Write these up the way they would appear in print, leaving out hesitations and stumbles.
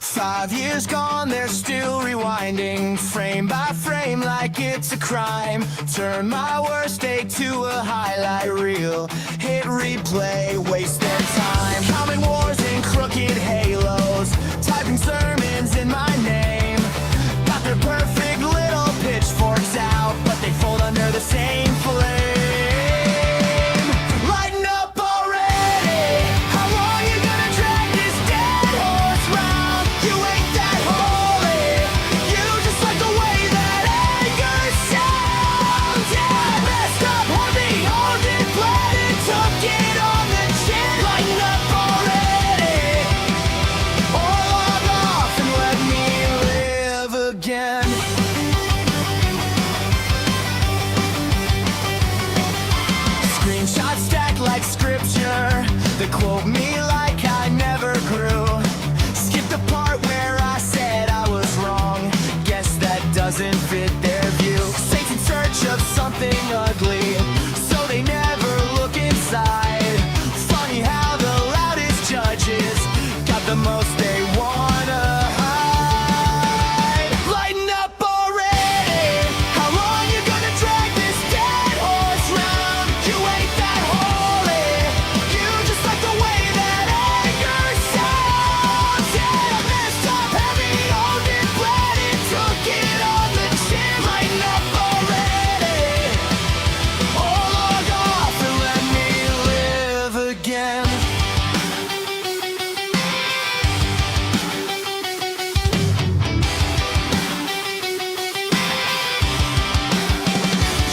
5 years gone, they're still rewinding, frame by frame like it's a crime. Turn my worst day to a highlight reel, hit replay, waste their time. Common wars and crooked halos, typing sermons in my name. Got their perfect little pitchforks out, but they fold under the same flame. Lighten up already, how long you gonna drag this dead horse round? You ain't that holy, you just like the way that anger sounds. Yeah, messed up heavy, owned it, bled it, took it on the chin. Lighten up already, or log off and let me live again. Screenshots stacked like scripture, they quote me like I never grew. Skip the part where I said I was wrong, guess that doesn't fit their view. Saints in search of something ugly, so they never look inside. Funny how the loudest judges got the most they wanna hide. Lighten up already, how long you gonna drag this dead horse round? You ain't that holy, you just like the way that anger sounds. Yeah, messed up heavy, owned it, bled it, took it on the chin. Lighten up already, or log off and let me live again.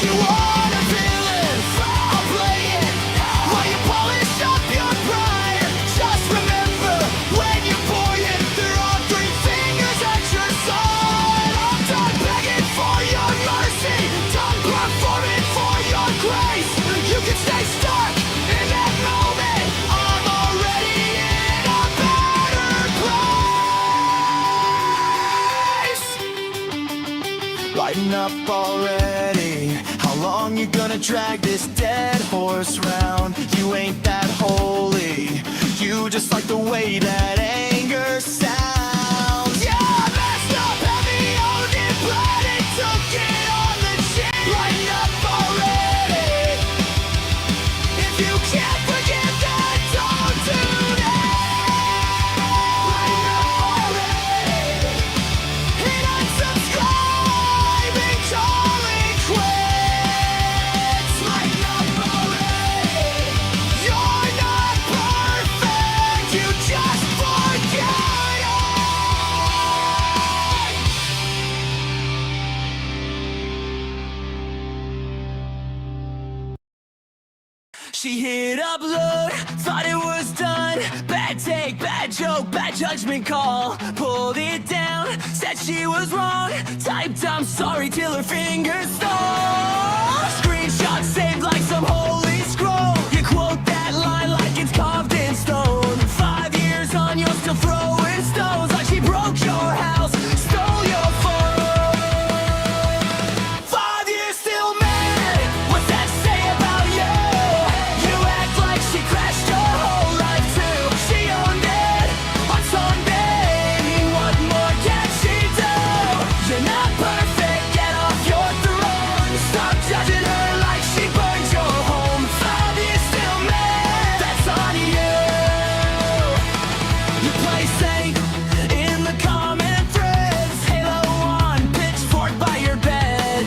You want a villain, I'll play it while you polish up your pride. Just remember, when you're buoyant, there are three fingers at your side. I'm done begging for your mercy, done performing for your grace. You can stay stuck in that moment, I'm already in a better place. Lighten up already, how long you gonna drag this dead horse round? You ain't that holy, you just like the way that anger sounds. Yeah, messed up heavy, owned it, bled it, took it on the chin. Lighten up already, if you can't forget that, don't do that. Lighten up already, hit unsubscribe and call it quits. Lighten up already, you're not perfect, you just forget it. She hit upload, thought it was done. Bad take, bad joke, bad judgment call. Pulled it down, said she was wrong. Typed I'm sorry till her fingers stall. Screenshot saved like some holy scroll. You quote that line like it's carved in stone. 5 years on, you're still throwing stones like she broke your house, stole your phone. 5 years still mad, what's that say about you? You act like she crashed your whole life too. She owned it on Sunday, what more can she do? You're not perfect, get off your throne. Stop judging her like she burned your home. 5 years still mad, that's on you. You play safe in the comment threads, halo on, pitchfork by your bed.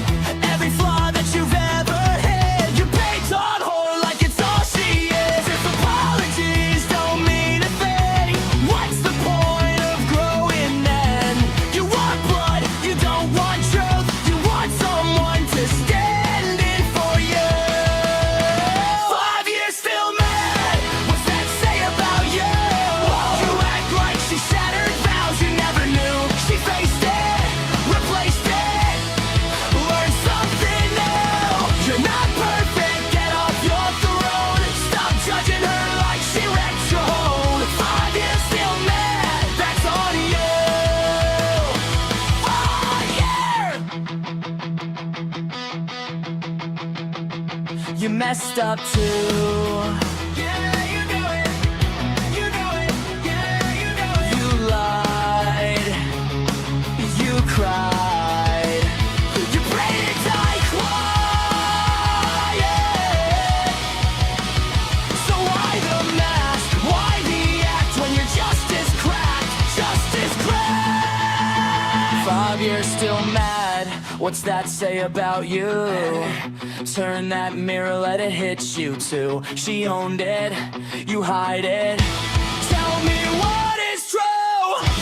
Every flaw that you've ever had, you paint on whore like it's all she is. If apologies don't mean a thing, what's the point of growing then? You want blood, you don't want truth, you want someone to stand in for you. 5 years still mad, what's that say about you? You act like she shattered vows you never knew. She faced it, replaced it, learned something new. You're not perfect, get off your throne. Stop judging her like she wrecked your home. 5 years still mad, that's on you. 5 years. You messed up too. Yeah, you know it. You know it. Yeah, you know it. You lied. What's that say about you? Turn that mirror, let it hit you too. She owned it, you hide it. Tell me what is true.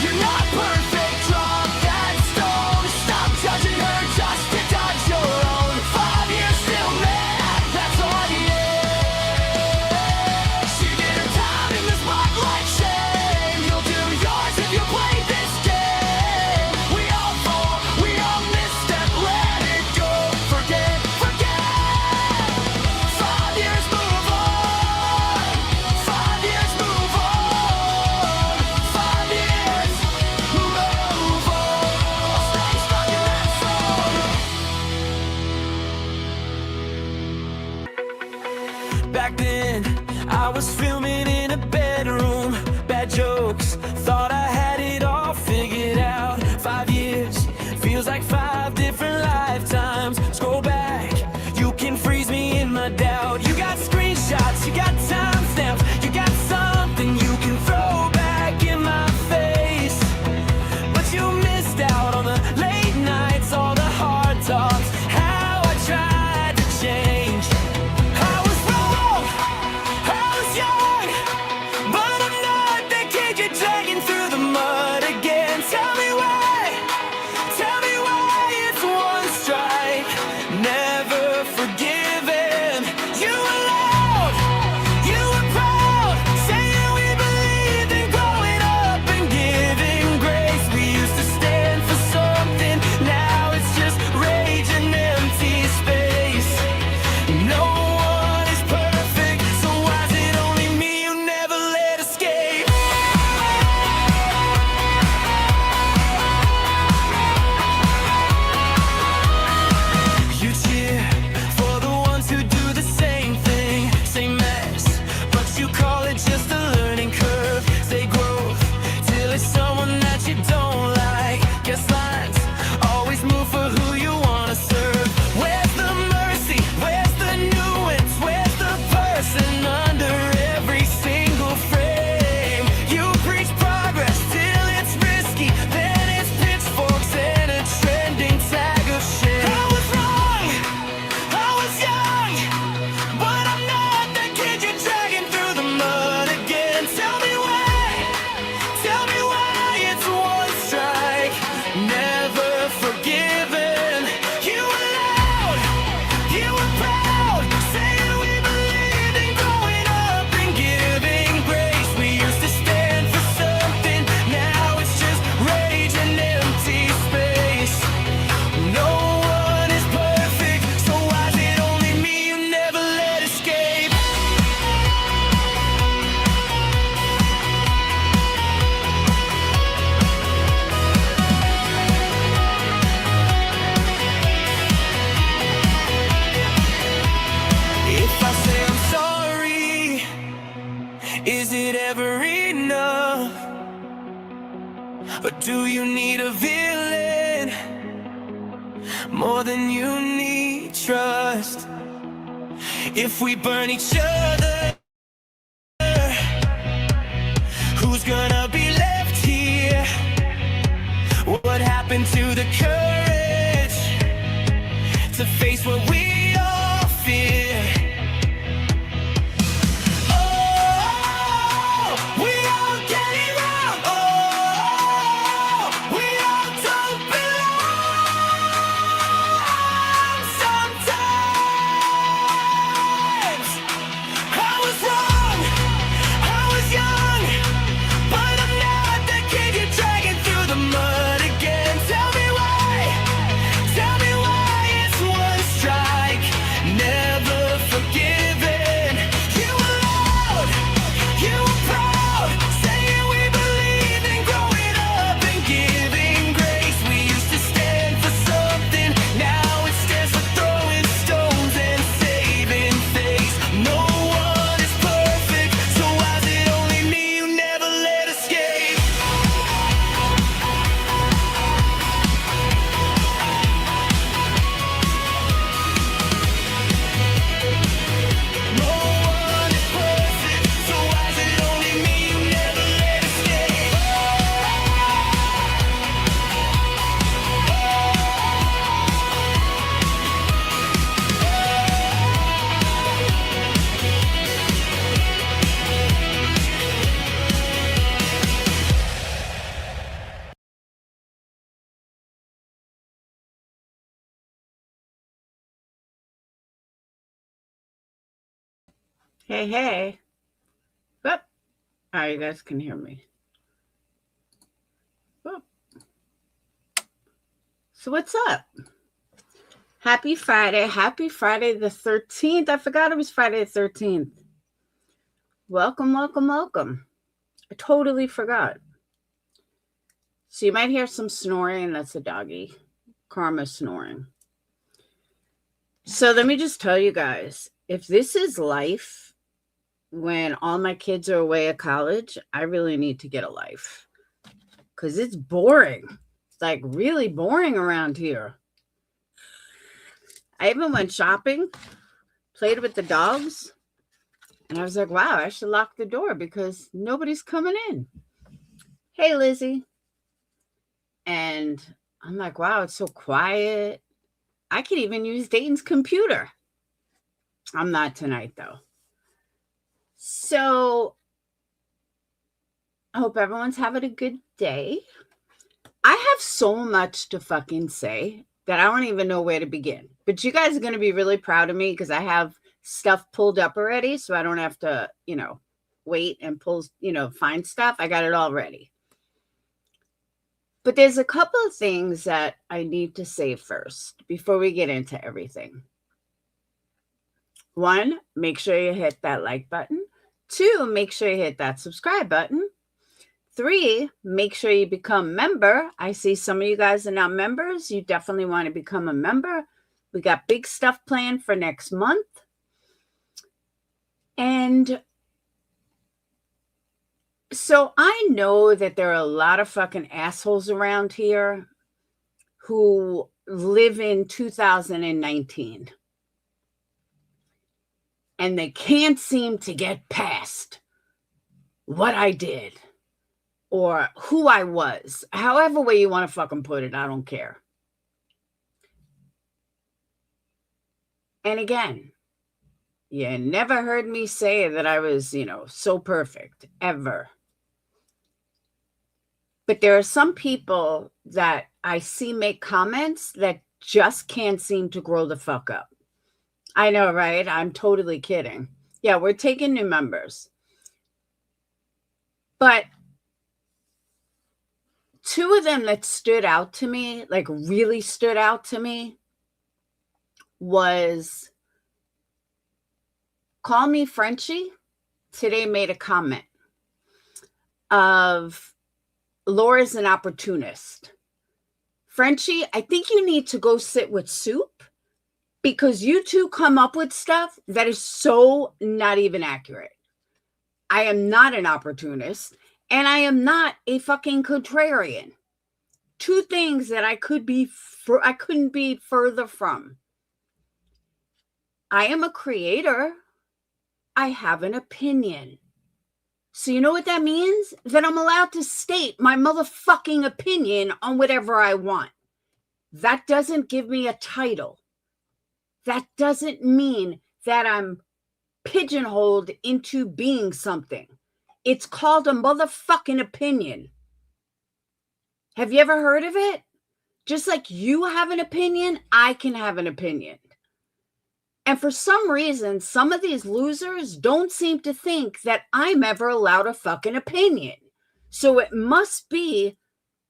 You're not perfect, drop that stone. Stop judging her just to dodge your own. 5 years still mad, that's on you. She did her time in the spotlight, shame. You'll do yours if you play this game. We all fall, we all misstep, let it go. Forget, forget. 5 years move on. 5 years move on. 5 years move on. Stay stuck in that song. Back then, I was filming in a bedroom. Bad jokes, thought I had it all figured out. 5 years, feels like 5 different lifetimes. Scroll back, you can freeze me in my doubt. You got screenshots, you got timestamps, you got something you can throw back in my face. But you missed out on the late nights, all the hard talks, how I tried to change. I was wrong, I was young, but I'm not the kid you're dragging through the mud again. Tell me why it's one strike, never forgiven. You were loud, you were proud, saying we believed in growing up and giving grace. We used to stand for something, now it's just rage and empty space. No one is perfect, so why is it only me you never let escape? You cheer for the ones who do the same thing, same mess, but you call it just a learning curve. Say growth till it's someone that you don't like. Guess lines always move for who you wanna serve. Where's the mercy? Where's the nuance? Where's the person under every single frame? You preach progress till it's risky, then it's pitchforks and a trending tag of shame. I was wrong, I was young, but I'm not the kid you're dragging through the mud again. Tell me why it's one strike, never forgiven. You were loud, you were proud, saying we believed in growing up and giving grace. We used to stand for something, now it's just rage and empty space. No one is perfect, so why is it only me you never let escape? If I say I'm sorry, is it ever enough? Or do you need a villain more than you need trust? If we burn each other, who's gonna be left here? What happened to the courage to face what we all fear? Oh, we all get it wrong. Oh, we all don't belong. Sometimes I was wrong, I was young, but I'm not the kid you're dragging through the mud again. Tell me why Hey, hey. Oh, oh, you guys can hear me. Oh. So what's up? Happy Friday. Happy Friday the 13th. I forgot it was Friday the 13th. Welcome, welcome, welcome. I totally forgot. So you might hear some snoring. That's a doggy. Karma snoring. So let me just tell you guys, if this is life when all my kids are away at college, I really need to get a life. Because it's boring. It's like really boring around here. I even went shopping, played with the dogs, and I was like, wow, I should lock the door because nobody's coming in. Hey, Lizzie. And I'm like, wow, it's so quiet. I could even use Dayton's computer. I'm not tonight, though. So I hope everyone's having a good day. I have so much to fucking say that I don't even know where to begin. But you guys are going to be really proud of me because I have stuff pulled up already. So I don't have to, wait and find stuff. I got it all ready. But there's a couple of things that I need to say first before we get into everything. One, make sure you hit that like button. Two, make sure you hit that subscribe button. 3, make sure you become a member. I see some of you guys are now members. You definitely want to become a member. We got big stuff planned for next month. And so I know that there are a lot of fucking assholes around here who live in 2019. And they can't seem to get past what I did or who I was. However way you want to fucking put it, I don't care. And again, you never heard me say that I was, so perfect, ever. But there are some people that I see make comments that just can't seem to grow the fuck up. I know, right? I'm totally kidding. Yeah, we're taking new members. But 2 of them that stood out to me, like really stood out to me, was Call Me Frenchie today made a comment of Laura's an opportunist. Frenchie, I think you need to go sit with Soup because you two come up with stuff that is so not even accurate. I am not an opportunist and I am not a fucking contrarian. 2 things that I couldn't be further from. I am a creator. I have an opinion. So you know what that means? That I'm allowed to state my motherfucking opinion on whatever I want. That doesn't give me a title. That doesn't mean that I'm pigeonholed into being something. It's called a motherfucking opinion. Have you ever heard of it? Just like you have an opinion, I can have an opinion. And for some reason, some of these losers don't seem to think that I'm ever allowed a fucking opinion. So it must be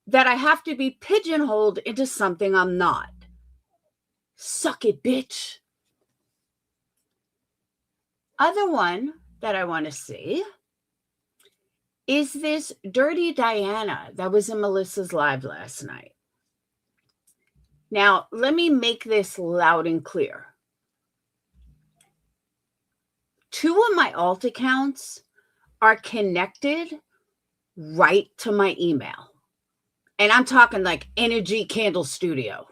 that I have to be pigeonholed into something I'm not. Suck it, bitch. Other one that I want to see is this Dirty Diana that was in Melissa's live last night. Now, let me make this loud and clear. 2 of my alt accounts are connected right to my email. And I'm talking like Energy Candle Studio.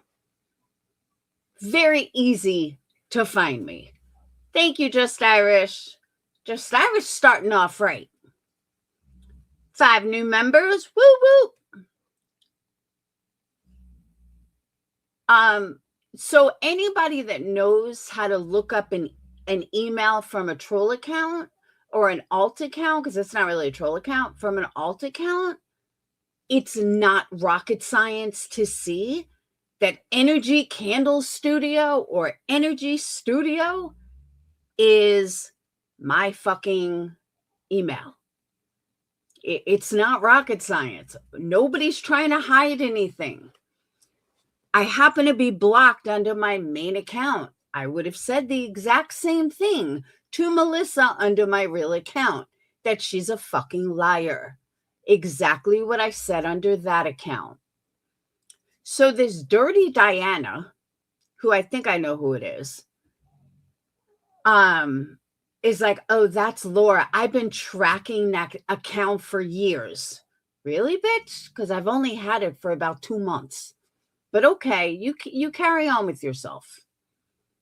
Very easy to find me. Thank you, Just Irish. Just Irish starting off right. 5 new members. Woo woo. So anybody that knows how to look up an email from a troll account or an alt account, because it's not really a troll account, from an alt account, it's not rocket science to see that Energy Candle Studio or Energy Studio is my fucking email. It's not rocket science. Nobody's trying to hide anything. I happen to be blocked under my main account. I would have said the exact same thing to Melissa under my real account, that she's a fucking liar. Exactly what I said under that account. So this dirty Diana, who I think I know who it is like, oh, that's Laura. I've been tracking that account for years. Really, bitch? Because I've only had it for about 2 months. But okay, you carry on with yourself.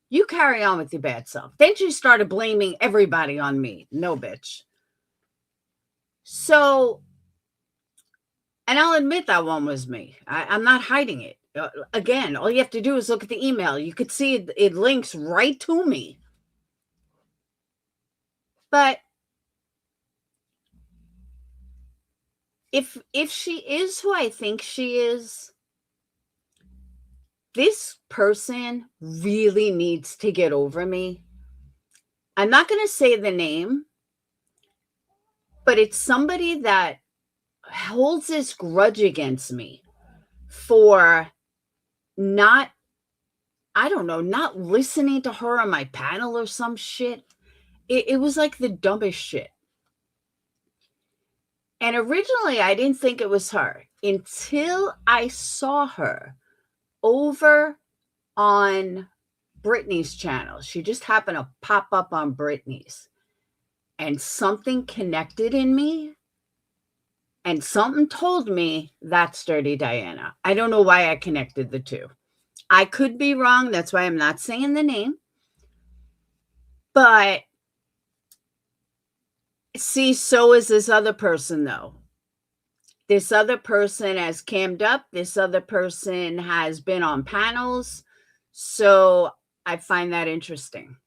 You carry on with your bad self. Then she started blaming everybody on me. No, bitch. So, and I'll admit that one was me. I'm not hiding it. Again, all you have to do is look at the email. You could see it links right to me. But if she is who I think she is, this person really needs to get over me. I'm not going to say the name, but it's somebody that holds this grudge against me for not listening to her on my panel or some shit. It was like the dumbest shit. And originally, I didn't think it was her until I saw her over on Brittany's channel. She just happened to pop up on Brittany's. And something connected in me. And something told me that's Dirty Diana. I don't know why I connected the two. I could be wrong. That's why I'm not saying the name. But see, so is this other person, though. This other person has cammed up. This other person has been on panels. So I find that interesting.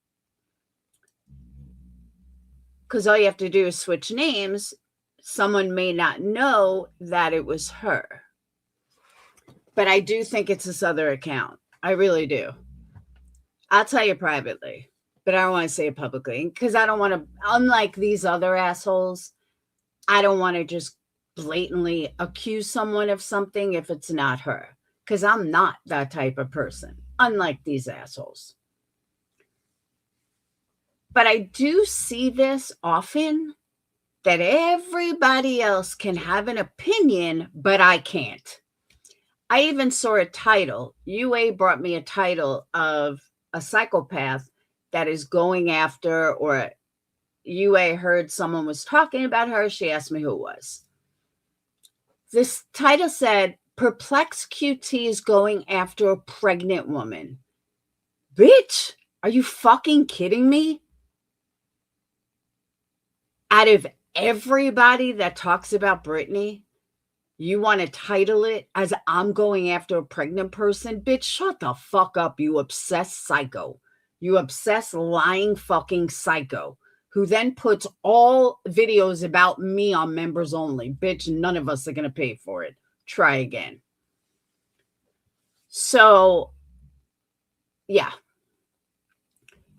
Because all you have to do is switch names. Someone may not know that it was her. But I do think it's this other account. I really do. I'll tell you privately, but I don't want to say it publicly because I don't want to, unlike these other assholes, I don't want to just blatantly accuse someone of something if it's not her, because I'm not that type of person, unlike these assholes. But I do see this often, that everybody else can have an opinion, but I can't. I even saw a title. UA brought me a title of a psychopath that is going after, or UA heard someone was talking about her. She asked me who it was. This title said, Perplex QT is going after a pregnant woman. Bitch, are you fucking kidding me? Out of everybody that talks about Brittany, you want to title it as I'm going after a pregnant person? Bitch, shut the fuck up, you obsessed psycho. You obsessed lying fucking psycho who then puts all videos about me on members only. Bitch, none of us are going to pay for it. Try again. So, yeah.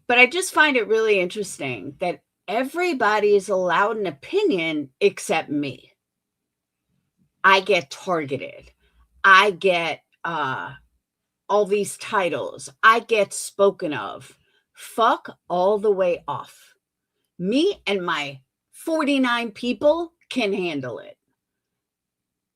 But I just find it really interesting that everybody is allowed an opinion except me. I get targeted. I get all these titles. I get spoken of. Fuck all the way off. Me and my 49 people can handle it.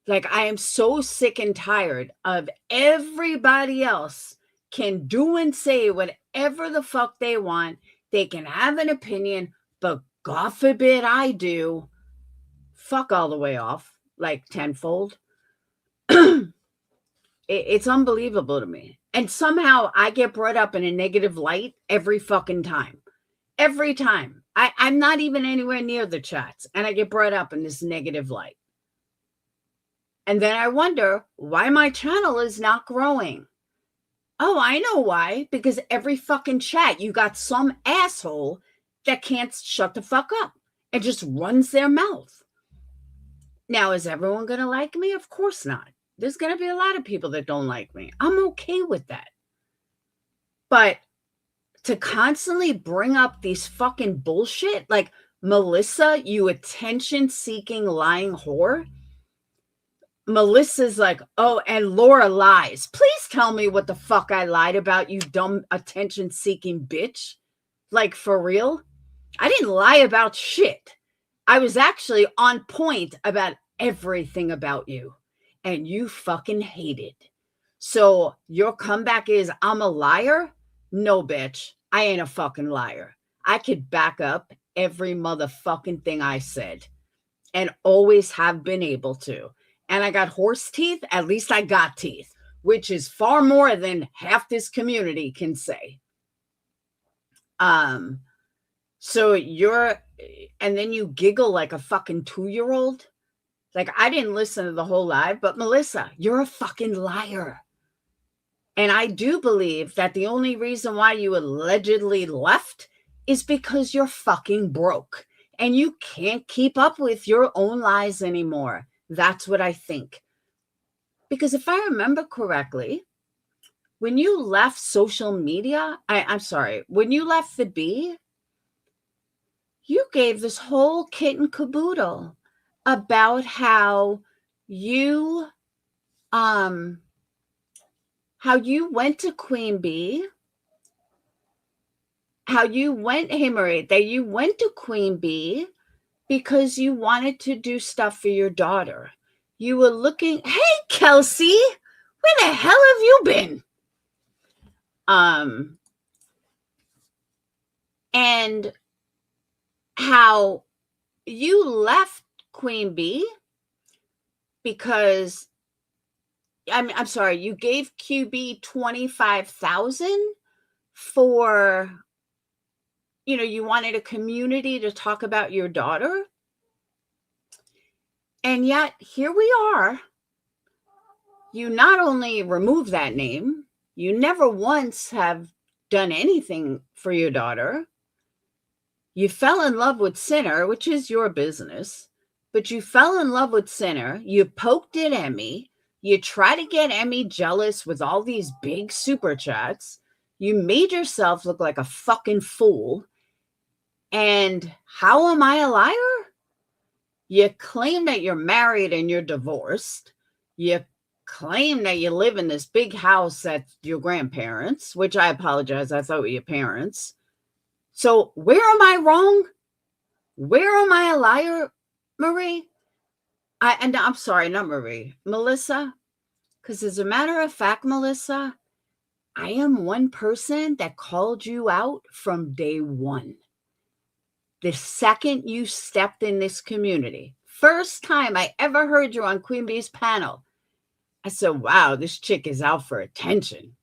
Like, I am so sick and tired of everybody else can do and say whatever the fuck they want. They can have an opinion, but God forbid I do. Fuck all the way off. Like tenfold. It's unbelievable to me. And somehow I get brought up in a negative light every fucking time. Every time. I'm not even anywhere near the chats, and I get brought up in this negative light. And then I wonder why my channel is not growing. Oh, I know why. Because every fucking chat, you got some asshole that can't shut the fuck up and just runs their mouth. Now, is everyone going to like me? Of course not. There's going to be a lot of people that don't like me. I'm okay with that. But to constantly bring up these fucking bullshit, like, Melissa, you attention-seeking lying whore. Melissa's like, oh, and Laura lies. Please tell me what the fuck I lied about, you dumb attention-seeking bitch. Like, for real? I didn't lie about shit. I was actually on point about everything about you. And you fucking hated. So your comeback is, I'm a liar? No, bitch. I ain't a fucking liar. I could back up every motherfucking thing I said. And always have been able to. And I got horse teeth. At least I got teeth. Which is far more than half this community can say. So you're, and then you giggle like a fucking 2-year-old. Like, I didn't listen to the whole live, but Melissa, you're a fucking liar. And I do believe that the only reason why you allegedly left is because you're fucking broke and you can't keep up with your own lies anymore. That's what I think. Because if I remember correctly, when you left social media, when you left the Bee, you gave this whole kit and caboodle about how you went to Queen Bee, hey Marie, that you went to Queen Bee because you wanted to do stuff for your daughter. You were looking, hey Kelsey, where the hell have you been? And how you left Queen Bee because I'm sorry, you gave QB $25,000 for, you wanted a community to talk about your daughter. And yet here we are. You not only remove that name, you never once have done anything for your daughter. You fell in love with Sinner, which is your business, but you fell in love with Sinner. You poked at Emmy. You try to get Emmy jealous with all these big super chats. You made yourself look like a fucking fool. And how am I a liar? You claim that you're married and you're divorced. You claim that you live in this big house at your grandparents', which I apologize, I thought were your parents'. So where am I wrong? Where am I a liar, Marie? I'm sorry, not Marie, Melissa. Because as a matter of fact, Melissa, I am one person that called you out from day one. The second you stepped in this community, first time I ever heard you on Queen Bee's panel, I said, wow, this chick is out for attention.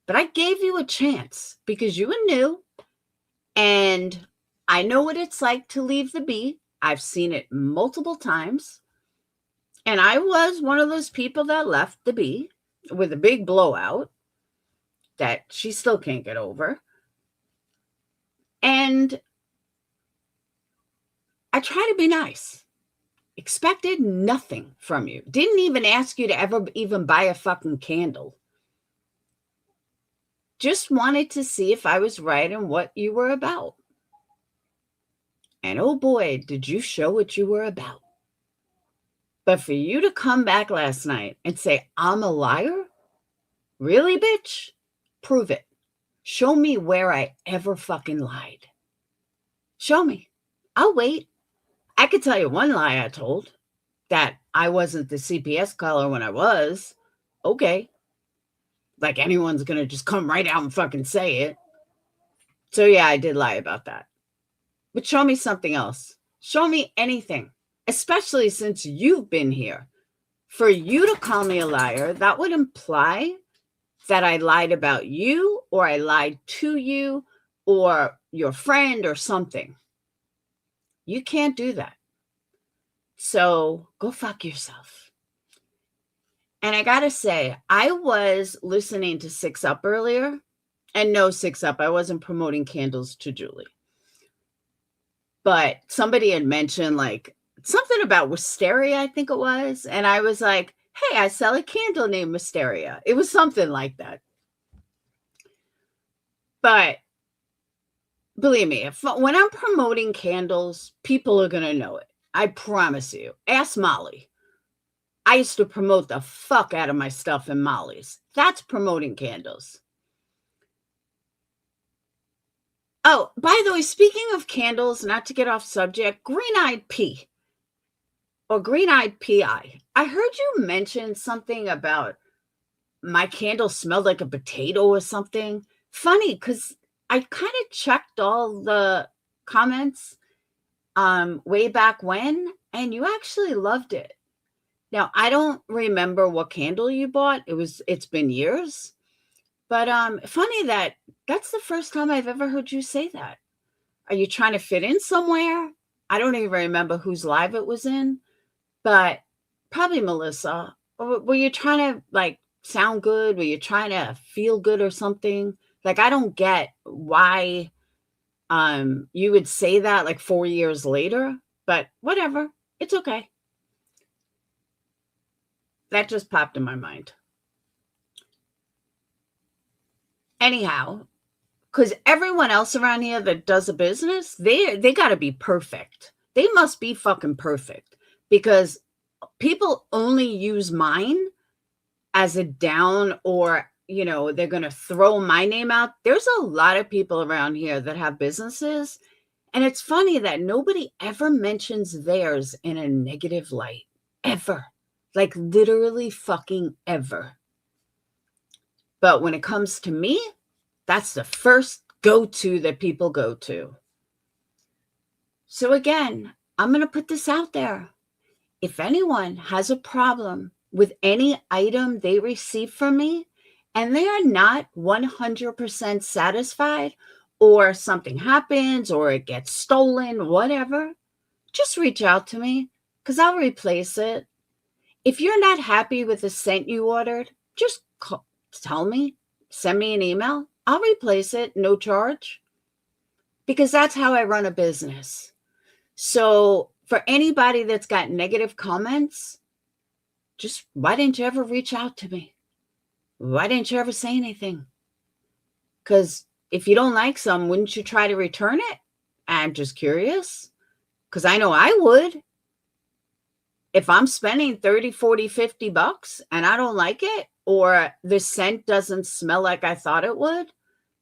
But I gave you a chance because you were new. And I know what it's like to leave the Bee. I've seen it multiple times. And I was one of those people that left the Bee with a big blowout that she still can't get over. And I try to be nice. Expected nothing from you. Didn't even ask you to ever even buy a fucking candle. Just wanted to see if I was right in what you were about. And oh boy, did you show what you were about. But for you to come back last night and say, I'm a liar? Really, bitch? Prove it. Show me where I ever fucking lied. Show me. I'll wait. I could tell you one lie I told. That I wasn't the CPS caller when I was. Okay. Like anyone's going to just come right out and fucking say it. So yeah, I did lie about that. But show me something else. Show me anything. Especially since you've been here. For you to call me a liar, that would imply that I lied about you or I lied to you or your friend or something. You can't do that. So go fuck yourself. And I got to say, I was listening to 6 Up earlier. And no, 6 Up, I wasn't promoting candles to Julie. But somebody had mentioned like something about wisteria, I think it was. And I was like, hey, I sell a candle named Wisteria. It was something like that. But believe me, when I'm promoting candles, people are going to know it. I promise you. Ask Molly. I used to promote the fuck out of my stuff in Molly's. That's promoting candles. Oh, by the way, speaking of candles, not to get off subject, green-eyed pea or green-eyed PI. I heard you mention something about my candle smelled like a potato or something. Funny, because I kind of checked all the comments way back when, and you actually loved it. Now, I don't remember what candle you bought. It's been years. But funny that's the first time I've ever heard you say that. Are you trying to fit in somewhere? I don't even remember whose live it was in, but probably Melissa. Or were you trying to like sound good? Were you trying to feel good or something? Like, I don't get why you would say that like 4 years later, but whatever. It's okay. That just popped in my mind. Anyhow, because everyone else around here that does a business, they got to be perfect. They must be fucking perfect, because people only use mine as a down, or they're going to throw my name out. There's a lot of people around here that have businesses, and it's funny that nobody ever mentions theirs in a negative light, ever. Like, literally fucking ever. But when it comes to me, that's the first go-to that people go to. So again, I'm going to put this out there. If anyone has a problem with any item they receive from me and they are not 100% satisfied, or something happens or it gets stolen, whatever, just reach out to me, because I'll replace it. If you're not happy with the scent you ordered, just tell me, send me an email. I'll replace it, no charge, because that's how I run a business. So for anybody that's got negative comments, just why didn't you ever reach out to me? Why didn't you ever say anything? Because if you don't like some, wouldn't you try to return it? I'm just curious, because I know I would. If I'm spending 30, 40, 50 bucks and I don't like it, or the scent doesn't smell like I thought it would,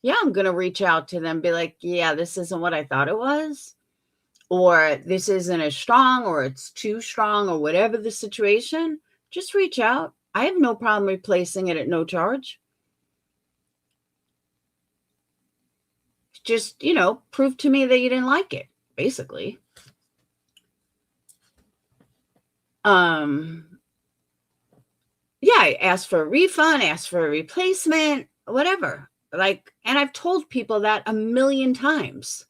yeah, I'm going to reach out to them, be like, yeah, this isn't what I thought it was, or this isn't as strong, or it's too strong, or whatever the situation. Just reach out. I have no problem replacing it at no charge. Just, prove to me that you didn't like it, basically. Yeah, I asked for a refund, asked for a replacement, whatever. Like, and I've told people that a million times.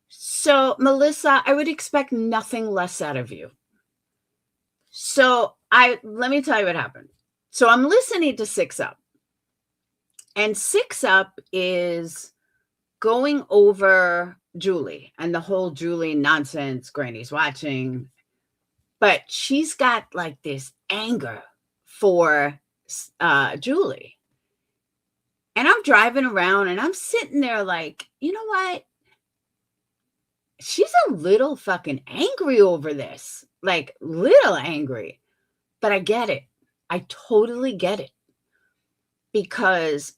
So, Melissa, I would expect nothing less out of you. So let me tell you what happened. So I'm listening to 6 Up. And 6 Up is going over Julie and the whole Julie nonsense, Granny's watching. But she's got like this anger for Julie. And I'm driving around and I'm sitting there like, you know what? She's a little fucking angry over this. Like, little angry. But I get it. I totally get it. Because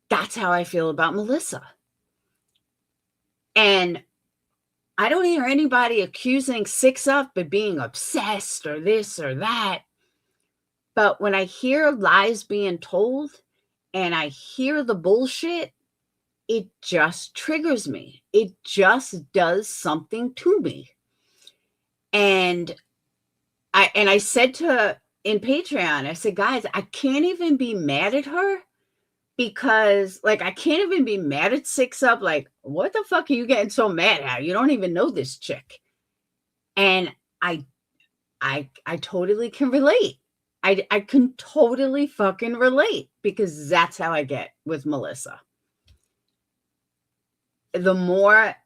that's how I feel about Melissa. And I don't hear anybody accusing 6 Up of being obsessed or this or that. But when I hear lies being told and I hear the bullshit, it just triggers me. It just does something to me. And I said to in Patreon, I said, guys, I can't even be mad at her, because like, I can't even be mad at 6 Up. Like, what the fuck are you getting so mad at? You don't even know this chick. And I totally can relate. I can totally fucking relate, because that's how I get with Melissa. The more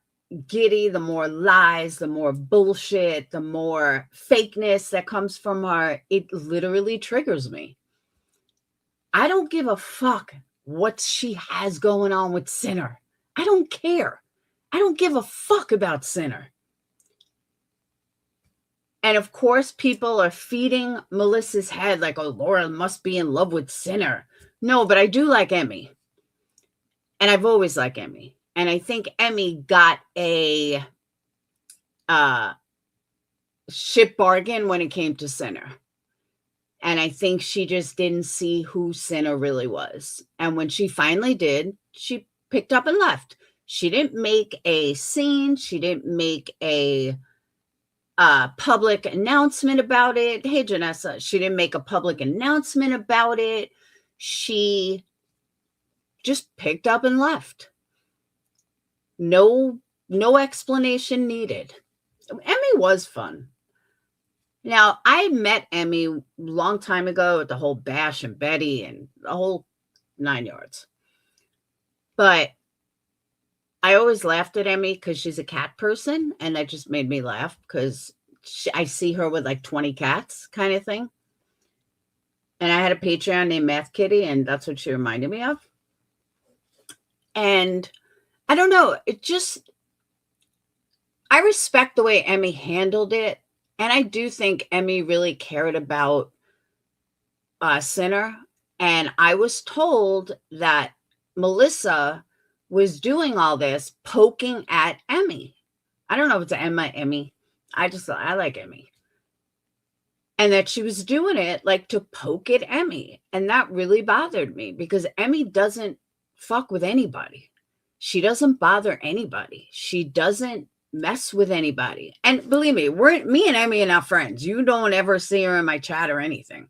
giddy, the more lies, the more bullshit, the more fakeness that comes from her, it literally triggers me. I don't give a fuck what she has going on with Sinner. I don't care. I don't give a fuck about Sinner. And of course, people are feeding Melissa's head like, oh, Laura must be in love with Sinner. No, but I do like Emmy. And I've always liked Emmy. And I think Emmy got a shit bargain when it came to Sinner. And I think she just didn't see who Sinner really was. And when she finally did, she picked up and left. She didn't make a scene. She didn't make a public announcement about it. Hey, Janessa, she didn't make a public announcement about it. She just picked up and left. No explanation needed. Emmy was fun. Now, I met Emmy a long time ago at the whole Bash and Betty and the whole 9 yards. But I always laughed at Emmy because she's a cat person, and that just made me laugh because I see her with like 20 cats kind of thing. And I had a Patreon named Math Kitty, and that's what she reminded me of. And I don't know, I respect the way Emmy handled it. And I do think Emmy really cared about Sinner. And I was told that Melissa was doing all this poking at Emmy. I don't know if it's Emmy. I like Emmy. And that she was doing it like to poke at Emmy. And that really bothered me because Emmy doesn't fuck with anybody. She doesn't bother anybody. She doesn't mess with anybody. And believe me, me and Emmy are not friends. You don't ever see her in my chat or anything.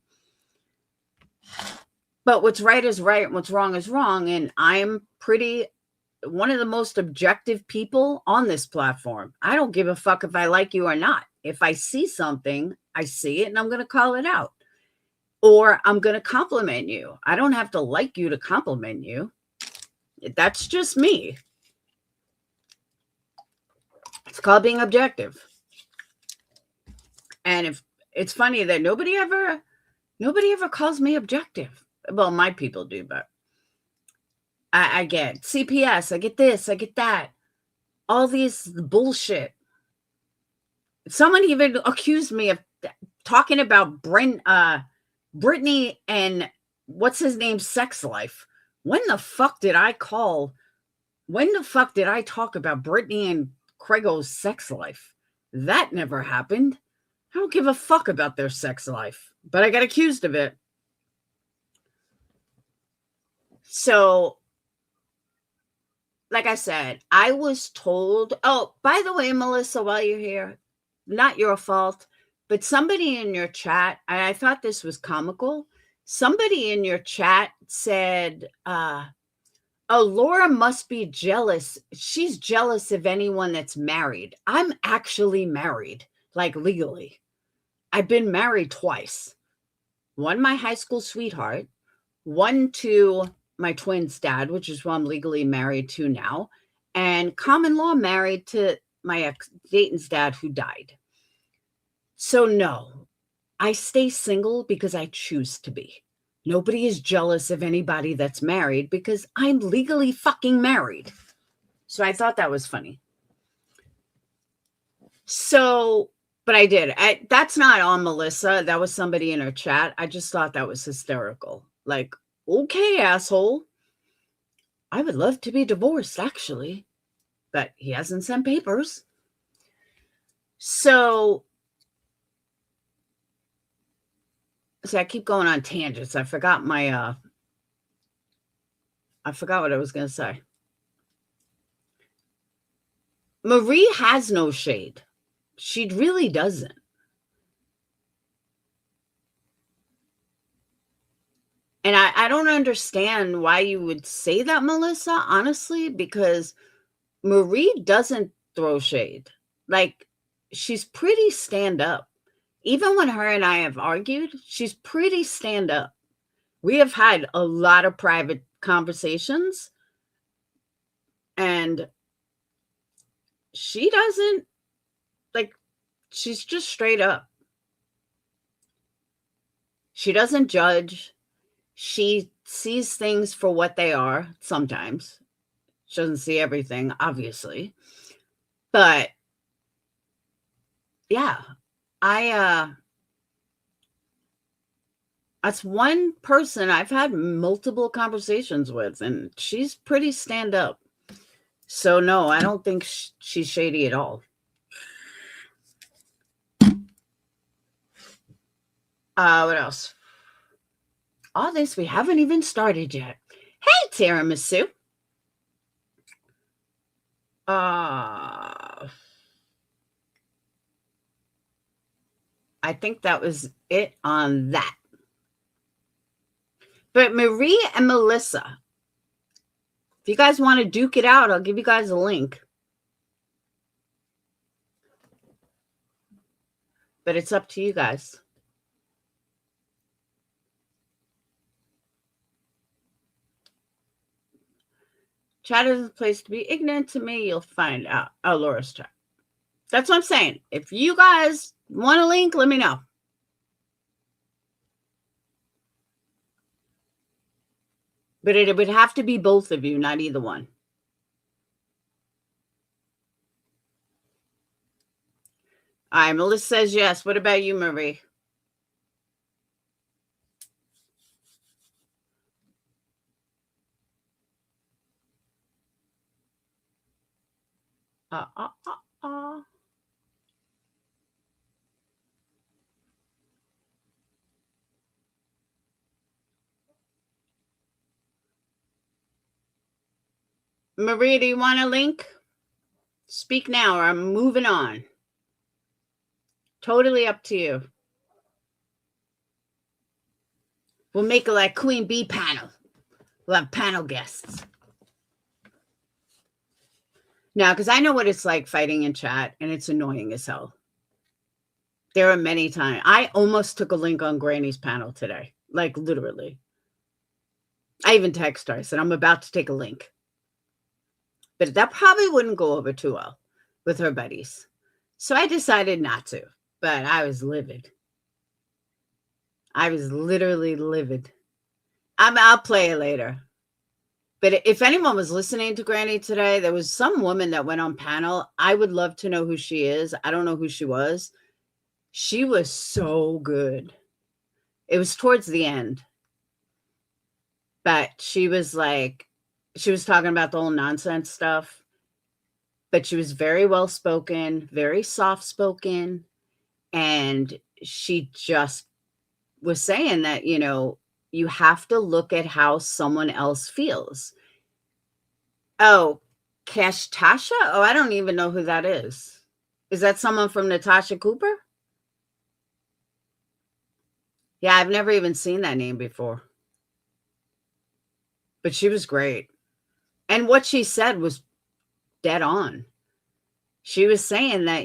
But what's right is right and what's wrong is wrong. And I'm one of the most objective people on this platform. I don't give a fuck if I like you or not. If I see something, I see it and I'm going to call it out. Or I'm going to compliment you. I don't have to like you to compliment you. That's just me. It's called being objective. And if it's funny that nobody ever calls me objective. Well, my people do, but I get CPS, I get this, I get that. All these bullshit. Someone even accused me of talking about Brittany and what's his name's sex life. When the fuck did I talk about Brittany and Craigo's sex life? That never happened. I don't give a fuck about their sex life, but I got accused of it. So, like I said, I was told, oh, by the way, Melissa, while you're here, not your fault, but somebody in your chat, and I thought this was comical. Somebody in your chat said, oh, Laura must be jealous. She's jealous of anyone that's married. I'm actually married, like legally. I've been married twice. One, my high school sweetheart. One to my twin's dad, which is who I'm legally married to now. And common law married to my ex Dayton's dad who died. So no, I stay single because I choose to be. Nobody is jealous of anybody that's married because I'm legally fucking married. So I thought that was funny. So, but I did. That's not on Melissa. That was somebody in her chat. I just thought that was hysterical. Like, okay, asshole. I would love to be divorced, actually. But he hasn't sent papers. So I keep going on tangents. I forgot what I was going to say. Marie has no shade. She really doesn't. And I don't understand why you would say that, Melissa, honestly, because Marie doesn't throw shade. Like, she's pretty stand up. Even when her and I have argued, she's pretty stand up. We have had a lot of private conversations, and she doesn't, like, she's just straight up. She doesn't judge. She sees things for what they are sometimes. She doesn't see everything, obviously. But yeah, that's one person I've had multiple conversations with, and she's pretty stand up. So no, I don't think she's shady at all. What else? All this we haven't even started yet. Hey, tiramisu. I think that was it on that. But Marie and Melissa, if you guys want to duke it out, I'll give you guys a link. But it's up to you guys. Chat is a place to be. Ignorant to me, you'll find out. Oh, Laura's chat. That's what I'm saying. If you guys want a link, let me know. But it would have to be both of you, not either one. All right, Melissa says yes. What about you, Marie? Marie, do you want a link? Speak now or I'm moving on. Totally up to you. We'll make it like Queen Bee panel. We'll have panel guests. Now, because I know what it's like fighting in chat, and it's annoying as hell. There are many times. I almost took a link on Granny's panel today. Like, literally. I even text her. I said, I'm about to take a link. But that probably wouldn't go over too well with her buddies. So I decided not to. But I was livid. I was literally livid. I'll play it later. But if anyone was listening to Granny today, there was some woman that went on panel. I would love to know who she is. I don't know who she was. She was so good. It was towards the end. But she was talking about the whole nonsense stuff. But she was very well spoken, very soft spoken. And she just was saying that, you have to look at how someone else feels. Oh, Cash Tasha? Oh, I don't even know who that is. Is that someone from Natasha Cooper? Yeah, I've never even seen that name before. But she was great. And what she said was dead on. She was saying that,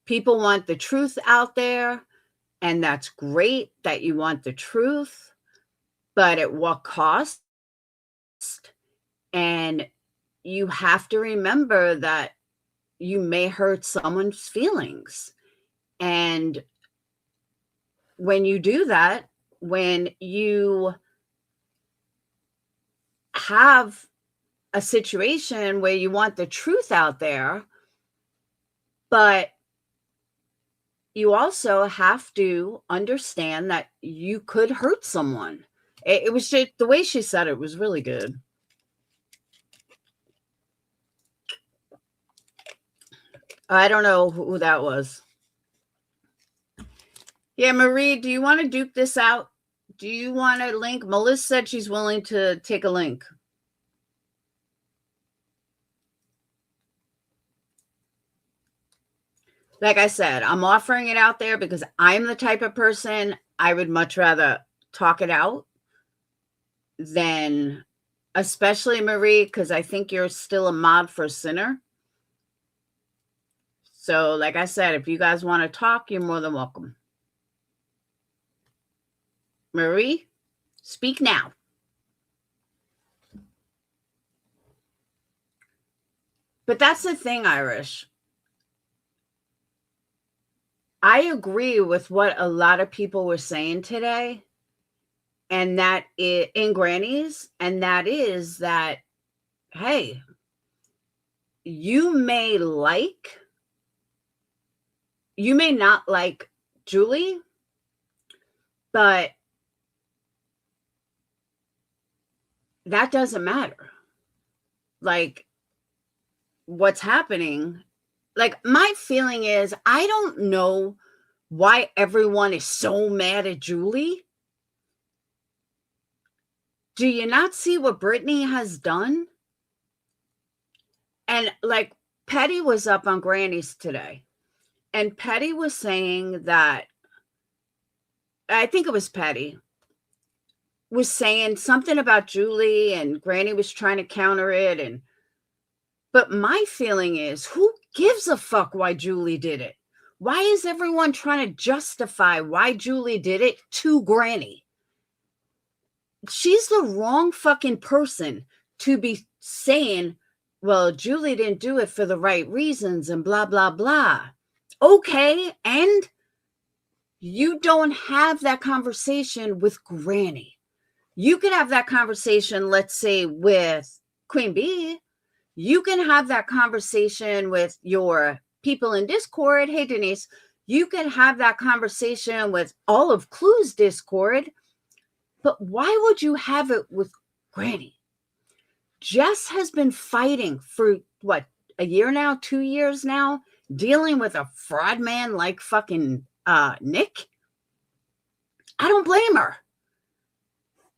people want the truth out there, and that's great that you want the truth, but at what cost? And you have to remember that you may hurt someone's feelings. And when you do that, when you have a situation where you want the truth out there, but you also have to understand that you could hurt someone. It was just the way she said it was really good. I don't know who that was. Yeah, Marie, do you want to duke this out? Do you want a link? Melissa said she's willing to take a link. Like I said, I'm offering it out there because I'm the type of person I would much rather talk it out than, especially Marie, because I think you're still a mod for Sinner. So, like I said, if you guys want to talk, you're more than welcome. Marie, speak now. But that's the thing, Irish. I agree with what a lot of people were saying today, and that in Granny's, and that is that hey, you may not like Julie, but that doesn't matter. Like, what's happening, like, my feeling is, I don't know why everyone is so mad at Julie. Do you not see what Brittany has done? And like, Petty was up on Granny's today, and Petty was saying that, I think it was Petty, was saying something about Julie, and Granny was trying to counter it. And but my feeling is, who gives a fuck why Julie did it? Why is everyone trying to justify why Julie did it to Granny? She's the wrong fucking person to be saying, well, Julie didn't do it for the right reasons and blah, blah, blah. Okay, and you don't have that conversation with Granny. You could have that conversation, let's say, with Queen Bee. You can have that conversation with your people in Discord. Hey, Denise, you can have that conversation with all of Clue's Discord. But why would you have it with Granny? Jess has been fighting for, what, a year now, 2 years now, dealing with a fraud man like fucking Nick. I don't blame her.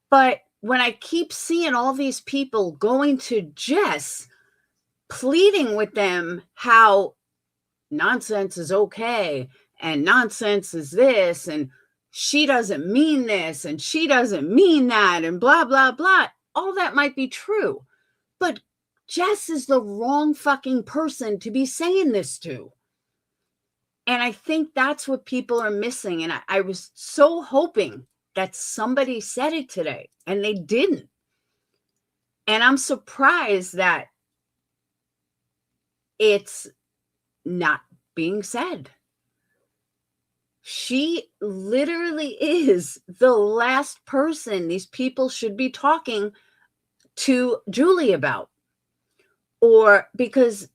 But when I keep seeing all these people going to Jess, pleading with them how nonsense is okay and nonsense is this, and she doesn't mean this and she doesn't mean that, and blah, blah, blah. All that might be true, but Jess is the wrong fucking person to be saying this to. And I think that's what people are missing. And I was so hoping that somebody said it today, and they didn't. And I'm surprised that it's not being said. She literally is the last person these people should be talking to Julie about. Or because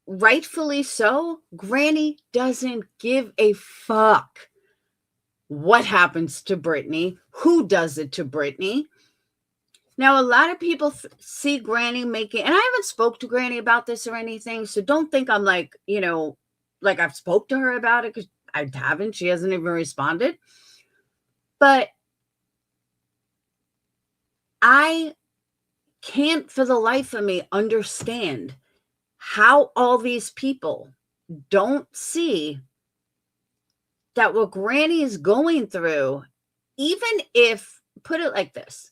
rightfully so, Granny doesn't give a fuck what happens to Brittany, who does it to Brittany. Now, a lot of people see Granny making, and I haven't spoke to Granny about this or anything, so don't think I'm like, like I've spoke to her about it, because I haven't. She hasn't even responded. But I can't for the life of me understand how all these people don't see that what Granny is going through, even if, put it like this,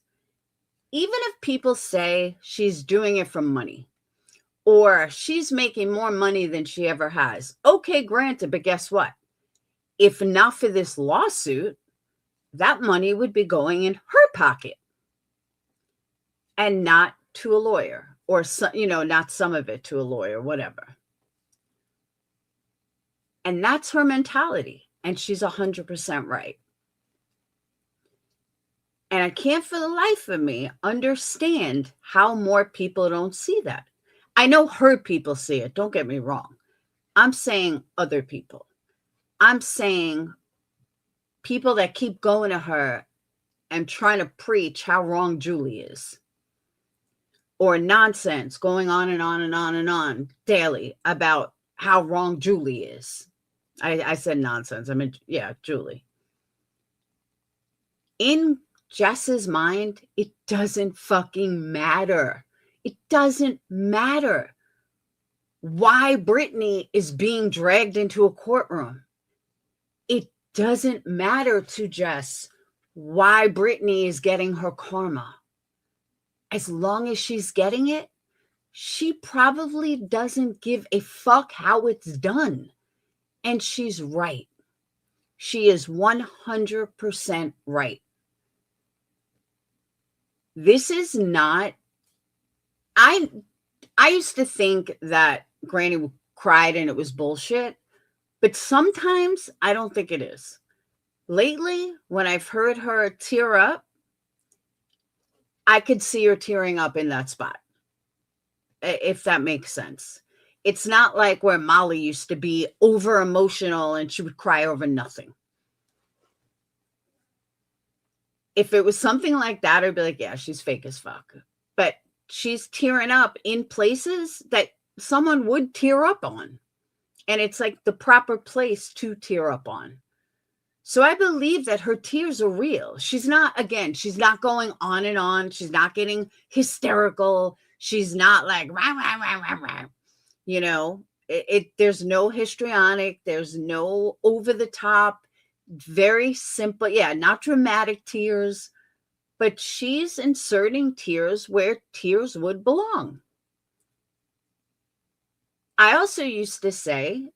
even if people say she's doing it for money, or she's making more money than she ever has, okay, granted, but guess what? If not for this lawsuit, that money would be going in her pocket and not to a lawyer, or not some of it to a lawyer, whatever. And that's her mentality. And she's 100% right. And I can't for the life of me understand how more people don't see that. I know her people see it. Don't get me wrong. I'm saying other people. I'm saying people that keep going to her and trying to preach how wrong Julie is. Or nonsense going on and on and on and on daily about how wrong Julie is. I said nonsense. I mean, yeah, Julie. In Jess's mind, it doesn't fucking matter. It doesn't matter why Brittany is being dragged into a courtroom. It doesn't matter to Jess why Brittany is getting her karma. As long as she's getting it, she probably doesn't give a fuck how it's done. And she's right. She is 100% right. This is not, I used to think that Granny cried and it was bullshit, but sometimes I don't think it is. Lately, when I've heard her tear up, I could see her tearing up in that spot. if that makes sense. It's not like where Molly used to be over emotional and she would cry over nothing. If it was something like that, I'd be like, yeah, she's fake as fuck. But she's tearing up in places that someone would tear up on. And it's like the proper place to tear up on. So I believe that her tears are real. She's not, again, she's not going on and on. She's not getting hysterical. She's not like, rah, rah, rah, rah, rah. You know, there's no histrionic. There's no over the top, very simple. Yeah, not dramatic tears, but she's inserting tears where tears would belong. I also used to say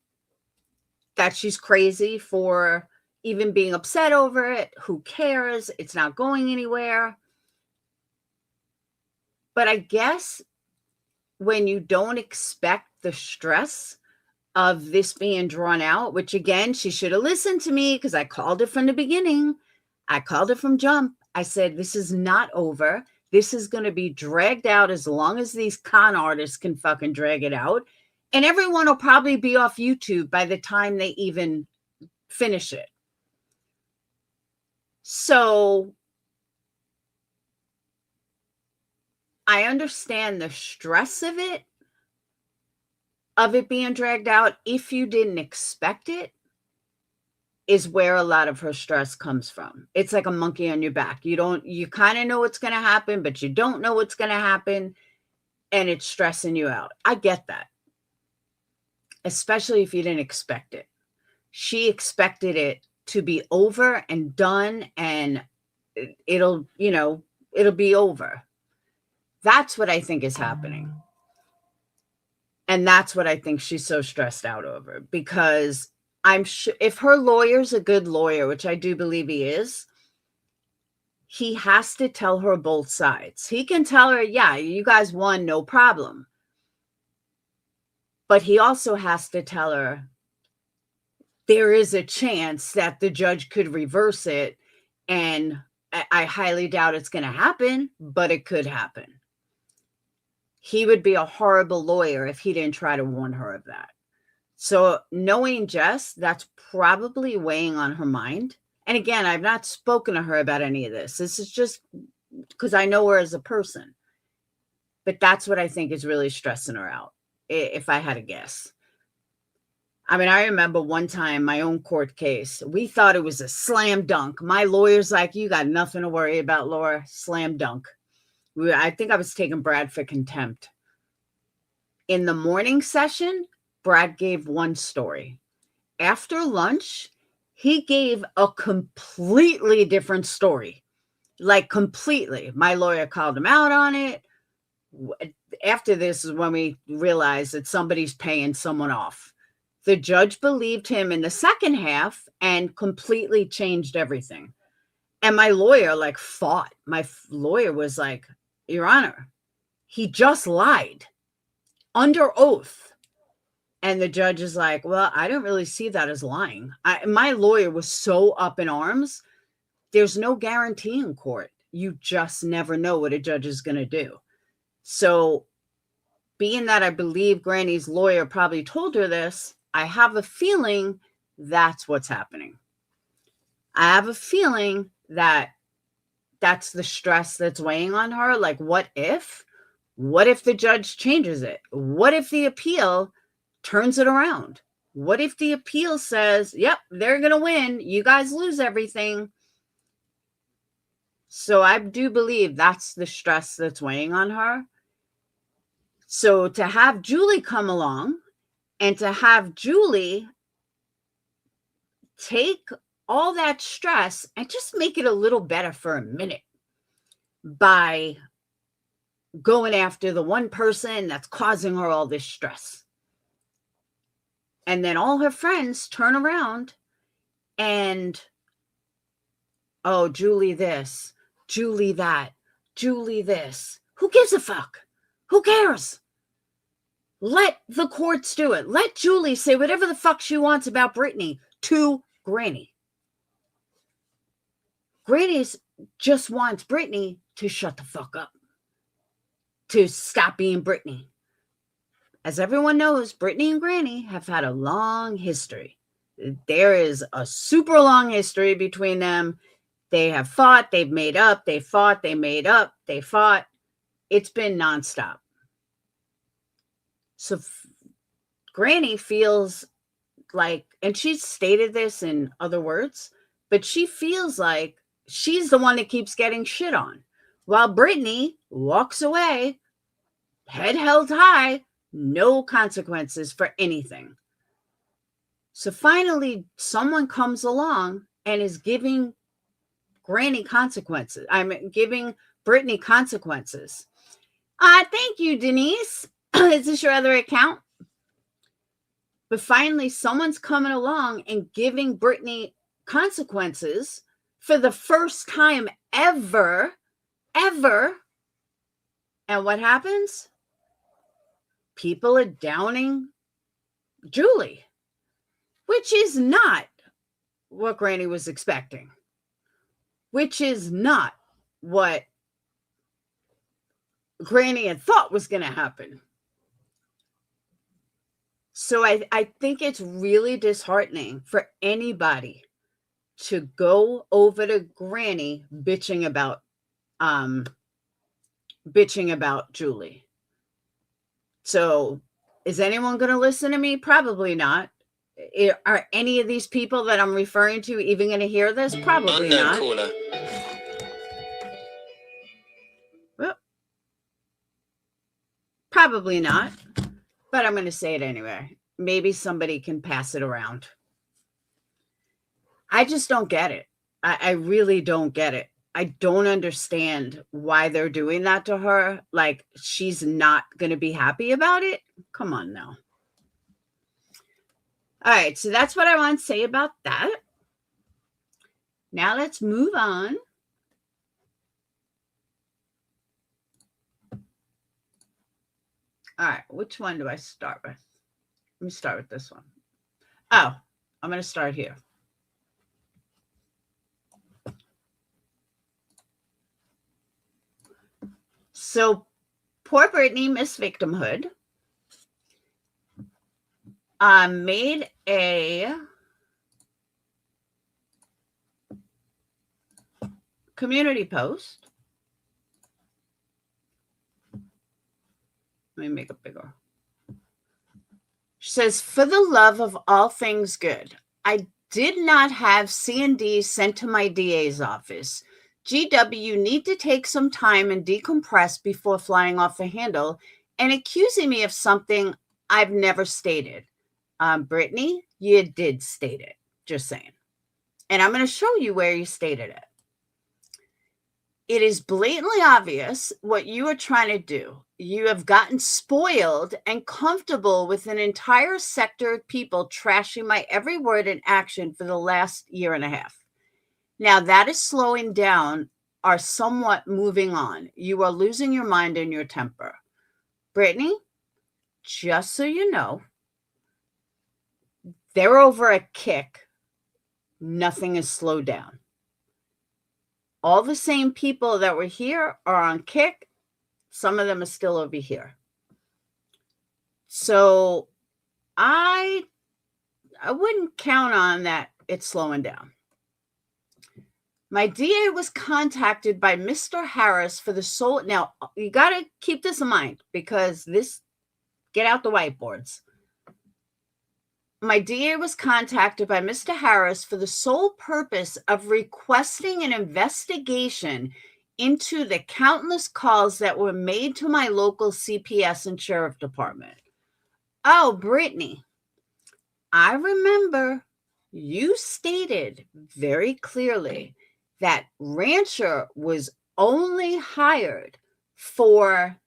that she's crazy for even being upset over it. Who cares? It's not going anywhere. But I guess when you don't expect the stress of this being drawn out, which again, she should have listened to me because I called it from the beginning. I called it from jump. I said, this is not over. This is going to be dragged out as long as these con artists can fucking drag it out. And everyone will probably be off YouTube by the time they even finish it. So I understand the stress of it being dragged out. If you didn't expect it, is where a lot of her stress comes from. It's like a monkey on your back. You kind of know what's going to happen, but you don't know what's going to happen. And it's stressing you out. I get that. Especially if you didn't expect it. She expected it to be over and done, and it'll be over. That's what I think is happening. And that's what I think she's so stressed out over, because I'm sure if her lawyer's a good lawyer, which I do believe he is, he has to tell her both sides. He can tell her, yeah, you guys won, no problem. But he also has to tell her there is a chance that the judge could reverse it. And I highly doubt it's going to happen, but it could happen. He would be a horrible lawyer if he didn't try to warn her of that. So knowing Jess, that's probably weighing on her mind. And again, I've not spoken to her about any of this. This is just because I know her as a person. But that's what I think is really stressing her out, if I had to guess. I mean, I remember one time my own court case. We thought it was a slam dunk. My lawyer's like, you got nothing to worry about, Laura. Slam dunk. I think I was taking Brad for contempt. In the morning session, Brad gave one story. After lunch, he gave a completely different story. Like completely. My lawyer called him out on it. After this is when we realized that somebody's paying someone off. The judge believed him in the second half and completely changed everything. And my lawyer fought. My lawyer was like, Your Honor, he just lied under oath. And the judge is like, well, I don't really see that as lying. My lawyer was so up in arms. There's no guarantee in court. You just never know what a judge is going to do. So being that I believe Granny's lawyer probably told her this, I have a feeling that's what's happening. I have a feeling that that's the stress that's weighing on her. Like, what if the judge changes it? What if the appeal turns it around? What if the appeal says, yep, they're going to win. You guys lose everything. So I do believe that's the stress that's weighing on her. So to have Julie come along and to have Julie take all that stress and just make it a little better for a minute by going after the one person that's causing her all this stress. And then all her friends turn around and, oh, Julie this, Julie that, Julie this. Who gives a fuck? Who cares? Let the courts do it. Let Julie say whatever the fuck she wants about Brittany to Granny. Granny just wants Brittany to shut the fuck up, to stop being Brittany. As everyone knows, Brittany and Granny have had a long history. There is a super long history between them. They have fought, they've made up, they fought, they made up, they fought. It's been nonstop. So Granny feels like, and she's stated this in other words, but she feels like she's the one that keeps getting shit on, while Brittany walks away, head held high, no consequences for anything. So finally, someone comes along and is giving Granny consequences. I'm giving Brittany consequences. Thank you, Denise. Is this your other account? But finally, someone's coming along and giving Brittany consequences for the first time ever. And what happens? People are downing Julie, which is not what Granny was expecting, which is not what Granny had thought was going to happen. So I think it's really disheartening for anybody to go over to Granny bitching about Julie. So is anyone going to listen to me? Probably not. Are any of these people that I'm referring to even going to hear this? Probably not. Caller. Well, probably not. But I'm going to say it anyway. Maybe somebody can pass it around. I just don't get it. I really don't get it. I don't understand why they're doing that to her. Like, she's not going to be happy about it. Come on now. All right, so that's what I want to say about that. Now let's move on. All right, which one do I start with? Let me start with this one. Oh, I'm going to start here. So, poor Brittany, Miss Victimhood, made a community post. Let me make it bigger. She says, for the love of all things good, I did not have C&D sent to my DA's office. GW, you need to take some time and decompress before flying off the handle and accusing me of something I've never stated. Brittany, you did state it. Just saying. And I'm going to show you where you stated it. It is blatantly obvious what you are trying to do. You have gotten spoiled and comfortable with an entire sector of people trashing my every word and action for the last year and a half. Now that is slowing down or somewhat moving on. You are losing your mind and your temper. Brittany, just so you know, they're over a kick. Nothing is slowed down. All the same people that were here are on kick. Some of them are still over here. So I wouldn't count on that it's slowing down. My DA was contacted by Mr. Harris for the sole. Now, you got to keep this in mind because get out the whiteboards. My DA was contacted by Mr. Harris for the sole purpose of requesting an investigation into the countless calls that were made to my local CPS and sheriff department. Oh, Brittany, I remember you stated very clearly that Rancher was only hired for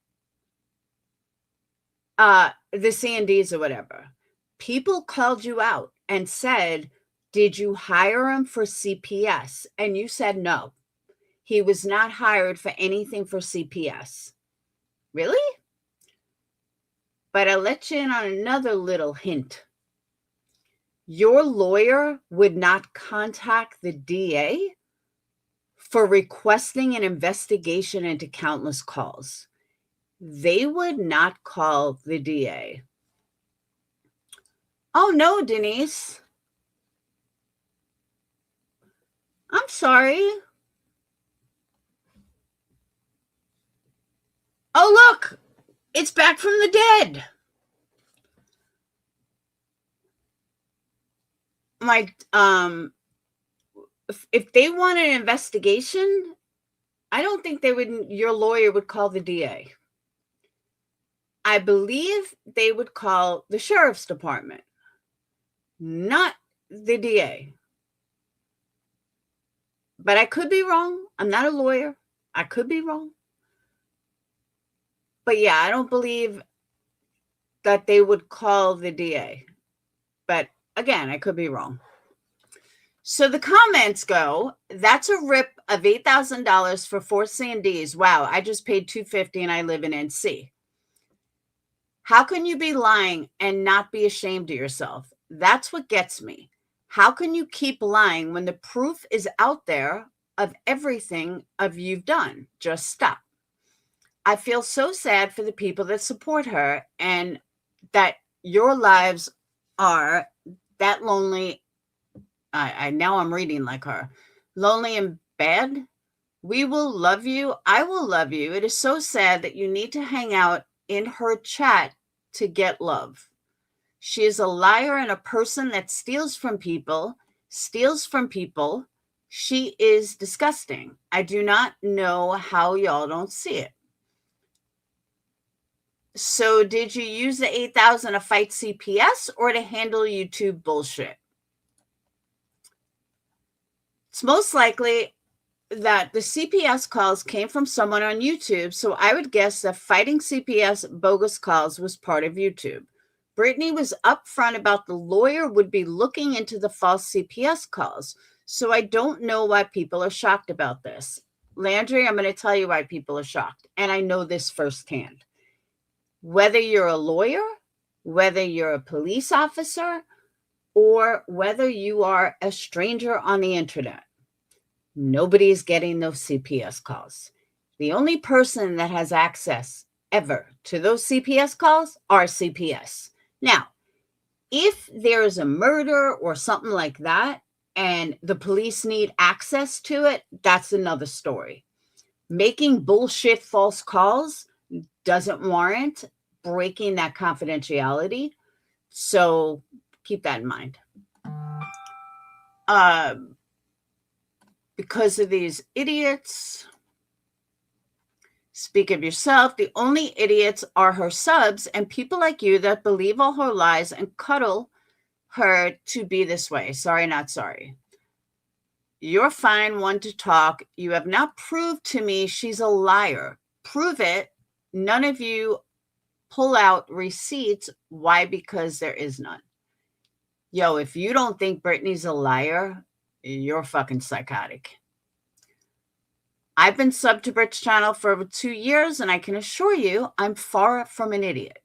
the C&Ds or whatever. People called you out and said, did you hire him for CPS? And you said no. He was not hired for anything for CPS. Really? But I'll let you in on another little hint. Your lawyer would not contact the DA for requesting an investigation into countless calls. they would not call the DA. Oh, no, Denise. I'm sorry. Oh, look, it's back from the dead. If they want an investigation, I don't think your lawyer would call the DA. I believe they would call the sheriff's department, not the DA. But I could be wrong. I'm not a lawyer. I could be wrong. But yeah, I don't believe that they would call the DA. But again, I could be wrong. So the comments go, that's a rip of $8,000 for 4 C&Ds. Wow, I just paid $250 and I live in NC. How can you be lying and not be ashamed of yourself? That's what gets me. How can you keep lying when the proof is out there of everything you've done? Just stop. I feel so sad for the people that support her and that your lives are that lonely. Now I'm reading like her. Lonely and bad. We will love you. I will love you. It is so sad that you need to hang out in her chat to get love. She is a liar and a person that steals from people. She is disgusting. I do not know how y'all don't see it. So did you use the $8,000 to fight CPS or to handle YouTube bullshit? It's most likely that the CPS calls came from someone on YouTube, so I would guess that fighting CPS bogus calls was part of YouTube. Brittany was upfront about the lawyer would be looking into the false CPS calls, so I don't know why people are shocked about this. Landry, I'm going to tell you why people are shocked, and I know this firsthand. Whether you're a lawyer, whether you're a police officer, or whether you are a stranger on the internet, nobody's getting those CPS calls. The only person that has access ever to those CPS calls are CPS. Now, if there is a murder or something like that and the police need access to it, that's another story. Making bullshit false calls doesn't warrant breaking that confidentiality. So keep that in mind. Because of these idiots, speak of yourself. The only idiots are her subs and people like you that believe all her lies and cuddle her to be this way. Sorry, not sorry. You're fine one to talk. You have not proved to me she's a liar. Prove it. None of you pull out receipts. Why? Because there is none. Yo, if you don't think Brittany's a liar, you're fucking psychotic. I've been subbed to Brit's channel for over 2 years, and I can assure you I'm far from an idiot.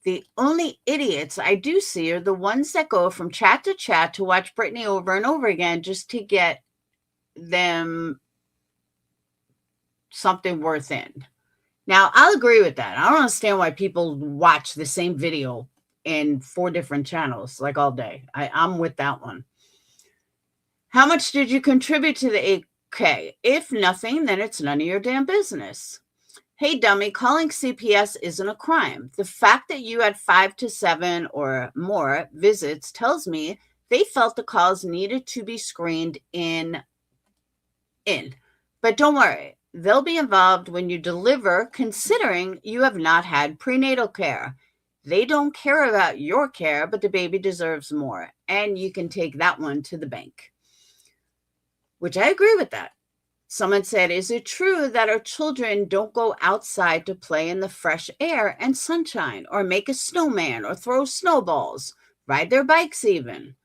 The only idiots I do see are the ones that go from chat to watch Brittany over and over again just to get them something worth in. Now, I'll agree with that. I don't understand why people watch the same video in 4 different channels like all day. I'm with that one. How much did you contribute to the 8K? If nothing, then it's none of your damn business. Hey, dummy, calling CPS isn't a crime. The fact that you had 5 to 7 or more visits tells me they felt the calls needed to be screened in. But don't worry, they'll be involved when you deliver, considering you have not had prenatal care. They don't care about your care, but the baby deserves more. And you can take that one to the bank. Which I agree with that. Someone said, is it true that our children don't go outside to play in the fresh air and sunshine, or make a snowman, or throw snowballs, ride their bikes even?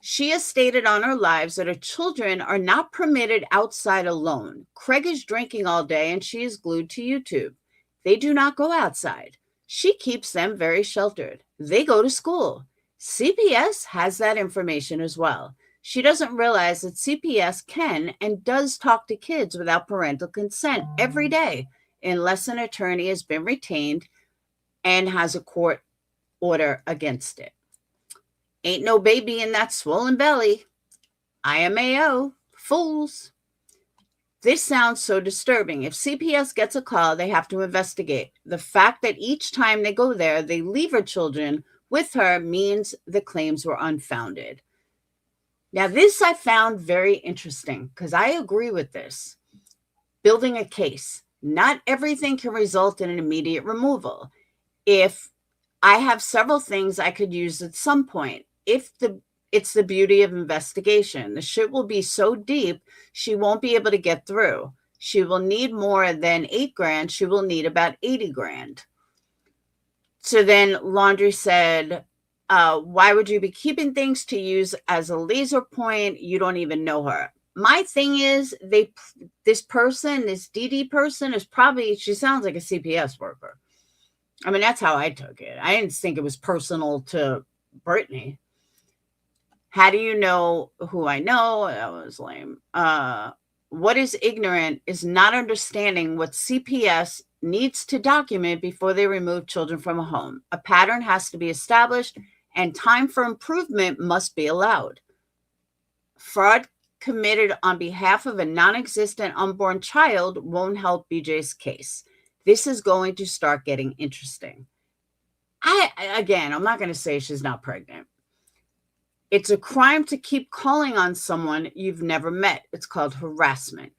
She has stated on her lives that her children are not permitted outside alone. Craig is drinking all day and she is glued to YouTube. They do not go outside. She keeps them very sheltered. They go to school. CPS has that information as well. She doesn't realize that CPS can and does talk to kids without parental consent every day. unless an attorney has been retained and has a court order against it. Ain't no baby in that swollen belly. IMAO, fools. This sounds so disturbing. If CPS gets a call, they have to investigate. The fact that each time they go there, they leave her children with her means the claims were unfounded. Now, this I found very interesting because I agree with this. Building a case. Not everything can result in an immediate removal. If I have several things I could use at some point, it's the beauty of investigation. The shit will be so deep, she won't be able to get through. She will need more than $8,000. She will need about 80 grand. So then Laundry said, why would you be keeping things to use as a laser point? You don't even know her. My thing is, this DD person is probably, she sounds like a CPS worker. I mean, that's how I took it. I didn't think it was personal to Brittany. How do you know who I know? That was lame. What is ignorant is not understanding what CPS needs to document before they remove children from a home. A pattern has to be established, and time for improvement must be allowed. Fraud committed on behalf of a non-existent unborn child won't help BJ's case. This is going to start getting interesting. I'm not going to say she's not pregnant. It's a crime to keep calling on someone you've never met. It's called harassment.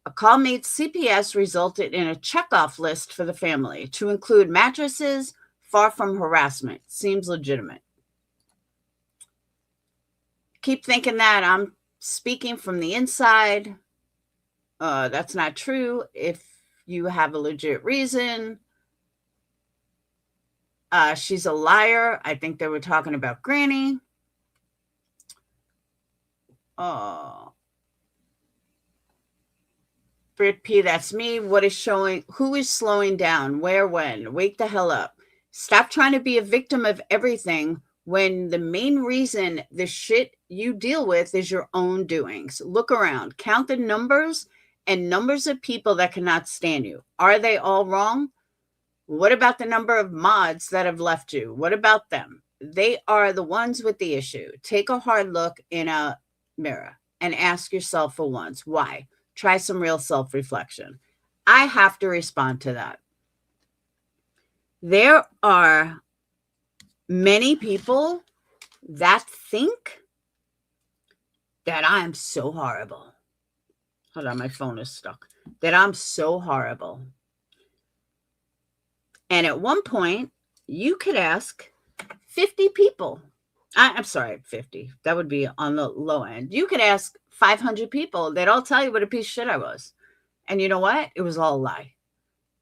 A call made CPS resulted in a checkoff list for the family to include mattresses. Far from harassment. Seems legitimate. Keep thinking that I'm speaking from the inside. That's not true. If you have a legit reason. She's a liar. I think they were talking about Granny. Brit P, that's me. What is showing? Who is slowing down? Where? When? Wake the hell up. Stop trying to be a victim of everything when the main reason the shit you deal with is your own doings. Look around. Count the numbers and numbers of people that cannot stand you. Are they all wrong? What about the number of mods that have left you? What about them? They are the ones with the issue. Take a hard look in a mirror and ask yourself for once, why? Try some real self-reflection. I have to respond to that. There are many people that think that I'm so horrible. Hold on, my phone is stuck. That I'm so horrible. And at one point, you could ask 50 people. I'm sorry, 50. That would be on the low end. You could ask 500 people. They'd all tell you what a piece of shit I was. And you know what? It was all a lie.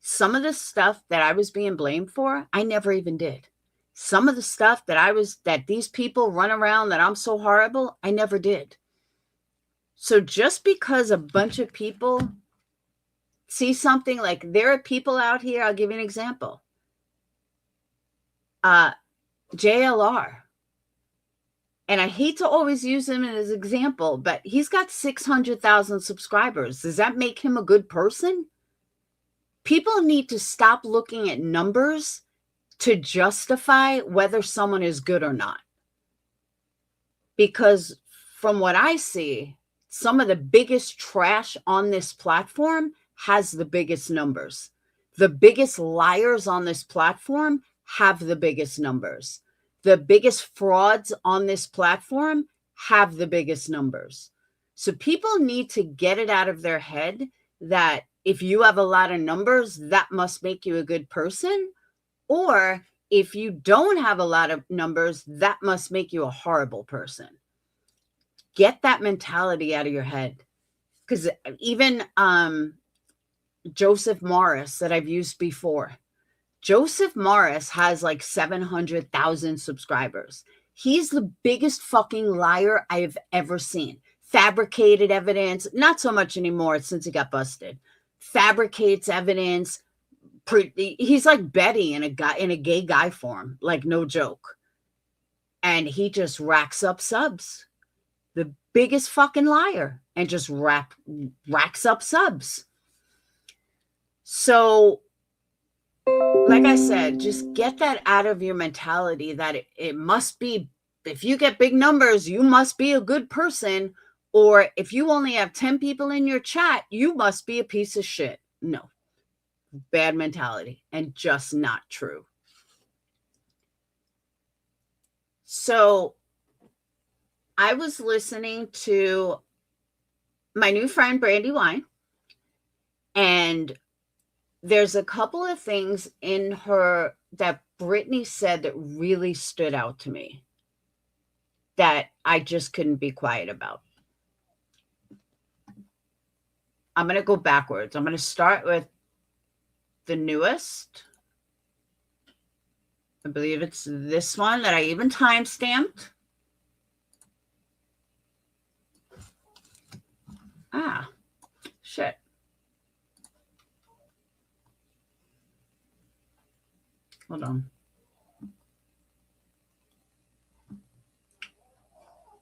Some of the stuff that I was being blamed for, I never even did. Some of the stuff that these people run around that I'm so horrible, I never did. So just because a bunch of people see something, like there are people out here, I'll give you an example. JLR. And I hate to always use him as an example, but he's got 600,000 subscribers. Does that make him a good person? People need to stop looking at numbers to justify whether someone is good or not. Because from what I see, some of the biggest trash on this platform has the biggest numbers. The biggest liars on this platform have the biggest numbers. The biggest frauds on this platform have the biggest numbers. So people need to get it out of their head that if you have a lot of numbers, that must make you a good person. Or if you don't have a lot of numbers, that must make you a horrible person. Get that mentality out of your head. Because even Joseph Morris that I've used before, Joseph Morris has like 700,000 subscribers. He's the biggest fucking liar I have ever seen. Fabricated evidence, not so much anymore since he got busted. Fabricates evidence. He's like Betty in a gay guy form, like no joke. And he just racks up subs. The biggest fucking liar, and just racks up subs. So, like I said, just get that out of your mentality that it must be, if you get big numbers, you must be a good person. Or if you only have 10 people in your chat, you must be a piece of shit. No, bad mentality and just not true. So I was listening to my new friend, Brandy Wine, and there's a couple of things in her that Brittany said that really stood out to me that I just couldn't be quiet about. I'm going to go backwards. I'm going to start with the newest. I believe it's this one that I even timestamped. Ah, shit. Hold on.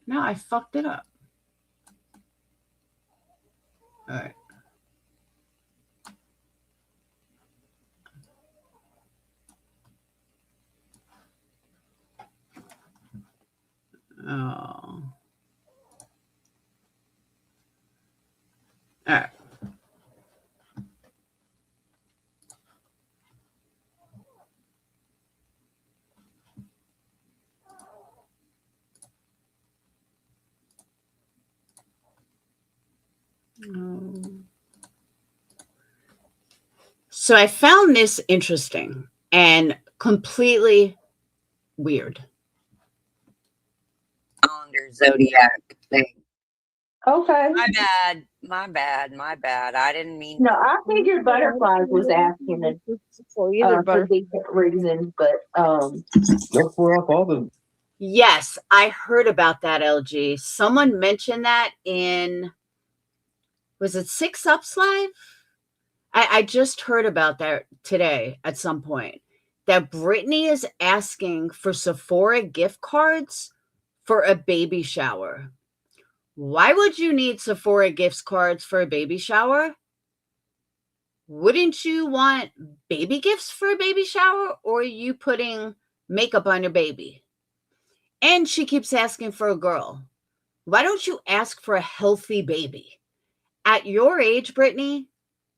No, I fucked it up. All right. Oh. All right. So I found this interesting and completely weird. Calendar zodiac thing. Okay. My bad. I didn't mean. No, I figured butterflies was asking it for different reasons, but Look for up all the. Yes, I heard about that, LG. Someone mentioned that in, was it 6 Ups Live? I just heard about that today at some point, that Brittany is asking for Sephora gift cards for a baby shower. Why would you need Sephora gift cards for a baby shower? Wouldn't you want baby gifts for a baby shower, or are you putting makeup on your baby? And she keeps asking for a girl. Why don't you ask for a healthy baby? At your age, Brittany,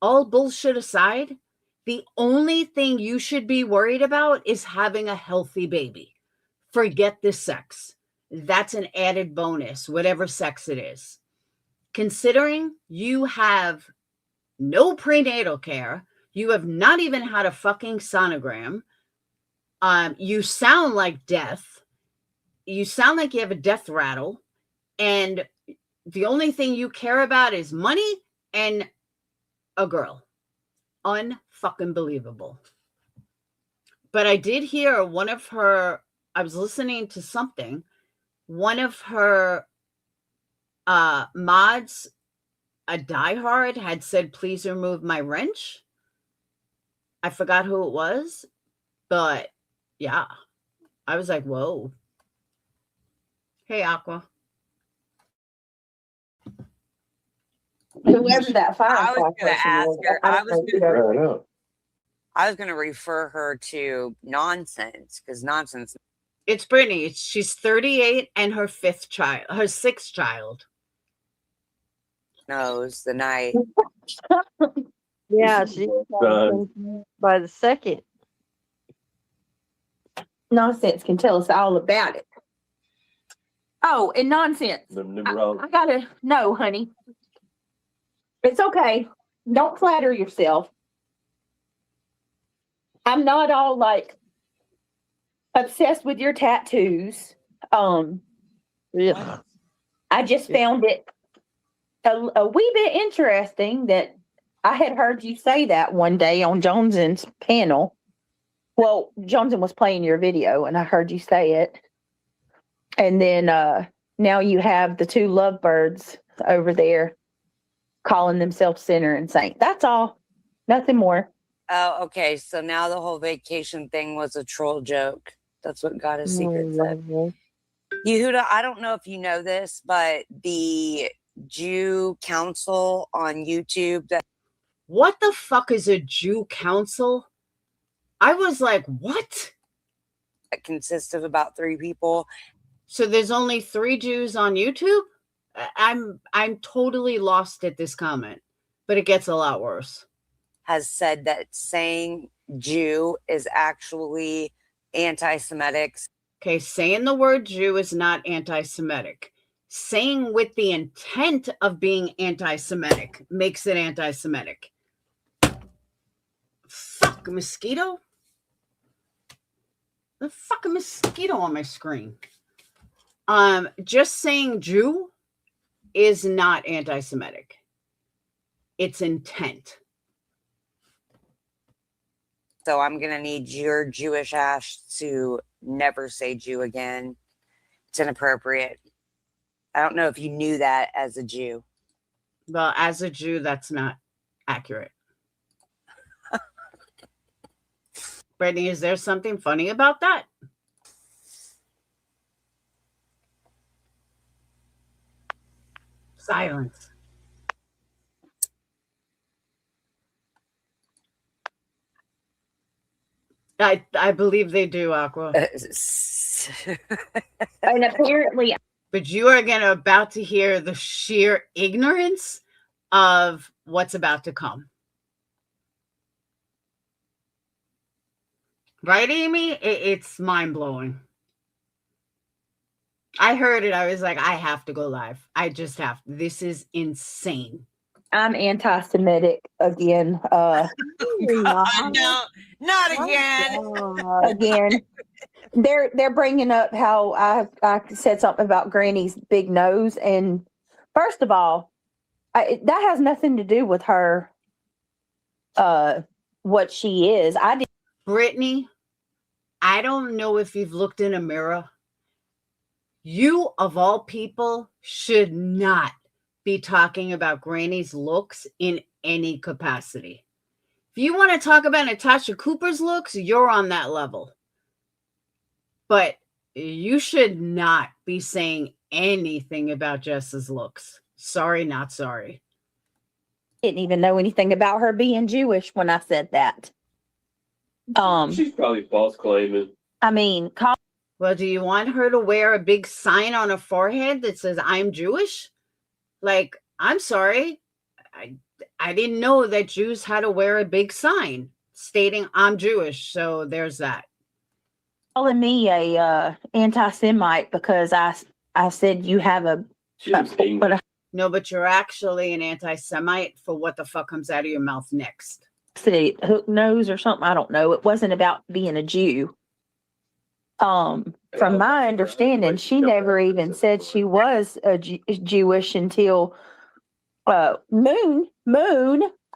all bullshit aside, the only thing you should be worried about is having a healthy baby. Forget the sex. That's an added bonus, whatever sex it is. Considering you have no prenatal care, you have not even had a fucking sonogram, you sound like death, you sound like you have a death rattle, and the only thing you care about is money and a girl. Unfucking believable. But I did hear one of her, I was listening to something, one of her mods, a diehard, had said, please remove my wrench. I forgot who it was, but yeah, I was like, whoa. Hey, Aqua. whoever that I firefly was going to person ask was, her. I don't know. I was going to refer her to Nonsense, because Nonsense. It's Brittany. She's 38 and her 6th child. Knows the night. Yeah, she by the second. Nonsense can tell us all about it. Oh, and Nonsense. I gotta know, honey. It's okay. Don't flatter yourself. I'm not all like obsessed with your tattoos. Yeah. I just found it a wee bit interesting that I had heard you say that one day on Jones's panel. Well, Joneson was playing your video and I heard you say it. And then now you have the 2 lovebirds over there calling themselves sinner and saint. That's all. Nothing more. Oh, okay. So now the whole vacation thing was a troll joke. That's what God is Secret said. Yehuda, I don't know if you know this, but the Jew Council on YouTube, that what the fuck is a Jew council? I was like, what? It consists of about 3 people. So there's only 3 Jews on YouTube? I'm totally lost at this comment, but it gets a lot worse. Has said that saying Jew is actually anti-Semitic. Okay, saying the word Jew is not anti-Semitic. Saying with the intent of being anti-Semitic makes it anti-Semitic. Fuck, a mosquito? The fucking mosquito on my screen. Just saying Jew is not anti-Semitic. It's intent. So I'm going to need your Jewish ass to never say Jew again. It's inappropriate. I don't know if you knew that as a Jew. Well, as a Jew, that's not accurate. Brittany, is there something funny about that? Silence. I believe they do, Aqua. And apparently, But you are about to hear the sheer ignorance of what's about to come. Right, Amy? It's mind-blowing. I heard it. I was like, I have to go live. I just have to. This is insane. I'm anti-Semitic again. God, no, not again. Again, they're bringing up how I said something about Granny's big nose, and first of all, that has nothing to do with her. What she is, Brittany, I don't know if you've looked in a mirror. You, of all people, should not be talking about Granny's looks in any capacity. If you want to talk about Natasha Cooper's looks, you're on that level. But you should not be saying anything about Jess's looks. Sorry, not sorry. didn't even know anything about her being Jewish when I said that. She's probably false claiming. I mean, Well, do you want her to wear a big sign on her forehead that says, I'm Jewish? Like, I'm sorry. I didn't know that Jews had to wear a big sign stating I'm Jewish. So there's that. calling me a anti-Semite because I said you have a. She was angry. No, but you're actually an anti-Semite for what the fuck comes out of your mouth next. Say hook nose or something. I don't know. It wasn't about being a Jew. From my understanding, she never even said she was a Jewish until Moon.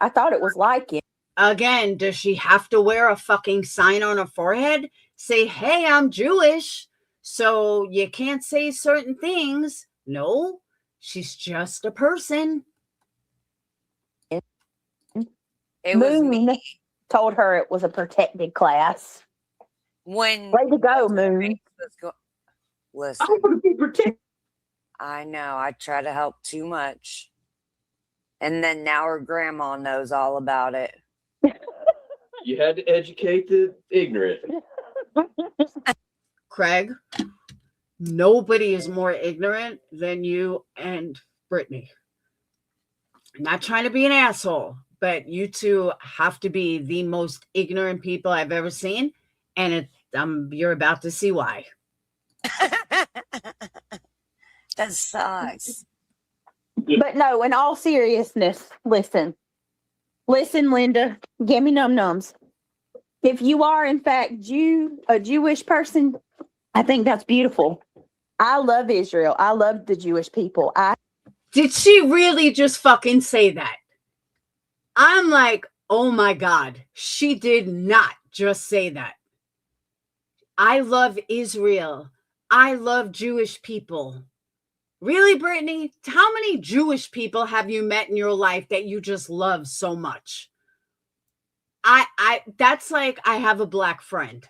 I thought it was like it. Again, does she have to wear a fucking sign on her forehead? Say, hey, I'm Jewish, so you can't say certain things. No, she's just a person. It was Moon me told her it was a protected class. when Way to go, Moon. Listen, I want to be protected. I know I try to help too much, and then now her grandma knows all about it. You had to educate the ignorant. Craig, nobody is more ignorant than you and Brittany. I'm not trying to be an asshole, but you two have to be the most ignorant people I've ever seen, and you're about to see why. That sucks. But no, in all seriousness, listen, Linda, give me nums. If you are in fact a Jewish person, I think that's beautiful. I love Israel. I love the Jewish people. Did she really just fucking say that? I'm like, oh my God, she did not just say that. I love Israel. I love Jewish people. Really, Brittany? How many Jewish people have you met in your life that you just love so much? That's like I have a black friend.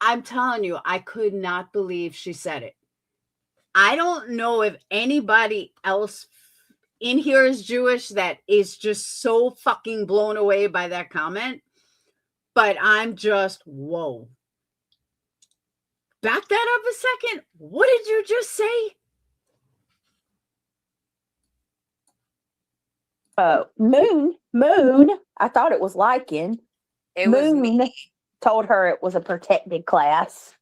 I'm telling you, I could not believe she said it. I don't know if anybody else in here is Jewish that is just so fucking blown away by that comment. But I'm just, whoa. Back that up a second. What did you just say? Moon. I thought it was lichen. It was Moon me told her it was a protected class.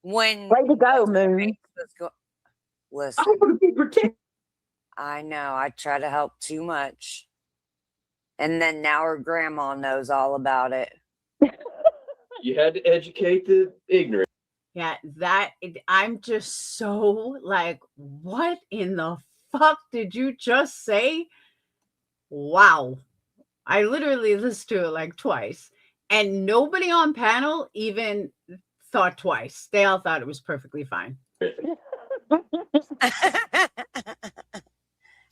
when. Way to go, what's her Moon. face was go- Listen, I want to be protected. I know I try to help too much, and then now her grandma knows all about it. You had to educate the ignorant. Yeah, I'm just so like, what in the fuck did you just say? Wow. I literally listened to it like twice, and nobody on panel even thought twice. They all thought it was perfectly fine.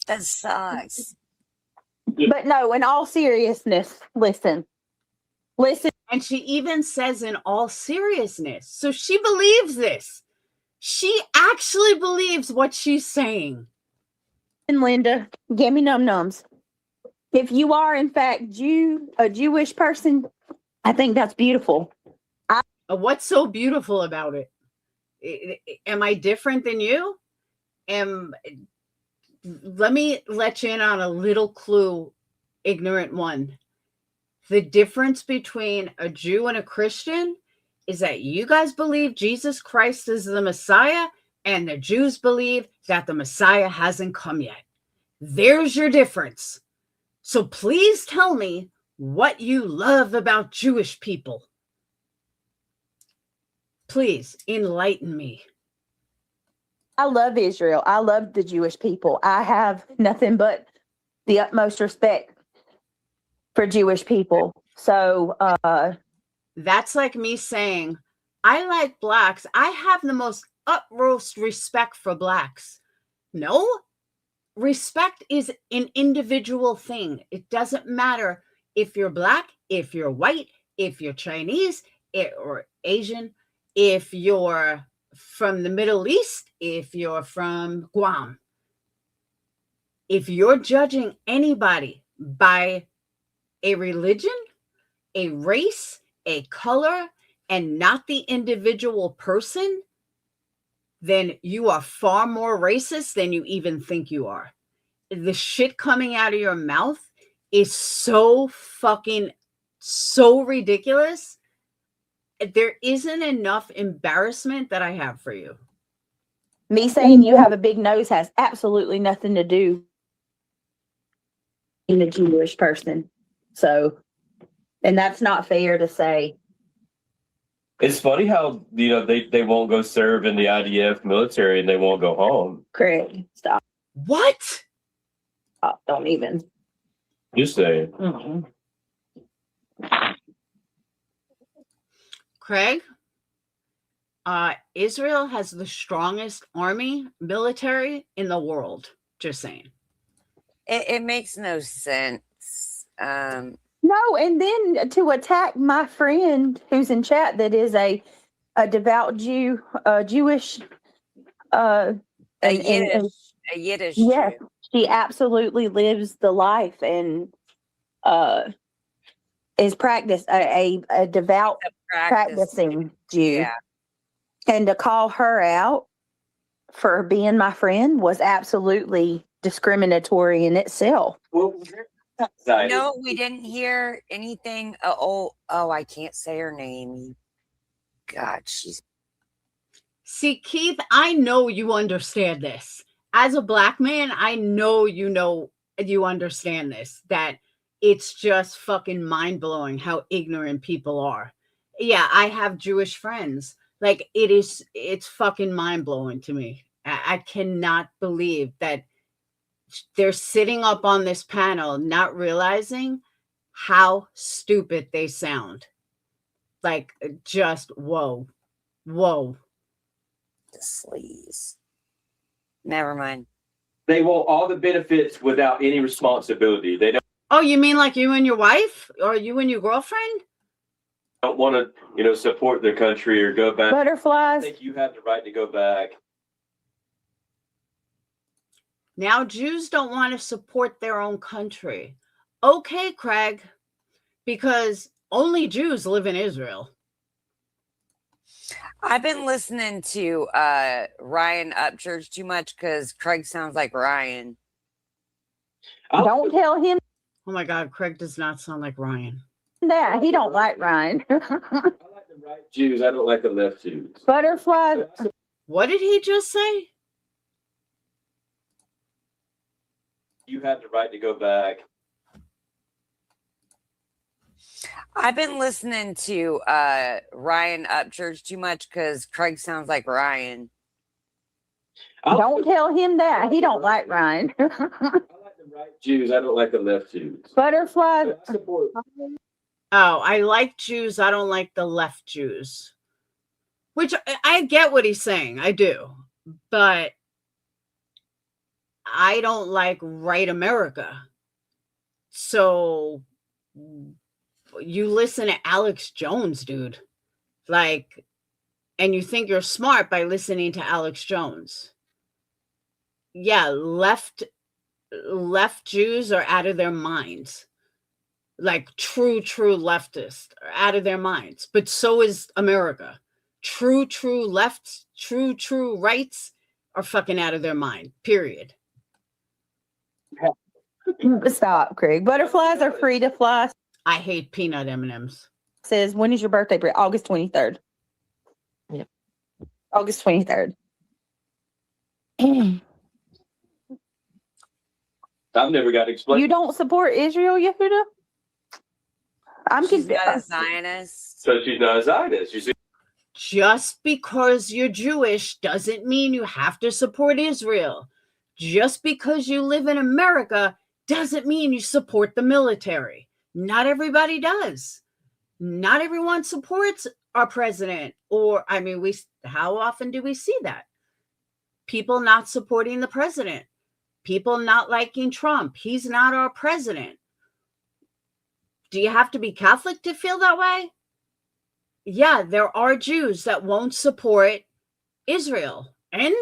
That sucks. But no, in all seriousness, listen. And she even says in all seriousness. So she believes this. She actually believes what she's saying. And Linda, give me nums. If you are in fact a Jewish person, I think that's beautiful. What's so beautiful about it? Am I different than you? Let me let you in on a little clue, ignorant one. The difference between a Jew and a Christian is that you guys believe Jesus Christ is the Messiah, and the Jews believe that the Messiah hasn't come yet. There's your difference. So please tell me what you love about Jewish people. Please enlighten me. I love Israel. I love the Jewish people. I have nothing but the utmost respect for Jewish people. So that's like me saying, I like blacks. I have the most utmost respect for blacks. No, respect is an individual thing. It doesn't matter if you're black, if you're white, if you're Chinese or Asian, if you're from the Middle East, if you're from Guam. If you're judging anybody by a religion, a race, a color, and not the individual person, then you are far more racist than you even think you are. The shit coming out of your mouth is so ridiculous. There isn't enough embarrassment that I have for you. Me saying you have a big nose has absolutely nothing to do with being a Jewish person. So, and that's not fair to say. It's funny how, they won't go serve in the IDF military and they won't go home. Craig, stop. What? Stop. Don't even. Just saying. Mm-mm. Craig, Israel has the strongest military in the world. Just saying. It makes no sense. No, and then to attack my friend who's in chat that is a devout Jew, Jewish, A Yiddish yes, Jew. she absolutely lives the life and is a devout practicing Jew. Yeah. And to call her out for being my friend was absolutely discriminatory in itself. No, we didn't hear anything. I can't say her name. God, she's. See, Keith, I know you understand this. As a black man, I know you understand this, that it's just fucking mind-blowing how ignorant people are. Yeah, I have Jewish friends. Like, it's fucking mind-blowing to me. I cannot believe that they're sitting up on this panel not realizing how stupid they sound. Like, just whoa. The sleaze. Never mind. They want all the benefits without any responsibility. They Oh, you mean like you and your wife or you and your girlfriend? don't want to, support their country or go back. I Butterflies. think you have the right to go back. Now Jews don't want to support their own country. Okay, Craig, because only Jews live in Israel. I've been listening to Ryan Upchurch too much because Craig sounds like Ryan. Don't tell him Oh my God, Craig does not sound like Ryan. that. He don't like Ryan. I like the right Jews. I don't like the left Jews. Butterflies. What did he just say? You have the right to go back. I've been listening to Ryan Upchurch too much because Craig sounds like Ryan. Don't tell him that. He don't like Ryan. I like the right Jews. I don't like the left Jews. Butterflies. I support. Oh, I like Jews. I don't like the left Jews. Which I get what he's saying. I do. But I don't like right America. So you listen to Alex Jones, dude. Like, and you think you're smart by listening to Alex Jones. Yeah, left Jews are out of their minds. Like true leftists are out of their minds. But so is America. True lefts, true rights are fucking out of their mind. Period. Stop, Craig. Butterflies are free to fly. I hate peanut M&Ms. Says, when is your birthday? August 23rd. Yep. August 23rd. I've never got explained. You don't support Israel, Yehuda? She's not a Zionist. So she's not a Zionist. You see, Just because you're Jewish doesn't mean you have to support Israel. Just because you live in America doesn't mean you support the military. Not everybody does. Not everyone supports our president. Or, I mean, how often do we see that? People not supporting the president. People not liking Trump. He's not our president. Do you have to be Catholic to feel that way? Yeah, there are Jews that won't support Israel. And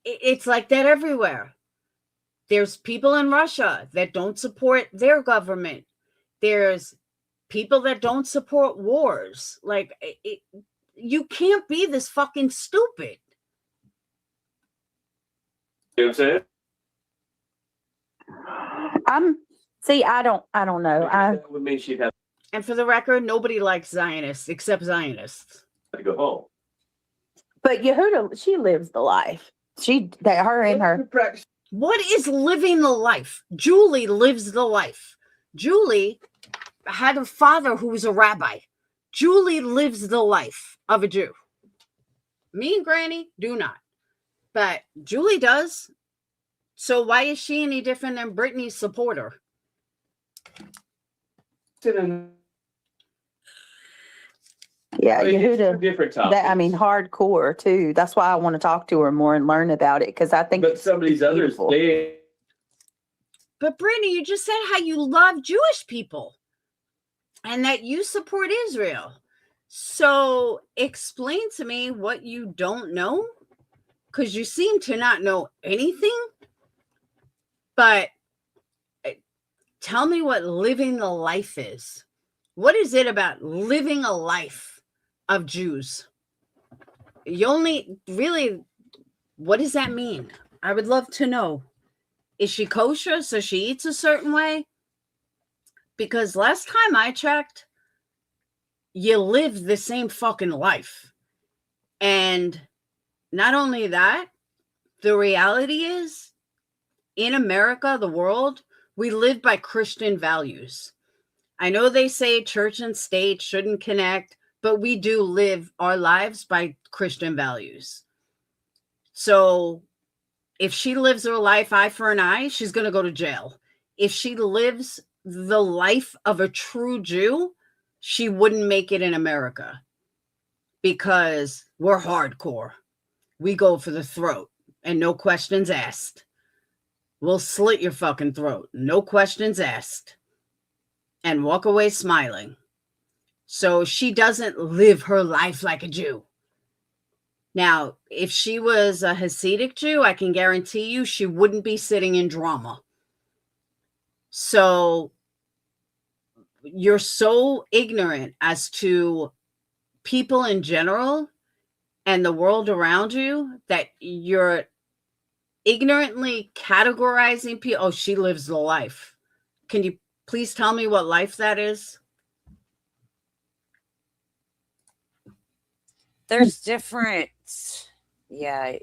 it's like that everywhere. There's people in Russia that don't support their government. There's people that don't support wars. Like, you can't be this fucking stupid. you know what I'm saying? I don't know. That would mean she'd have And for the record, nobody likes Zionists except Zionists. to go home. But Yehuda, she lives the life. Her. What is living the life? Julie lives the life. Julie had a father who was a rabbi. Julie lives the life of a Jew. Me and Granny do not. But Julie does. So why is she any different than Brittany's supporter? Yeah, Yehuda. Different topics. Hardcore too. That's why I want to talk to her more and learn about it, because I think But some of these others, beautiful. But Brittany, you just said how you love Jewish people and that you support Israel. So explain to me what you don't know, because you seem to not know anything. But tell me what living the life is. What is it about living a life of Jews? You only really, what does that mean? I would love to know. Is she kosher, so she eats a certain way? Because last time I checked, you live the same fucking life. And not only that, the reality is, in America, the world, we live by Christian values. I know they say church and state shouldn't connect, but we do live our lives by Christian values. So if she lives her life eye for an eye, she's going to go to jail. If she lives the life of a true Jew, she wouldn't make it in America, because we're hardcore. We go for the throat and no questions asked. We'll slit your fucking throat, no questions asked, and walk away smiling. So she doesn't live her life like a Jew. Now, if she was a Hasidic Jew, I can guarantee you she wouldn't be sitting in drama. So you're so ignorant as to people in general and the world around you that you're ignorantly categorizing people. Oh, she lives the life. Can you please tell me what life that is? There's different. Yeah,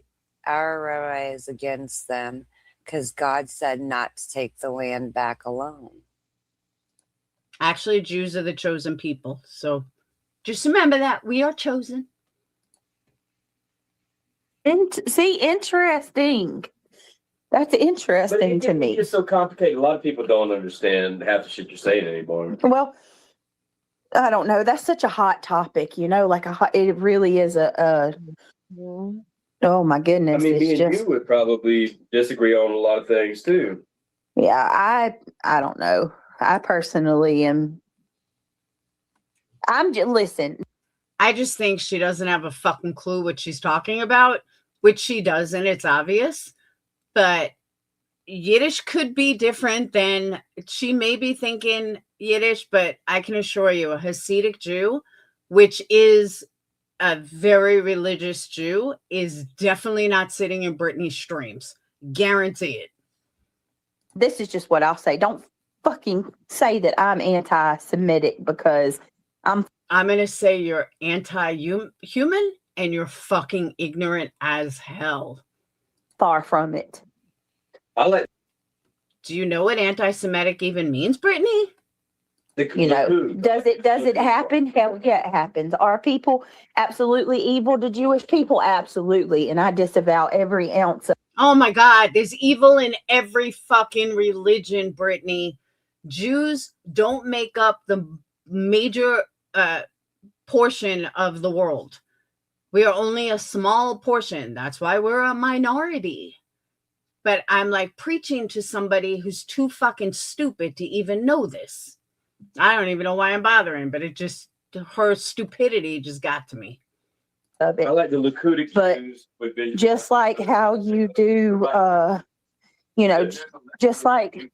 our rabbi is against them because God said not to take the land back alone. Actually, Jews are the chosen people. So just remember that we are chosen. See, interesting. That's But interesting to me. It's so complicated. A lot of people don't understand half the shit you're saying anymore. Well, I don't know. That's such a hot topic, like it really is oh my I goodness. mean, It's me and just, you would probably disagree on a lot of things too. yeah, I don't know. I personally listen. I just think she doesn't have a fucking clue what she's talking about, which she doesn't. It's obvious. But Yiddish could be different than she may be thinking Yiddish, but I can assure you, a Hasidic Jew, which is a very religious Jew, is definitely not sitting in Britney's streams. Guarantee it. This is just what I'll say. Don't fucking say that I'm anti-Semitic because I'm going to say you're anti-human and you're fucking ignorant as hell. far from it. Do you know what anti-Semitic even means, Brittany? Does it happen? Hell yeah, it happens. Are people absolutely evil to Jewish people? Absolutely. And I disavow every ounce of. Oh my God, there's evil in every fucking religion, Brittany. Jews don't make up the major portion of the world. We are only a small portion. That's why we're a minority. But I'm like preaching to somebody who's too fucking stupid to even know this. I don't even know why I'm bothering, but her stupidity just got to me. Of it. I like the Lakutic But Jews with vision. just like how you do, just like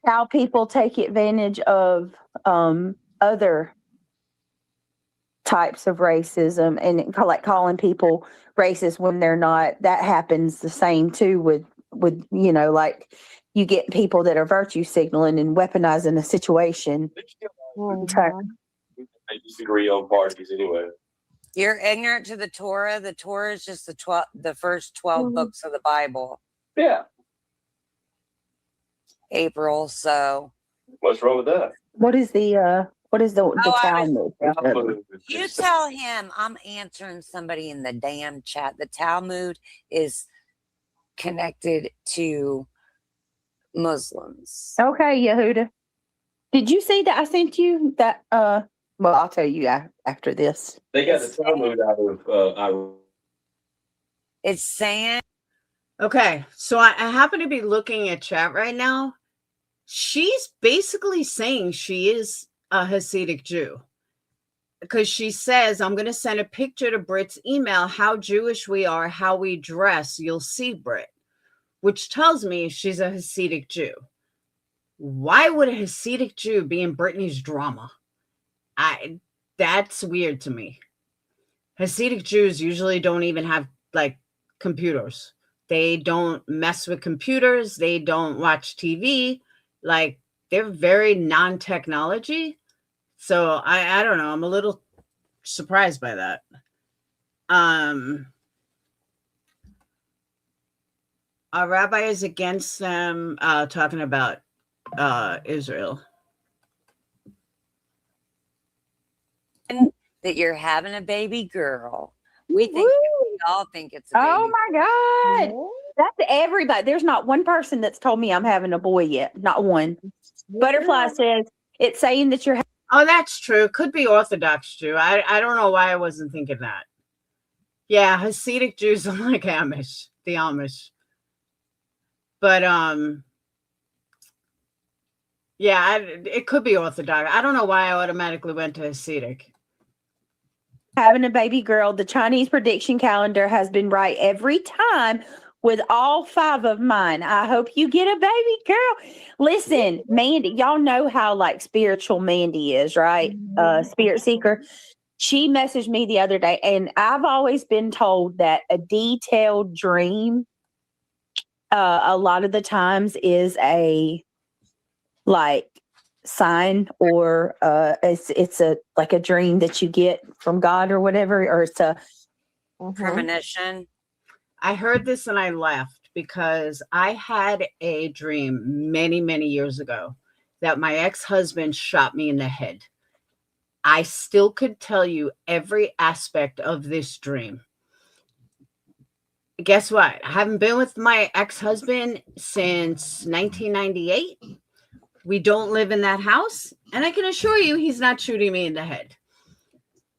how people take advantage of other types of racism and like calling people racist when they're not. That happens the same too with like you get people that are virtue signaling and weaponizing a situation. They disagree on parties anyway. You're ignorant to the Torah. The Torah is just the first 12 books of the Bible. Yeah. April, so What's wrong with that? What is the Talmud? You tell him I'm answering somebody in the damn chat. The Talmud is connected to Muslims. Okay, Yehuda. Did you see that I sent you that? Well, I'll tell you after this. They got the Talmud out of Iran. It's saying. Okay, so I happen to be looking at chat right now. She's basically saying she is a Hasidic Jew because she says, I'm going to send a picture to Brit's email, how Jewish we are, how we dress. You'll see Brit, which tells me she's a Hasidic Jew. Why would a Hasidic Jew be in Britney's drama? That's weird to me. Hasidic Jews usually don't even have like computers. They don't mess with computers. They don't watch TV. Like they're very non-technology. So I don't know. I'm a little surprised by that. Our rabbi is against them talking about Israel. That you're having a baby girl. We all think it's a baby. Oh my God. That's everybody. There's not one person that's told me I'm having a boy yet. Not one. Butterfly says it's saying that you're. Oh, that's true. Could be Orthodox Jew. I don't know why I wasn't thinking that. Yeah, Hasidic Jews are like Amish, the Amish. But yeah, it could be Orthodox. I don't know why I automatically went to Hasidic. having a baby girl. The Chinese prediction calendar has been right every time with all 5 of mine. I hope you get a baby girl. Listen, Mandy, y'all know how like spiritual Mandy is, right? Spirit seeker. She messaged me the other day, and I've always been told that a detailed dream a lot of the times is a like sign, or it's a like a dream that you get from God or whatever, or it's a Premonition. I heard this and I laughed because I had a dream many, many years ago that my ex-husband shot me in the head. I still could tell you every aspect of this dream. Guess what? I haven't been with my ex-husband since 1998. We don't live in that house, and I can assure you he's not shooting me in the head.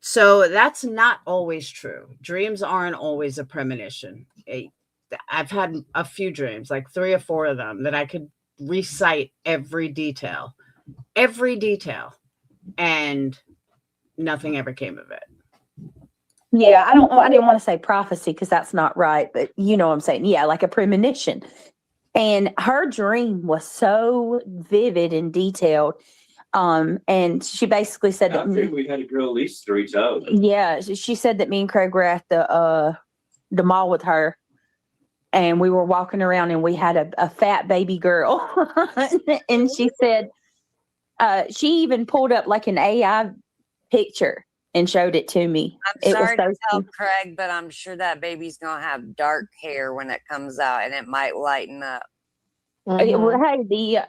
So that's not always true. Dreams aren't always a premonition. I've had a few dreams, like 3 or 4 of them, that I could recite every detail, and nothing ever came of it. Yeah, I didn't want to say prophecy because that's not right, but you know what I'm saying. Yeah, like a premonition. And her dream was so vivid and detailed. And she basically said I that think we had a girl at least 3 times. yeah, she said that me and Craig were at the mall with her, and we were walking around, and we had a fat baby girl. And she said she even pulled up like an AI picture and showed it to me. I'm sorry to tell Craig, but I'm sure that baby's gonna have dark hair when it comes out, and it might lighten up. Hey, the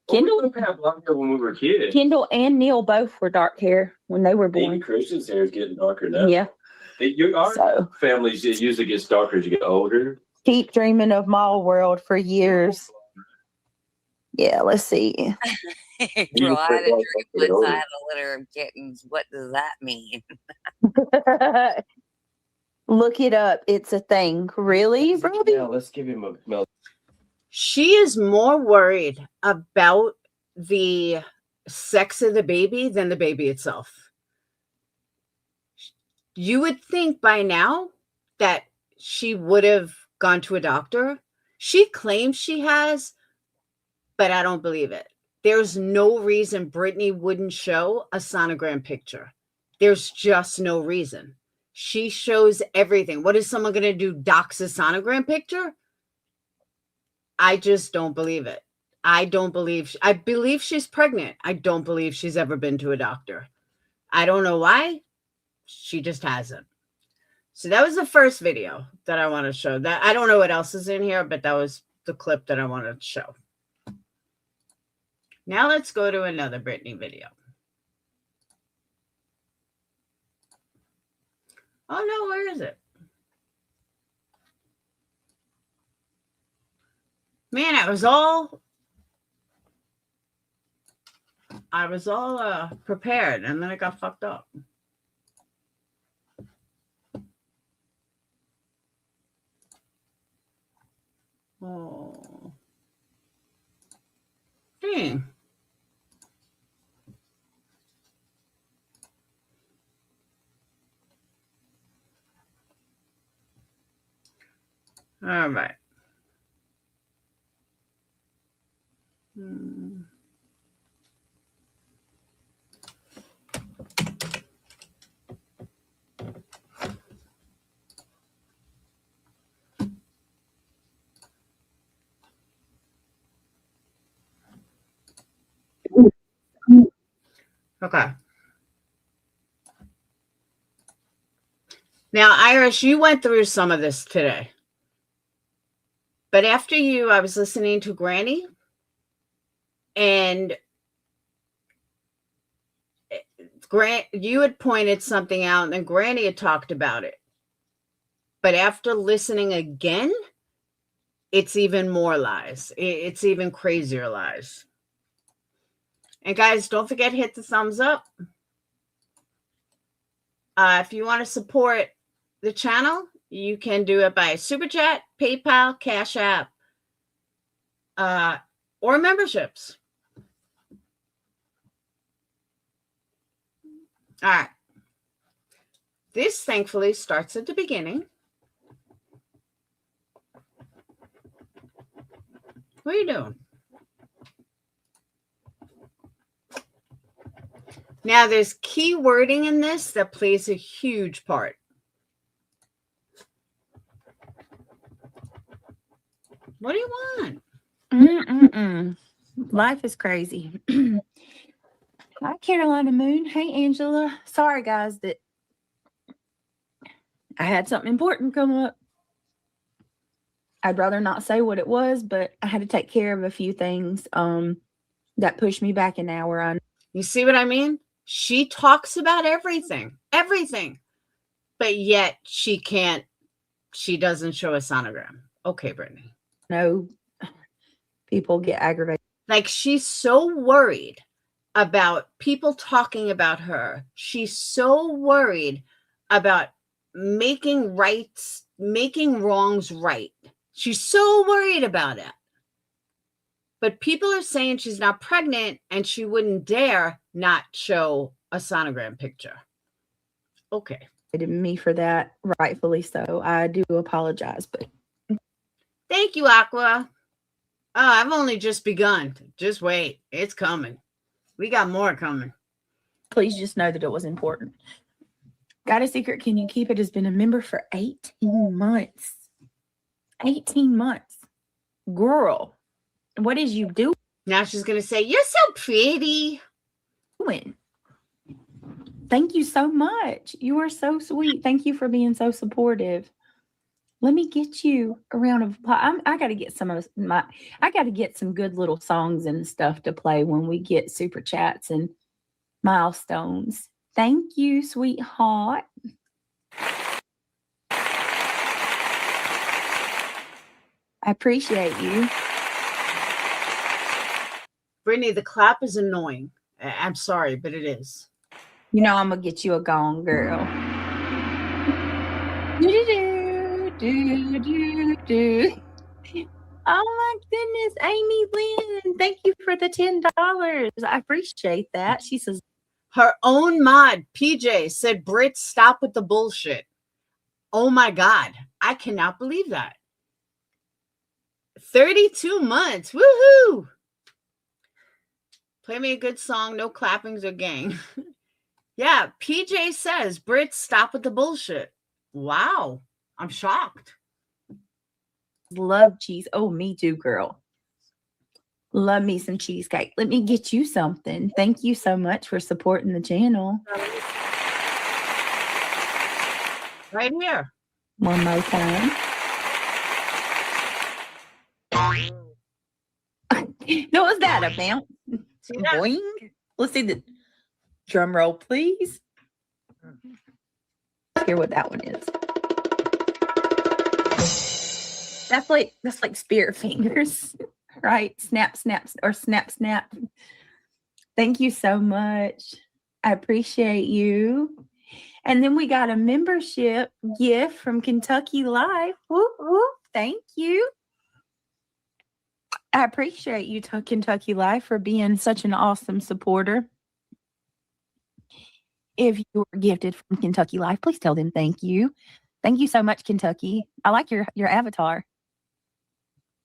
Kendall, We had long hair when we were kids. Kendall and Neil both were dark hair when they were Even born. Christian's hair is getting darker now. Yeah. Our families, it usually gets darker as you get older. Keep dreaming of Mall World for years. Yeah, let's see. Bro, I had a dream once I had a litter of kittens. What does that mean? Look it up. It's a thing. Really, Robbie? Yeah, let's give him a milk. She is more worried about the sex of the baby than the baby itself. You would think by now that she would have gone to a doctor. She claims she has, but I don't believe it. There's no reason Brittany wouldn't show a sonogram picture. There's just no reason. She shows everything. What is someone going to do? Dox a sonogram picture? I just don't believe it. I believe she's pregnant. I don't believe she's ever been to a doctor. I don't know why. She just hasn't. So that was the first video that I want to show. That I don't know what else is in here, but that was the clip that I wanted to show. Now let's go to another Brittany video. Oh no, where is it? Man, I was all prepared, and then it got fucked up. Oh. Dang. All right. Okay. Now, Iris, you went through some of this today. But after you, I was listening to Granny, and you had pointed something out, and then Granny had talked about it. But after listening again, it's even more lies. It's even crazier lies. And guys, don't forget, hit the thumbs up. If you want to support the channel, you can do it by Super Chat, PayPal, Cash App, or memberships. All right. This thankfully starts at the beginning. What are you doing? Now, there's key wording in this that plays a huge part. What do you want? Life is crazy. Hi, Carolina Moon. Hey, Angela. Sorry, guys, that I had something important come up. I'd rather not say what it was, but I had to take care of a few things that pushed me back an hour. You see what I mean? She talks about everything, but yet she doesn't show a sonogram. Okay, Brittany. No, people get aggravated. Like, she's so worried about people talking about her. She's so worried about making wrongs right. She's so worried about it. But people are saying she's not pregnant and she wouldn't dare not show a sonogram picture. Okay. Me for that, rightfully so. I do apologize, but thank you, Aqua. Oh, I've only just begun. Just wait. It's coming. We got more coming. Please just know that it was important. Got a secret? Can you keep it? Has been a member for 18 months. 18 months. Girl, what did you do? Now she's going to say, you're so pretty. Thank you so much. You are so sweet. Thank you for being so supportive. Let me get you a round of applause. I got to get I got to get some good little songs and stuff to play when we get super chats and milestones. Thank you, sweetheart. I appreciate you. Brittany, the clap is annoying. I'm sorry, but it is. You know I'm going to get you a gong, girl. Oh my goodness, Amy Lynn. Thank you for the $10. I appreciate that. She says, her own mod, PJ, said, Brit, stop with the bullshit. Oh my God. I cannot believe that. 32 months. Woohoo. Play me a good song. No clappings or gang. Yeah, PJ says, Brit, stop with the bullshit. Wow. I'm shocked. love cheese. Oh, me too, girl. Love me some cheesecake. Let me get you something. Thank you so much for supporting the channel. Right here. One more time. What was that about? See that? Boing. Let's see the drum roll, please. Let's hear what that one is. That's like spirit fingers, right? Snap, snap, or snap, snap. Thank you so much. I appreciate you. And then we got a membership gift from Kentucky Life. Whoop, whoop. Thank you. I appreciate you, Kentucky Life, for being such an awesome supporter. If you were gifted from Kentucky Life, please tell them thank you. Thank you so much, Kentucky. I like your avatar.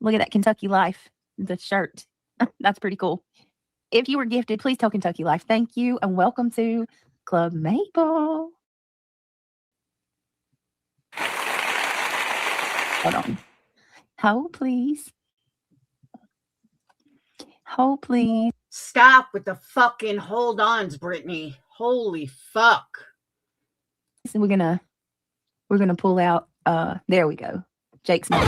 Look at that Kentucky Life, the shirt. That's pretty cool. If you were gifted, please tell Kentucky Life thank you and welcome to Club Maple. Hold on. Hold, please. Hold, please. Stop with the fucking hold ons, Brittany. Holy fuck. So we're gonna pull out there we go. Jake's mic.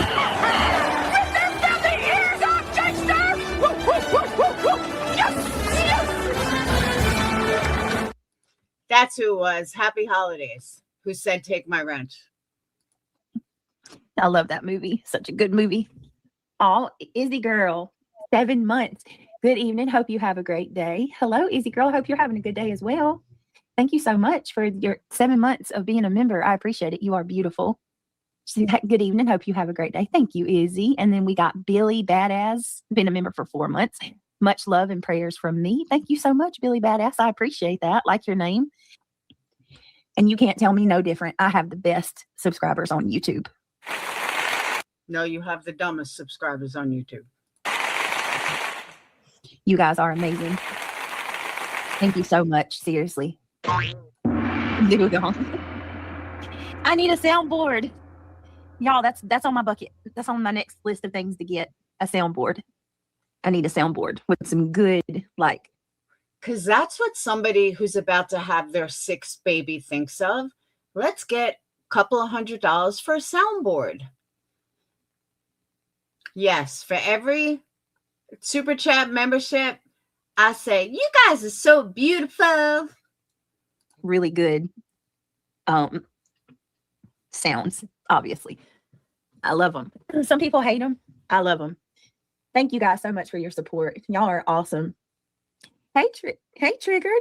That's who it was. Happy Holidays. Who said take my wrench? I love that movie. Such a good movie. Oh, Izzy girl, 7 months. Good evening. Hope you have a great day. Hello, Izzy girl. Hope you're having a good day as well. Thank you so much for your 7 months of being a member. I appreciate it. You are beautiful. Good evening. Hope you have a great day. Thank you, Izzy. And then we got Billy Badass, been a member for 4 months. Much love and prayers from me. Thank you so much, Billy Badass. I appreciate that. Like your name. And you can't tell me no different. I have the best subscribers on YouTube. No, you have the dumbest subscribers on YouTube. You guys are amazing. Thank you so much. Seriously. Ding-dong. I need a soundboard. Y'all, that's on my bucket. That's on my next list of things to get. A soundboard. I need a soundboard with some good, like. Because that's what somebody who's about to have their sixth baby thinks of. Let's get a couple of $100 for a soundboard. Yes, for every super chat membership, I say, you guys are so beautiful. Really good sounds, obviously. I love them. Some people hate them. I love them. Thank you guys so much for your support. Y'all are awesome. Hey, Triggered.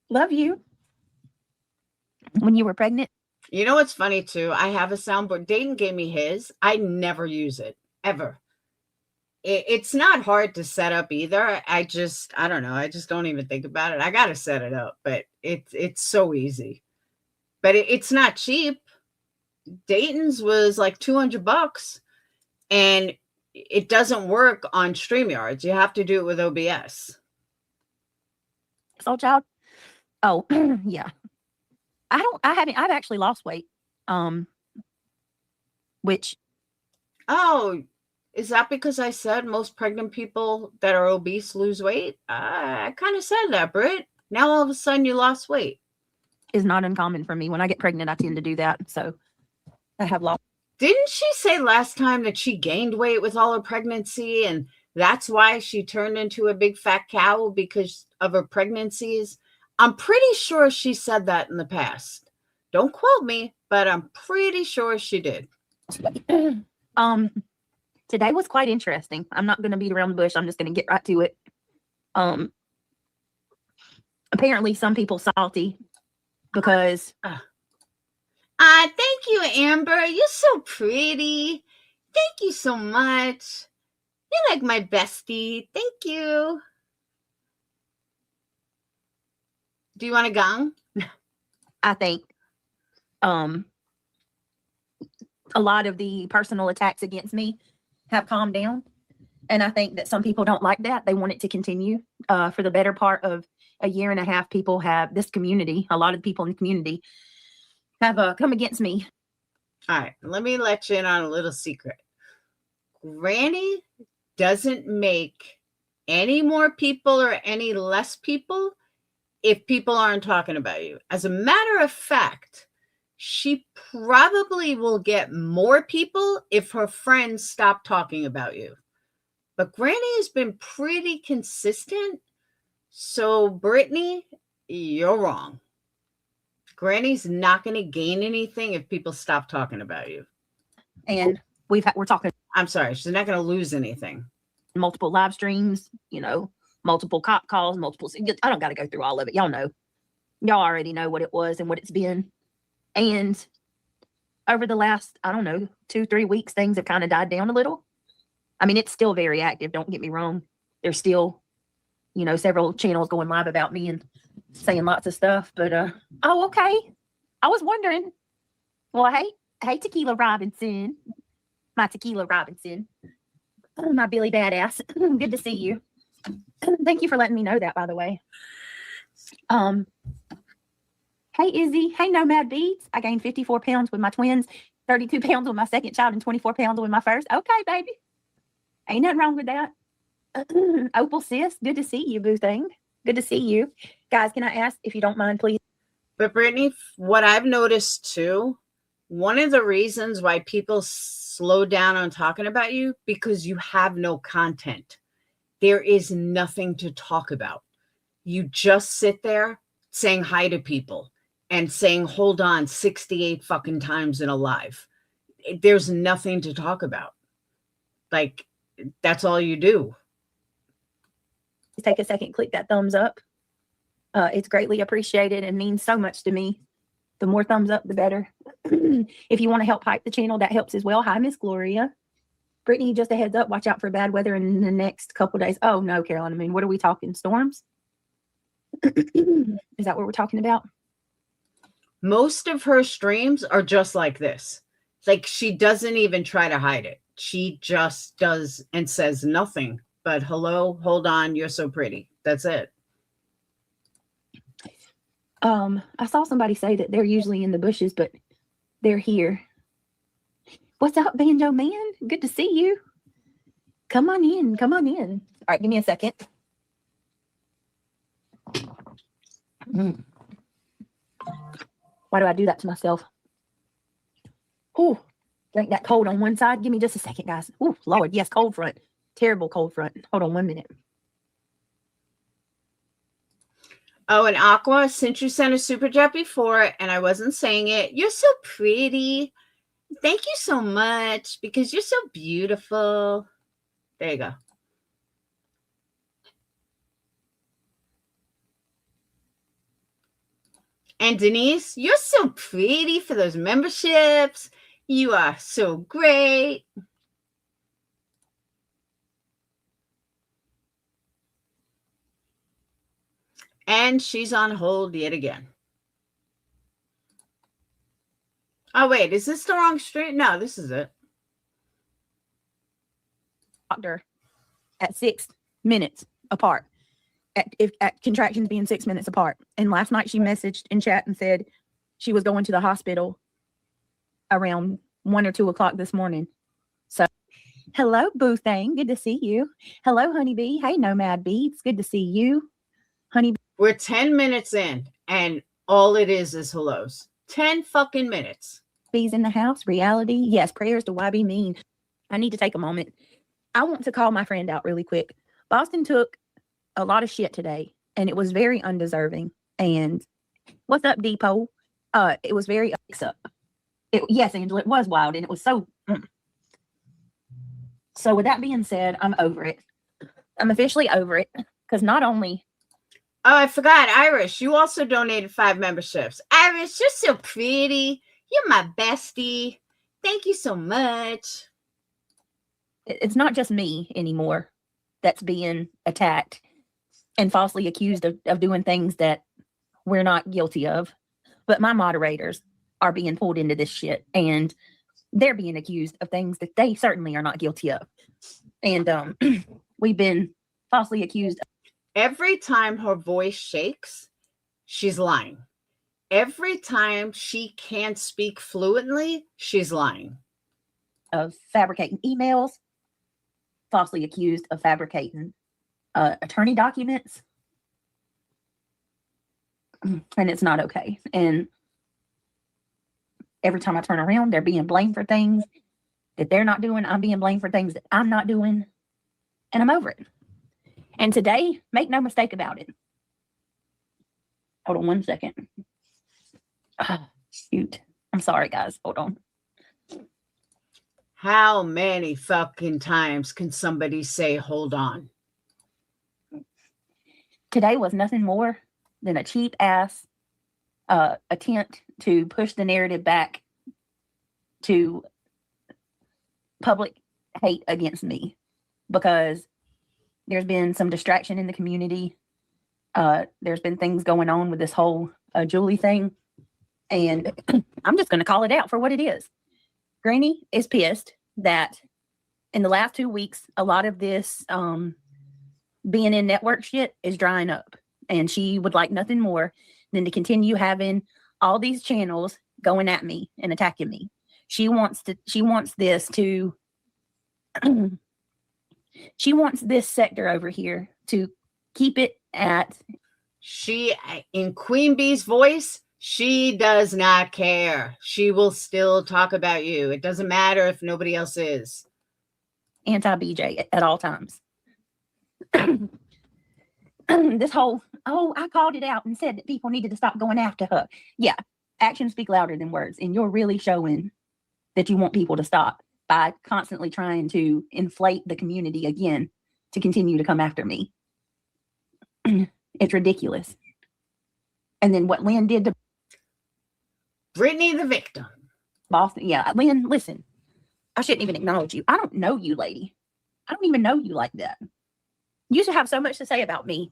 Love you. When you were pregnant. You know what's funny too? I have a soundboard. Dayton gave me his. I never use it, ever. It's not hard to set up either. I don't know. I just don't even think about it. I got to set it up, but it's so easy. But it's not cheap. Dayton's was like $200, and it doesn't work on StreamYards. You have to do it with OBS. Soul Child. Oh, yeah. I've actually lost weight. Which. Oh, is that because I said most pregnant people that are obese lose weight? I kind of said that, Britt. Now all of a sudden you lost weight. Is not uncommon for me. When I get pregnant, I tend to do that. So I have lost. Didn't she say last time that she gained weight with all her pregnancy, and that's why she turned into a big fat cow because of her pregnancies? I'm pretty sure she said that in the past. Don't quote me, but I'm pretty sure she did. Today was quite interesting. I'm not going to beat around the bush. I'm just going to get right to it. Apparently some people salty because thank you, Amber. You're so pretty. Thank you so much. You're like my bestie. Thank you. Do you want a gong? I think a lot of the personal attacks against me have calmed down. And I think that some people don't like that. They want it to continue. For the better part of a year and a half, people have this community, a lot of people in the community have come against me. All right, let me let you in on a little secret. Granny doesn't make any more people or any less people if people aren't talking about you. As a matter of fact, she probably will get more people if her friends stop talking about you. But Granny has been pretty consistent. So, Brittany, you're wrong. Granny's not going to gain anything if people stop talking about you. And we're talking. I'm sorry, she's not going to lose anything. Multiple live streams, multiple cop calls, I don't got to go through all of it. Y'all know. Y'all already know what it was and what it's been. And over the last, 2-3 weeks, things have kind of died down a little. I mean, it's still very active. Don't get me wrong. There's still, several channels going live about me and saying lots of stuff. But, oh, okay. I was wondering. Well, hey, Tequila Robinson. My Tequila Robinson. Oh, my Billy Badass. Good to see you. Thank you for letting me know that, by the way. Hey, Izzy. Hey, Nomad Beats. I gained 54 pounds with my twins, 32 pounds with my second child, and 24 pounds with my first. Okay, baby. Ain't nothing wrong with that. Opal Sis, good to see you, boo thing. Good to see you. Guys, can I ask, if you don't mind, please? But Brittany, what I've noticed too, one of the reasons why people slow down on talking about you, because you have no content. There is nothing to talk about. You just sit there saying hi to people and saying, hold on, 68 fucking times in a live. There's nothing to talk about. Like, that's all you do. Take a second, click that thumbs up. It's greatly appreciated and means so much to me. The more thumbs up, the better. If you want to help hype the channel, that helps as well. Hi, Miss Gloria. Brittany, just a heads up, watch out for bad weather in the next couple of days. Oh, no, Caroline. I mean, what are we talking? Storms? Is that what we're talking about? Most of her streams are just like this. Like, she doesn't even try to hide it. She just does and says nothing but hello, hold on, you're so pretty. That's it. I saw somebody say that they're usually in the bushes, but they're here. What's up, Banjo Man? Good to see you. Come on in. Come on in. All right, give me a second. Why do I do that to myself? Ooh, drink that cold on one side. Give me just a second, guys. Ooh, Lord, yes, cold front. Terrible cold front. Hold on 1 minute. Oh, and Aqua, since you sent a super chat before and I wasn't saying it, you're so pretty. Thank you so much because you're so beautiful. There you go. And Denise, you're so pretty for those memberships. You are so great. And she's on hold yet again. Oh, wait, is this the wrong stream? No, this is it. Doctor at 6 minutes apart. At contractions being 6 minutes apart. And last night she messaged in chat and said she was going to the hospital around 1 or 2 o'clock this morning. So, hello, Boo Thing. Good to see you. Hello, Honeybee. Hey, Nomad Beats. Good to see you. Honeybee. We're 10 minutes in, and all it is hellos. 10 fucking minutes. Bees in the house. Reality. Yes, prayers to YB Mean. I need to take a moment. I want to call my friend out really quick. Boston took a lot of shit today, and it was very undeserving. And what's up, Depot? It was very up. Yes, Angela, it was wild, and it was so. So with that being said, I'm over it. I'm officially over it because not only. Oh, I forgot, Iris. You also donated 5 memberships. Iris, you're so pretty. You're my bestie. Thank you so much. It's not just me anymore that's being attacked and falsely accused of doing things that we're not guilty of, but my moderators are being pulled into this shit, and they're being accused of things that they certainly are not guilty of. And we've been falsely accused. Every time her voice shakes, she's lying. Every time she can't speak fluently, she's lying. Of fabricating emails, falsely accused of fabricating attorney documents. And it's not okay. And every time I turn around, they're being blamed for things that they're not doing. I'm being blamed for things that I'm not doing. And I'm over it. And today, make no mistake about it. Hold on 1 second. Shoot. I'm sorry, guys. Hold on. How many fucking times can somebody say, hold on? Today was nothing more than a cheap ass attempt to push the narrative back to public hate against me, because there's been some distraction in the community. There's been things going on with this whole Julie thing, and I'm just going to call it out for what it is. Granny is pissed that in the last 2 weeks, a lot of this being in network shit is drying up, and she would like nothing more than to continue having all these channels going at me and attacking me. She wants this to she wants this sector over here to keep it at. She, in Queen Bee's voice, she does not care. She will still talk about you. It doesn't matter if nobody else is. Anti-BJ at all times. This whole, I called it out and said that people needed to stop going after her. Yeah, actions speak louder than words. And you're really showing that you want people to stop by constantly trying to inflate the community again to continue to come after me. It's ridiculous. And then what Lynn did to Brittany the victim. Boston. Yeah, Lynn, listen, I shouldn't even acknowledge you. I don't know you, lady. I don't even know you like that. You should have so much to say about me,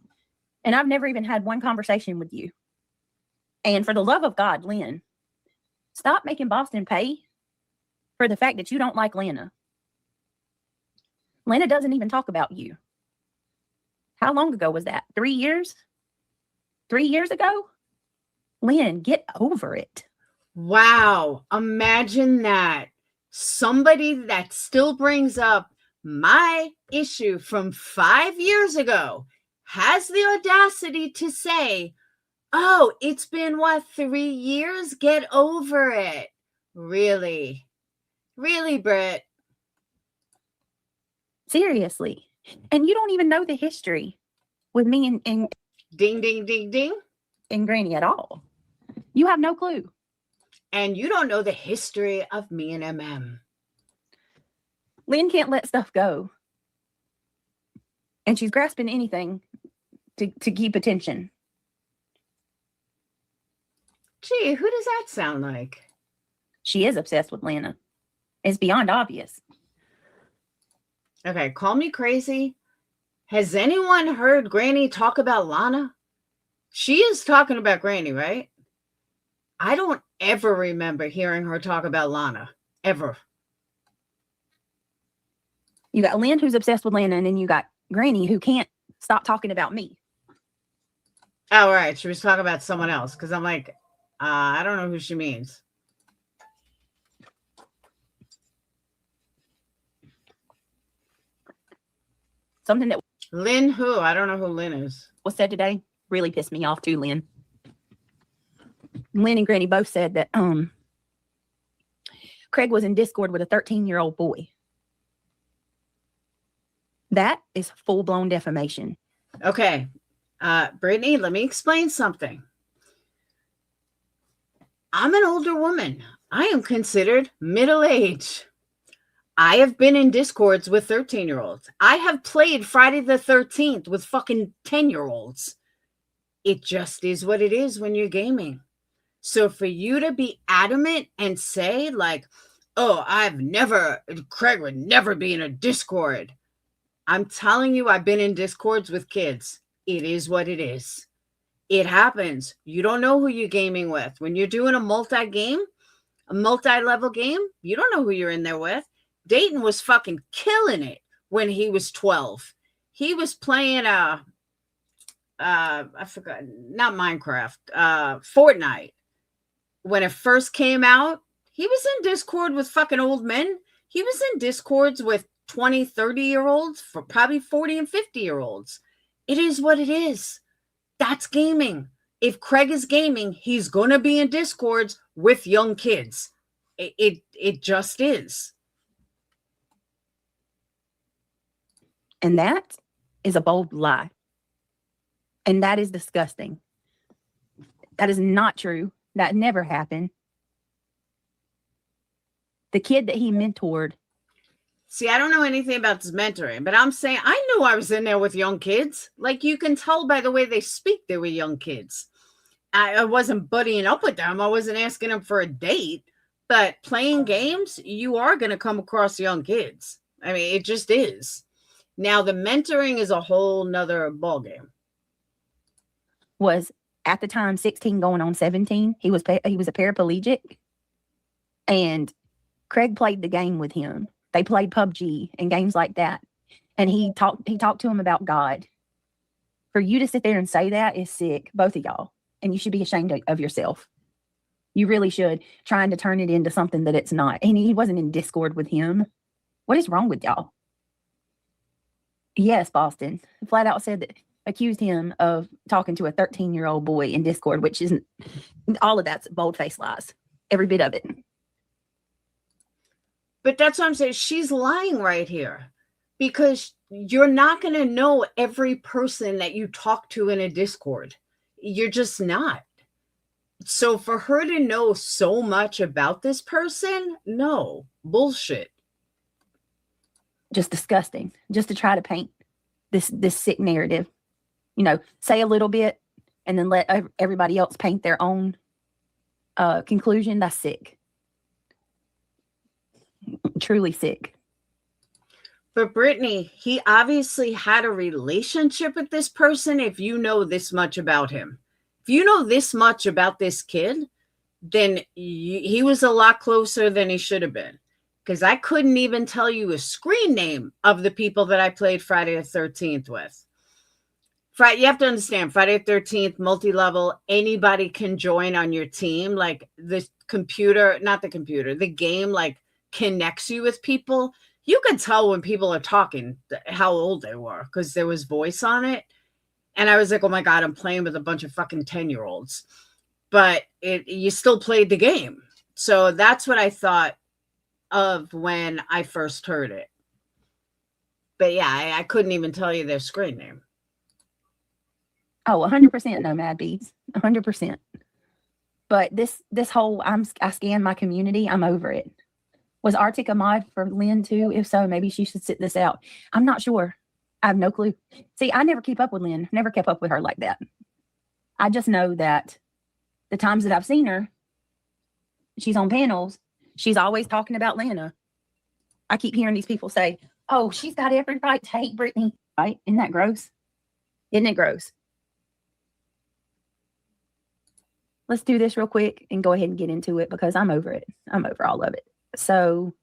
and I've never even had one conversation with you. And for the love of God, Lynn, stop making Boston pay for the fact that you don't like Lana. Lana doesn't even talk about you. How long ago was that? 3 years? 3 years ago? Lynn, get over it. Wow. Imagine that. Somebody that still brings up my issue from 5 years ago has the audacity to say, oh, it's been what, 3 years? Get over it. Really? Really, Britt? Seriously. And you don't even know the history with me and Ding, ding, ding, ding. and Granny at all. You have no clue. And you don't know the history of me and MM. Lynn can't let stuff go. And she's grasping anything to keep attention. Gee, who does that sound like? She is obsessed with Lana. It's beyond obvious. Okay, call me crazy. Has anyone heard Granny talk about Lana? She is talking about Granny, right? I don't ever remember hearing her talk about Lana. Ever. You got Lynn who's obsessed with Lana, and then you got Granny who can't stop talking about me. Oh, right. She was talking about someone else because I'm like, I don't know who she means. Something that Lynn who? I don't know who Lynn is. was said today really pissed me off too, Lynn. Lynn and Granny both said that Craig was in Discord with a 13-year-old boy. That is full-blown defamation. Okay. Brittany, let me explain something. I'm an older woman. I am considered middle-aged. I have been in Discords with 13-year-olds. I have played Friday the 13th with fucking 10-year-olds. It just is what it is when you're gaming. So for you to be adamant and say like, oh, Craig would never be in a Discord. I'm telling you, I've been in Discords with kids. It is what it is. It happens. You don't know who you're gaming with. When you're doing a multi-level game, you don't know who you're in there with. Dayton was fucking killing it when he was 12. He was playing I forgot, not Minecraft, Fortnite. When it first came out, he was in Discord with fucking old men. He was in Discords with 20, 30-year-olds, for probably 40 and 50-year-olds. It is what it is. That's gaming. If Craig is gaming, he's going to be in Discords with young kids. It just is. And that is a bold lie. And that is disgusting. That is not true. That never happened. The kid that he mentored. See, I don't know anything about this mentoring, but I'm saying I knew I was in there with young kids. Like you can tell by the way they speak, they were young kids. I wasn't buddying up with them. I wasn't asking them for a date. But playing games, you are going to come across young kids. I mean, it just is. Now, the mentoring is a whole nother ballgame. Was at the time 16 going on 17. He was a paraplegic. And Craig played the game with him. They played PUBG and games like that. And he talked to him about God. For you to sit there and say that is sick, both of y'all. And you should be ashamed of yourself. You really should, trying to turn it into something that it's not. And he wasn't in Discord with him. What is wrong with y'all? Yes, Boston. Flat out said that, accused him of talking to a 13-year-old boy in Discord, which isn't, all of that's bold-faced lies. Every bit of it. But that's what I'm saying. She's lying right here. Because you're not going to know every person that you talk to in a Discord. You're just not. So for her to know so much about this person, no, bullshit. Just disgusting. Just to try to paint this sick narrative. You know, say a little bit and then let everybody else paint their own conclusion. That's sick. Truly sick. But Brittany, he obviously had a relationship with this person if you know this much about him. If you know this much about this kid, then he was a lot closer than he should have been. Because I couldn't even tell you a screen name of the people that I played Friday the 13th with. You have to understand, Friday the 13th, multi-level, anybody can join on your team. Like the game like connects you with people. You can tell when people are talking how old they were because there was voice on it. And I was like, oh my God, I'm playing with a bunch of fucking 10-year-olds. But you still played the game. So that's what I thought of when I first heard it. But yeah, I couldn't even tell you their screen name. Oh, 100% Nomad Bees. 100%. But this whole I scan my community, I'm over it. Was Arctic a mod for Lynn too? If so, maybe she should sit this out. I'm not sure. I have no clue. See, I never keep up with Lynn. Never kept up with her like that. I just know that the times that I've seen her, she's on panels. She's always talking about Lana. I keep hearing these people say, oh, she's got every right to hate Brittany. Right? Isn't that gross? Isn't it gross? Let's do this real quick and go ahead and get into it because I'm over it. I'm over all of it. So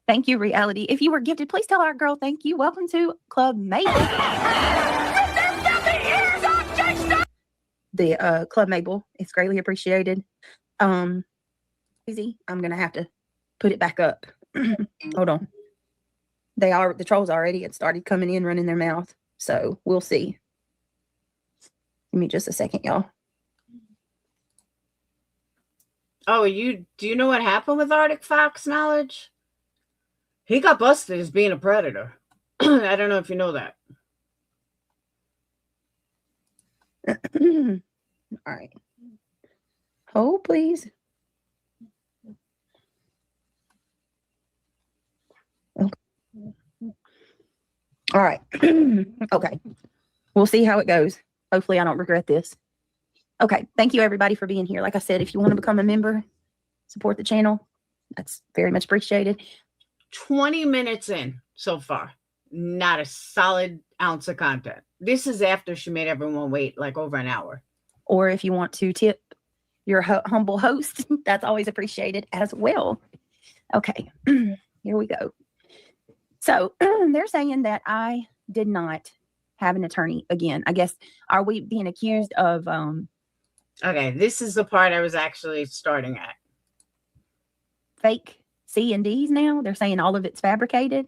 thank you, Reality. If you were gifted, please tell our girl thank you. Welcome to Club Mabel. The Club Mabel is greatly appreciated. Easy. I'm going to have to put it back up. Hold on. The trolls already had started coming in, running their mouth. So we'll see. Give me just a second, y'all. Oh, do you know what happened with Arctic Fox Knowledge? He got busted as being a predator. I don't know if you know that. All right. Hold, please. Okay. All right. Okay. We'll see how it goes. Hopefully I don't regret this. Okay. Thank you everybody for being here. Like I said, if you want to become a member, support the channel, that's very much appreciated. 20 minutes in so far. Not a solid ounce of content. This is after she made everyone wait like over an hour. Or if you want to tip your humble host, that's always appreciated as well. Okay. Here we go. So they're saying that I did not have an attorney again. I guess, are we being accused of okay, this is the part I was actually starting at. Fake C&Ds now? They're saying all of it's fabricated.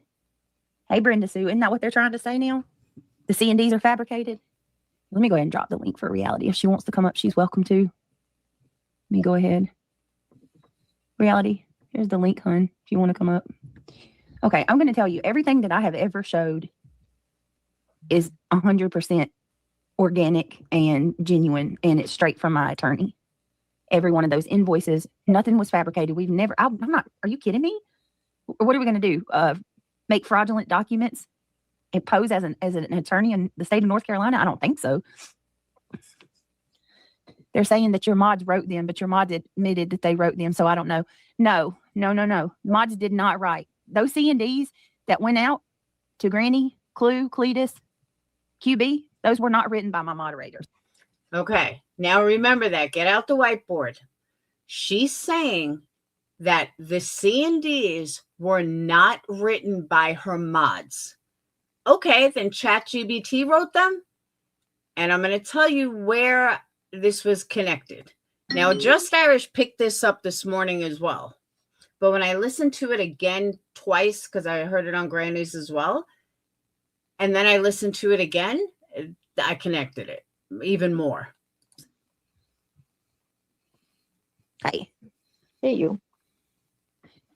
Hey, Brenda Sue, isn't that what they're trying to say now? The C&Ds are fabricated? Let me go ahead and drop the link for Reality. If she wants to come up, she's welcome to. Let me go ahead. Reality, here's the link, hun, if you want to come up. Okay, I'm going to tell you, everything that I have ever showed is 100% organic and genuine, and it's straight from my attorney. Every one of those invoices, nothing was fabricated. We've never, I'm not, are you kidding me? What are we going to do? Make fraudulent documents and pose as an attorney in the state of North Carolina? I don't think so. They're saying that your mods wrote them, but your mods admitted that they wrote them, so I don't know. No. Mods did not write. Those C&Ds that went out to Granny, Clue, Cletus, QB, those were not written by my moderators. Okay, now remember that. Get out the whiteboard. She's saying that the C&Ds were not written by her mods. Okay, then ChatGPT wrote them. And I'm going to tell you where this was connected. Now, Just Irish picked this up this morning as well. But when I listened to it again twice, because I heard it on Granny's as well, and then I listened to it again, I connected it even more. Hey, you.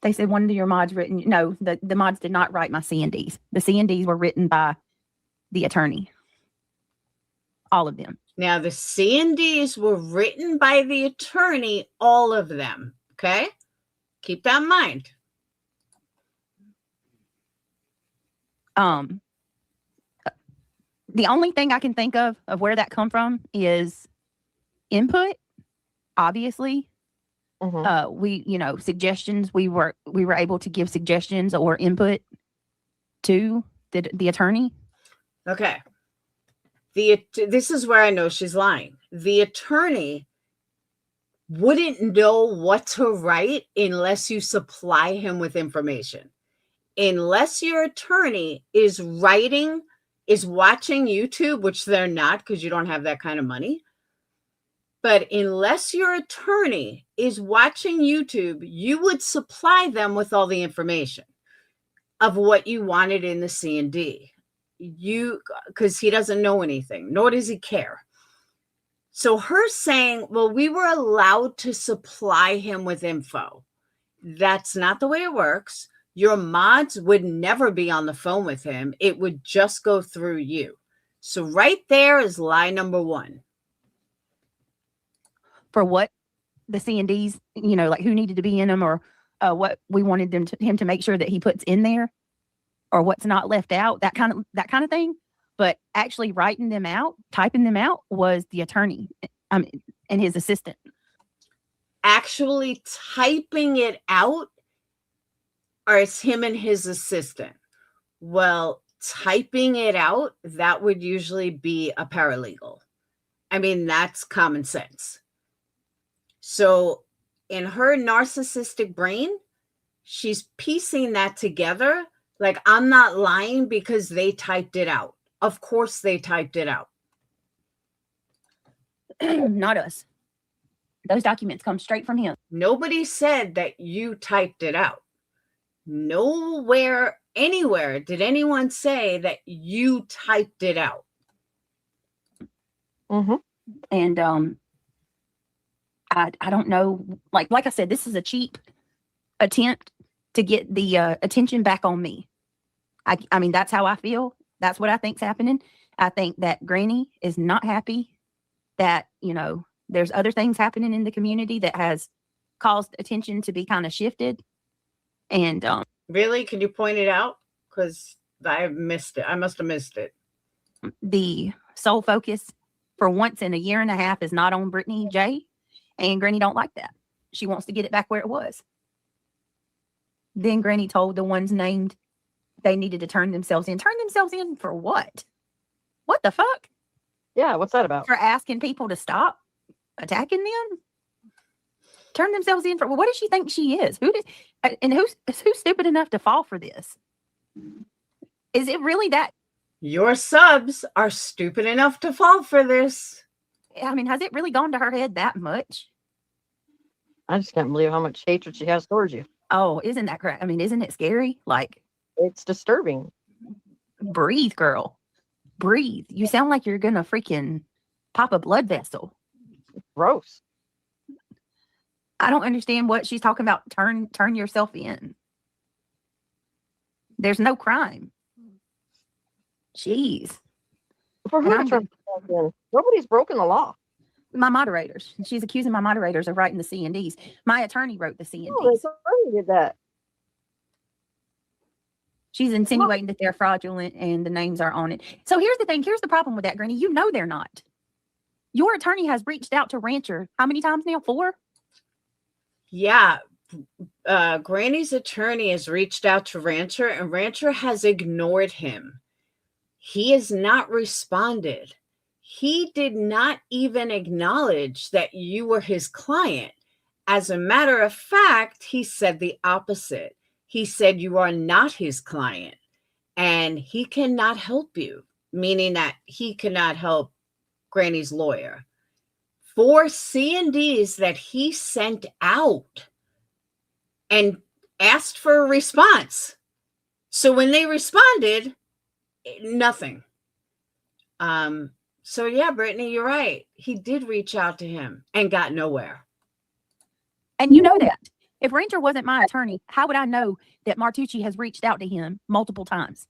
They said one of your mods written. No, the mods did not write my C&Ds. The C&Ds were written by the attorney. All of them. Now, the C&Ds were written by the attorney, all of them. Okay? Keep that in mind. The only thing I can think of where that come from is input. Obviously, we, suggestions. We were able to give suggestions or input to the attorney. Okay. This is where I know she's lying. The attorney wouldn't know what to write unless you supply him with information. Unless your attorney is watching YouTube, which they're not because you don't have that kind of money. But unless your attorney is watching YouTube, you would supply them with all the information of what you wanted in the C&D. Because he doesn't know anything, nor does he care. So her saying, well, we were allowed to supply him with info. That's not the way it works. Your mods would never be on the phone with him. It would just go through you. So right there is lie number one. For what the C&Ds, you know, like who needed to be in them, or what we wanted him to make sure that he puts in there, or what's not left out, that kind of thing. But actually writing them out, typing them out, was the attorney and his assistant. Actually typing it out, or it's him and his assistant? Well, typing it out, that would usually be a paralegal. I mean, that's common sense. So in her narcissistic brain, she's piecing that together. Like, I'm not lying because they typed it out. Of course they typed it out. Not us. Those documents come straight from him. Nobody said that you typed it out. Nowhere, anywhere did anyone say that you typed it out. Mm-hmm. And I don't know. Like I said, this is a cheap attempt to get the attention back on me. I mean, that's how I feel. That's what I think's happening. I think that Granny is not happy that, you know, there's other things happening in the community that has caused attention to be kind of shifted. And Really? Can you point it out? Because I missed it. I must have missed it. the sole focus for once in a year and a half is not on Brittany J. And Granny don't like that. She wants to get it back where it was. Then Granny told the ones named they needed to turn themselves in. Turn themselves in for what? What the fuck? Yeah, what's that about? For asking people to stop attacking them? Turn themselves in for what does she think she is? Who's stupid enough to fall for this? Is it really that? Your subs are stupid enough to fall for this. I mean, has it really gone to her head that much? I just can't believe how much hatred she has towards you. Oh, isn't that correct? I mean, isn't it scary? Like, It's disturbing. breathe, girl. Breathe. You sound like you're gonna freaking pop a blood vessel. Gross. I don't understand what she's talking about. Turn yourself in. There's no crime. Jeez. For who to turn themselves in? Nobody's broken the law. My moderators. She's accusing my moderators of writing the C&Ds. My attorney wrote the C&Ds. No, they already did that. She's insinuating that they're fraudulent and the names are on it. So here's the thing. Here's the problem with that, Granny. You know they're not. Your attorney has reached out to Rancher how many times now? 4? Yeah. Granny's attorney has reached out to Rancher, and Rancher has ignored him. He has not responded. He did not even acknowledge that you were his client. As a matter of fact, he said the opposite. He said you are not his client and he cannot help you, meaning that he cannot help Granny's lawyer. 4 C&Ds that he sent out and asked for a response. So when they responded, nothing. So yeah, Brittany, you're right. He did reach out to him and got nowhere. And you know that. If Rancher wasn't my attorney, how would I know that Martucci has reached out to him multiple times?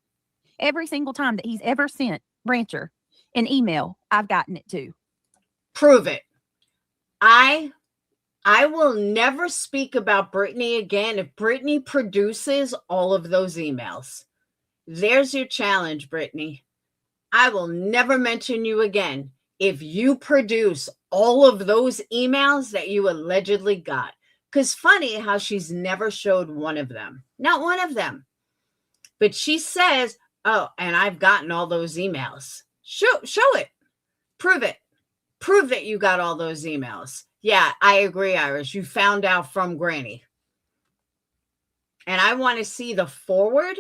Every single time that he's ever sent Rancher an email, I've gotten it too. Prove it. I will never speak about Brittany again if Brittany produces all of those emails. There's your challenge, Brittany. I will never mention you again if you produce all of those emails that you allegedly got. Because funny how she's never showed one of them. Not one of them. But she says, oh, and I've gotten all those emails. Show it. Prove it. Prove that you got all those emails. Yeah, I agree, Iris. You found out from Granny. And I want to see the forward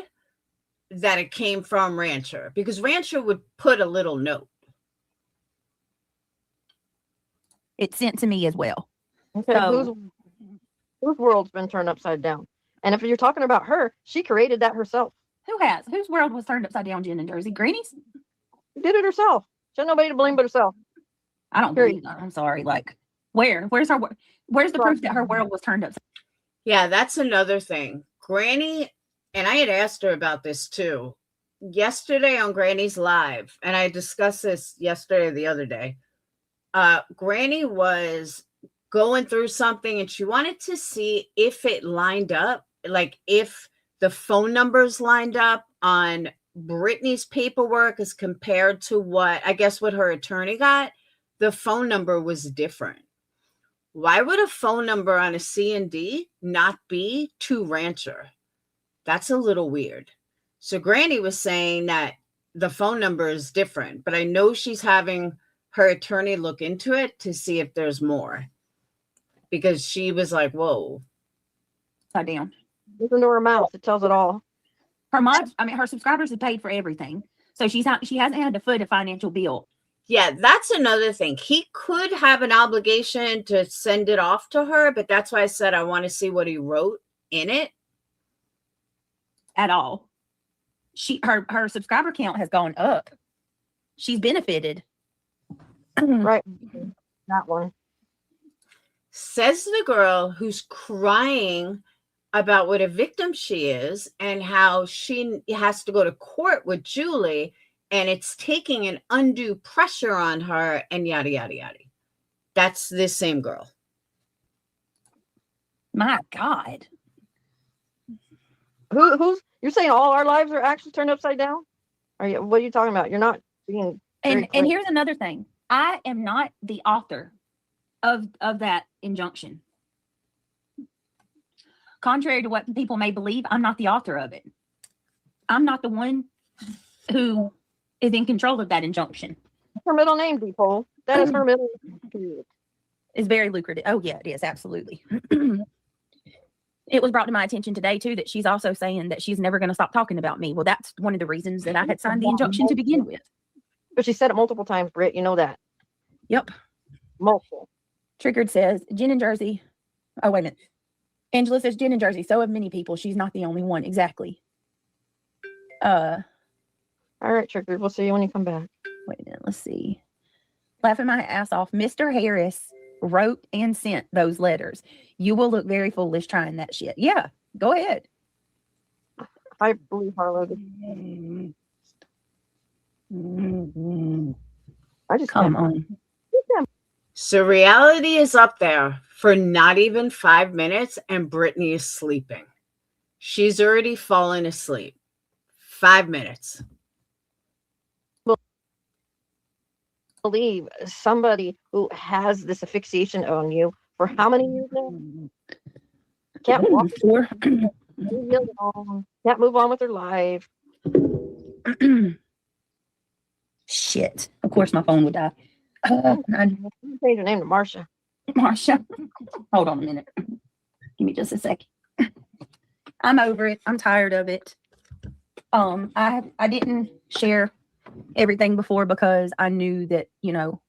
that it came from Rancher, because Rancher would put a little note. It's sent to me as well. Okay, So- whose world's been turned upside down? And if you're talking about her, she created that herself. Who has? Whose world was turned upside down, Jen and Jersey? Granny's? She did it herself. She had nobody to blame but herself. I don't Period. believe that. I'm sorry. Like, where's her? Where's the proof that her world was turned upside? Yeah, that's another thing. Granny, and I had asked her about this too yesterday on Granny's Live, and I discussed this yesterday or the other day. Granny was going through something and she wanted to see if it lined up, like if the phone numbers lined up on Brittany's paperwork as compared to what her attorney got. The phone number was different. Why would a phone number on a C&D not be to Rancher? That's a little weird. So Granny was saying that the phone number is different, but I know she's having her attorney look into it to see if there's more, because she was like, whoa. Upside down. Listen to her mouth. It tells it all. Her subscribers have paid for everything. So she hasn't had to foot a financial bill. Yeah, that's another thing. He could have an obligation to send it off to her, but that's why I said I want to see what he wrote in it. At all. Her subscriber count has gone up. She's benefited. Right. That one. Says the girl who's crying about what a victim she is and how she has to go to court with Julie and it's taking an undue pressure on her and yada, yada, yada. That's this same girl. My God. Who's you're saying all our lives are actually turned upside down? What are you talking about? You're not being And here's another thing. I am not the author of that injunction. Contrary to what people may believe, I'm not the author of it. I'm not the one who is in control of that injunction. her middle name, Deepole. That is her middle name. It's very lucrative. Oh, yeah, it is. Absolutely. It was brought to my attention today, too, that she's also saying that she's never going to stop talking about me. Well, that's one of the reasons that I had signed the injunction to begin with. But she said it multiple times, Britt. You know that. Yep. Multiple. Triggered says, Jen and Jersey. Oh, wait a minute. Angela says, Jen and Jersey. So have many people. She's not the only one. Exactly. All right, Triggered. We'll see you when you come back. Wait a minute. Let's see. Laughing my ass off. Mr. Harris wrote and sent those letters. You will look very foolish trying that shit. Yeah, go ahead. I believe Harlow. I just Come on. So reality is up there for not even 5 minutes, and Brittany is sleeping. She's already fallen asleep. 5 minutes. Believe somebody who has this asphyxiation on you for how many years now? Can't walk. Can't move on with her life. Shit. Of course my phone would die. Change her name to Marsha. Marsha. Hold on a minute. Give me just a second. I'm over it. I'm tired of it. I didn't share everything before because I knew that, you know,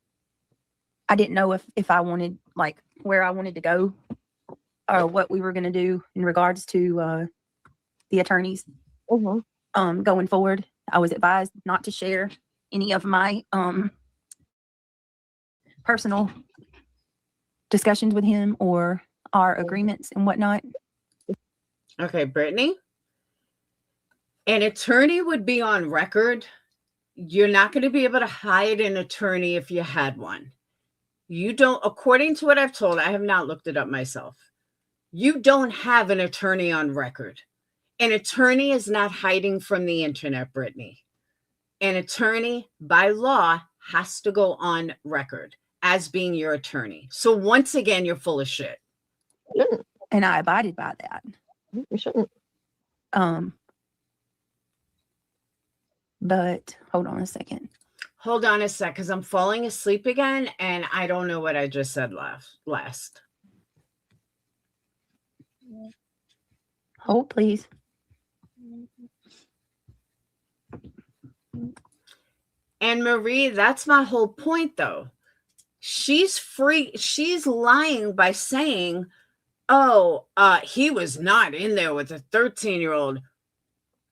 I didn't know if I wanted, like, where I wanted to go or what we were going to do in regards to the attorneys going forward. I was advised not to share any of my personal discussions with him or our agreements and whatnot. Okay, Brittany. An attorney would be on record. You're not going to be able to hire an attorney if you had one. You don't, according to what I've told, I have not looked it up myself. You don't have an attorney on record. An attorney is not hiding from the internet, Brittany. An attorney, by law, has to go on record as being your attorney. So once again, you're full of shit. And I abided by that. You shouldn't. But hold on a second. Hold on a sec, because I'm falling asleep again, and I don't know what I just said last. Hold, please. And Marie, that's my whole point, though. She's lying by saying, oh, he was not in there with a 13-year-old.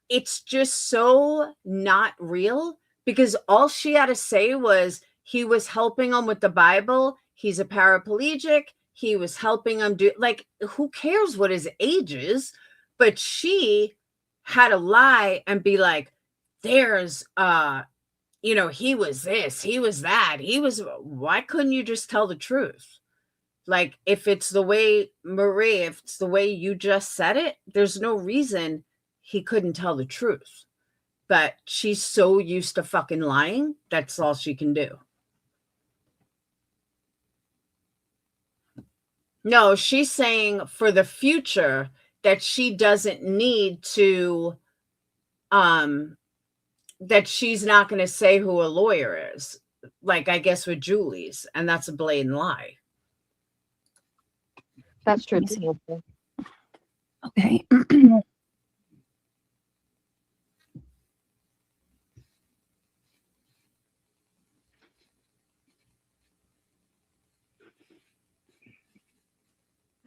It's just so not real, because all she had to say was he was helping him with the Bible. He's a paraplegic. He was helping him do, like, who cares what his age is? But she had to lie and be like, there's, he was this, he was that, why couldn't you just tell the truth? Like, if it's the way, Marie, if it's the way you just said it, there's no reason he couldn't tell the truth. But she's so used to fucking lying, that's all she can do. No, she's saying for the future that she doesn't need to, that she's not going to say who a lawyer is. Like, I guess with Julie's, and that's a blatant lie. That's true. Let me see. Okay.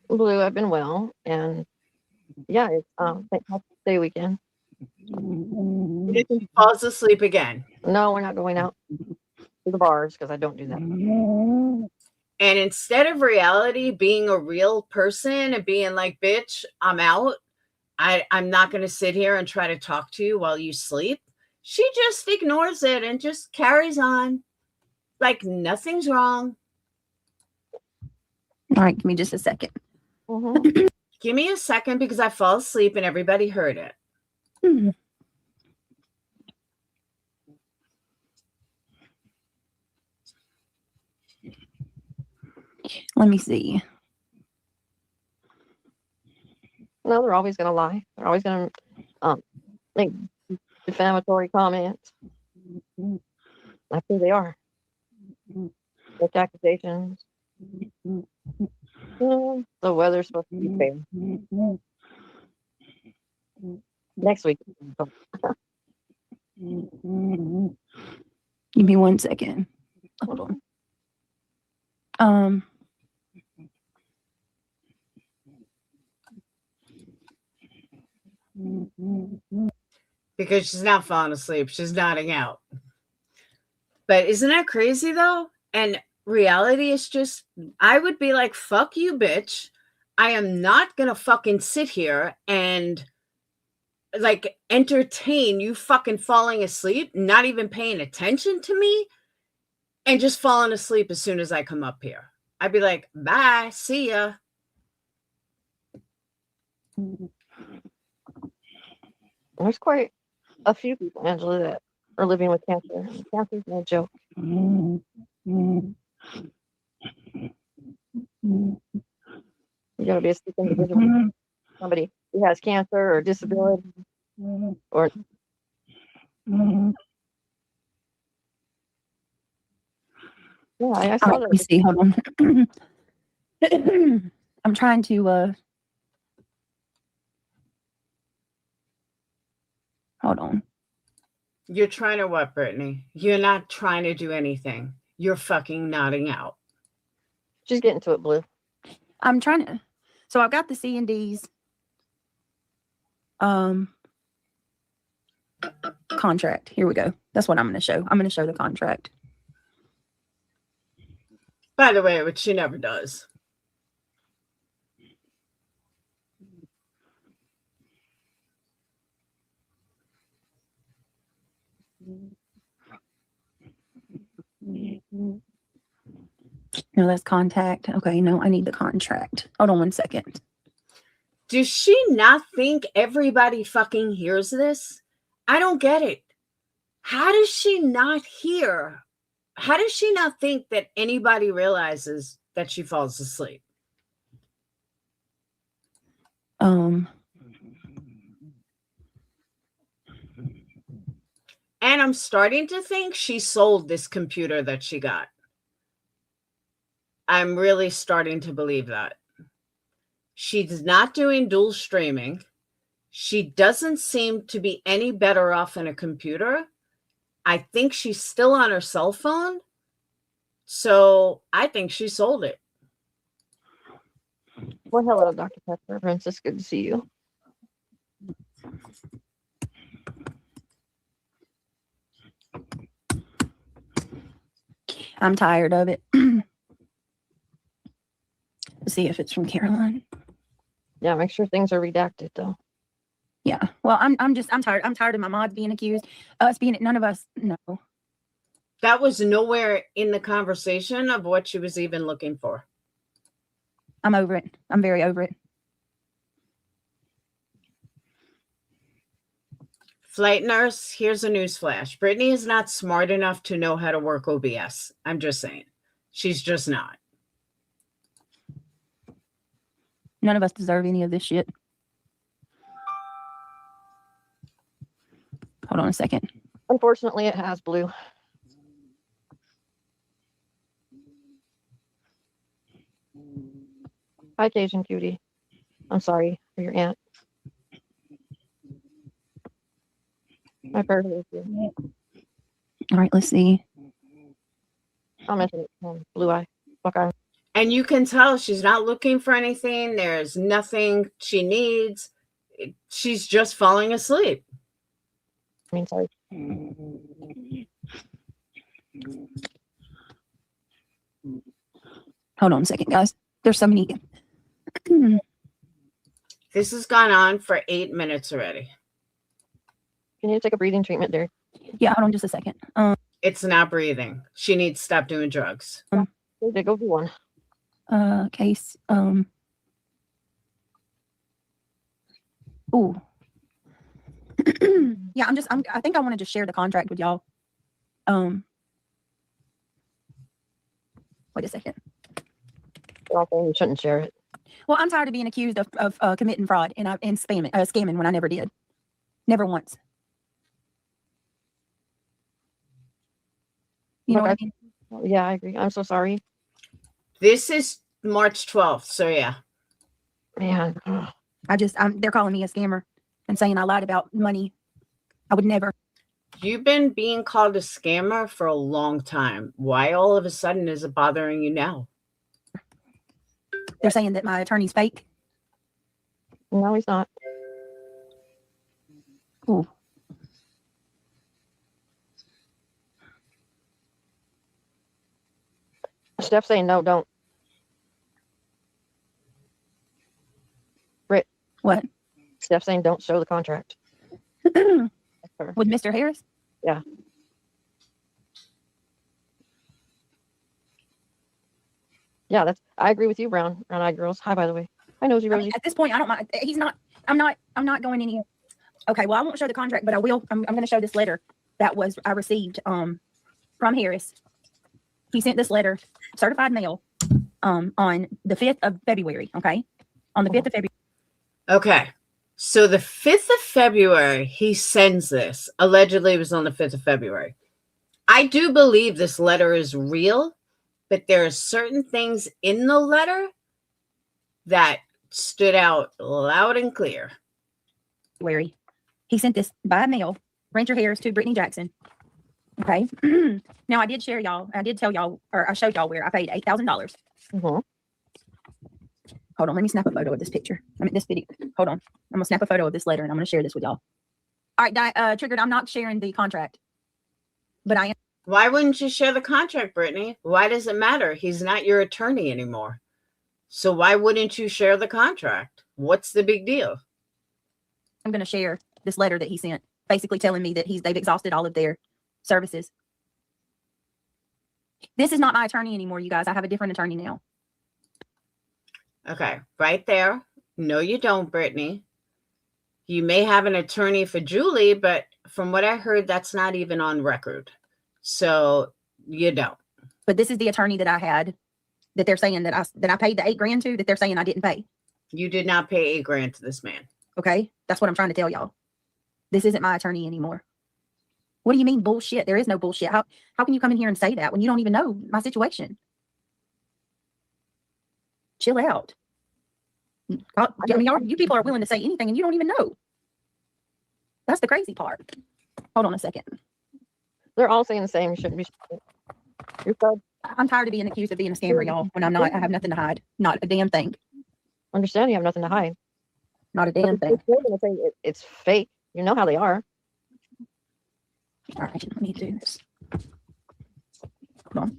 Blue, I've been well, and yeah, it's St. Patrick's Day weekend. If she falls asleep again. No, we're not going out to the bars because I don't do that. And instead of reality being a real person and being like, bitch, I'm out, I'm not going to sit here and try to talk to you while you sleep, she just ignores it and just carries on like nothing's wrong. All right, give me just a second. Mm-hmm. Give me a second, because I fall asleep and everybody heard it. Let me see. No, they're always going to lie. They're always going to make defamatory comments. That's who they are. Make accusations. The weather's supposed to be fair. Next week. Give me 1 second. Hold on. Because she's not falling asleep. She's nodding out. But isn't that crazy, though? And reality is just, I would be like, fuck you, bitch. I am not going to fucking sit here and like entertain you fucking falling asleep, not even paying attention to me, and just falling asleep as soon as I come up here. I'd be like, bye, see ya. There's quite a few people, Angela, that are living with cancer. Cancer's no joke. You gotta be a sick individual. Somebody who has cancer or disability or yeah, I All saw right, let me that. see. Hold on. I'm trying to hold on. You're trying to what, Brittany? You're not trying to do anything. You're fucking nodding out. She's getting to it, Blue. I'm trying to. So I've got the C&D's contract. Here we go. That's what I'm going to show. I'm going to show the contract. By the way, which she never does. No, that's contact. Okay, no, I need the contract. Hold on 1 second. Does she not think everybody fucking hears this? I don't get it. How does she not hear? How does she not think that anybody realizes that she falls asleep? And I'm starting to think she sold this computer that she got. I'm really starting to believe that. She's not doing dual streaming. She doesn't seem to be any better off in a computer. I think she's still on her cell phone. So I think she sold it. Well, hello, Dr. Pepper. Princess, good to see you. I'm tired of it. Let's see if it's from Caroline. Yeah, make sure things are redacted though. Yeah. Well, I'm tired. I'm tired of my mods being accused. Us being none of us. No. That was nowhere in the conversation of what she was even looking for. I'm over it. I'm very over it. Flight nurse, here's a news flash. Brittany is not smart enough to know how to work OBS. I'm just saying. She's just not. None of us deserve any of this shit. Hold on a second. Unfortunately, it has blue. Hi, Cajun Cutie. I'm sorry for your aunt. I've heard of you. All right, let's see. I'll mention it. Blue eye. Buckeye. And you can tell she's not looking for anything. There's nothing she needs. She's just falling asleep. I mean, sorry. Hold on a second, guys. There's so many. This has gone on for 8 minutes already. You need to take a breathing treatment, Derek. Yeah, hold on just a second. It's not breathing. She needs to stop doing drugs. They go do one. Case. Ooh. Yeah, I think I want to just share the contract with y'all. Wait a second. You shouldn't share it. Well, I'm tired of being accused of committing fraud and scamming when I never did. Never once. You know what I mean? Yeah, I agree. I'm so sorry. This is March 12th. So yeah. Man. They're calling me a scammer and saying I lied about money. I would never. You've been being called a scammer for a long time. Why all of a sudden is it bothering you now? They're saying that my attorney's fake. No, he's not. Ooh. Steph's saying no, don't. Britt. What? Steph's saying don't show the contract. With Mr. Harris? Yeah. Yeah, I agree with you, brown eyed girls. Hi, by the way. Hi, Nosy Rosie. At this point, I don't mind. I'm not going any. Okay, well, I won't show the contract, but I will. I'm going to show this letter that I received from Harris. He sent this letter, certified mail, on the 5th of February. Okay, on the 5th of February. Okay, so the 5th of February, he sends this. Allegedly, it was on the 5th of February. I do believe this letter is real, but there are certain things in the letter that stood out loud and clear. February. He sent this by mail, Ranger Harris to Brittany Jackson. Okay. Now I did tell y'all, or I showed y'all where I paid $8,000. Mm-hmm. Hold on, let me snap a photo of this picture. This video. Hold on. I'm gonna snap a photo of this letter and I'm gonna share this with y'all. All right, Triggered, I'm not sharing the contract. But I am. Why wouldn't you share the contract, Brittany? Why does it matter? He's not your attorney anymore. So why wouldn't you share the contract? What's the big deal? I'm gonna share this letter that he sent, basically telling me that they've exhausted all of their services. This is not my attorney anymore, you guys. I have a different attorney now. Okay, right there. No, you don't, Brittany. You may have an attorney for Julie, but from what I heard, that's not even on record. So you don't. But this is the attorney that I had, that they're saying that I paid the $8,000 to, that they're saying I didn't pay. You did not pay $8,000 to this man. Okay, that's what I'm trying to tell y'all. This isn't my attorney anymore. What do you mean bullshit? There is no bullshit. How can you come in here and say that when you don't even know my situation? Chill out. I mean, you people are willing to say anything and you don't even know. That's the crazy part. Hold on a second. They're all saying the same. You shouldn't be. You're so I'm tired of being accused of being a scammer, y'all, when I'm not. I have nothing to hide. Not a damn thing. understand. You have nothing to hide. Not a damn They're thing. still gonna say it's fake. You know how they are. All right, let me do this. Hold on.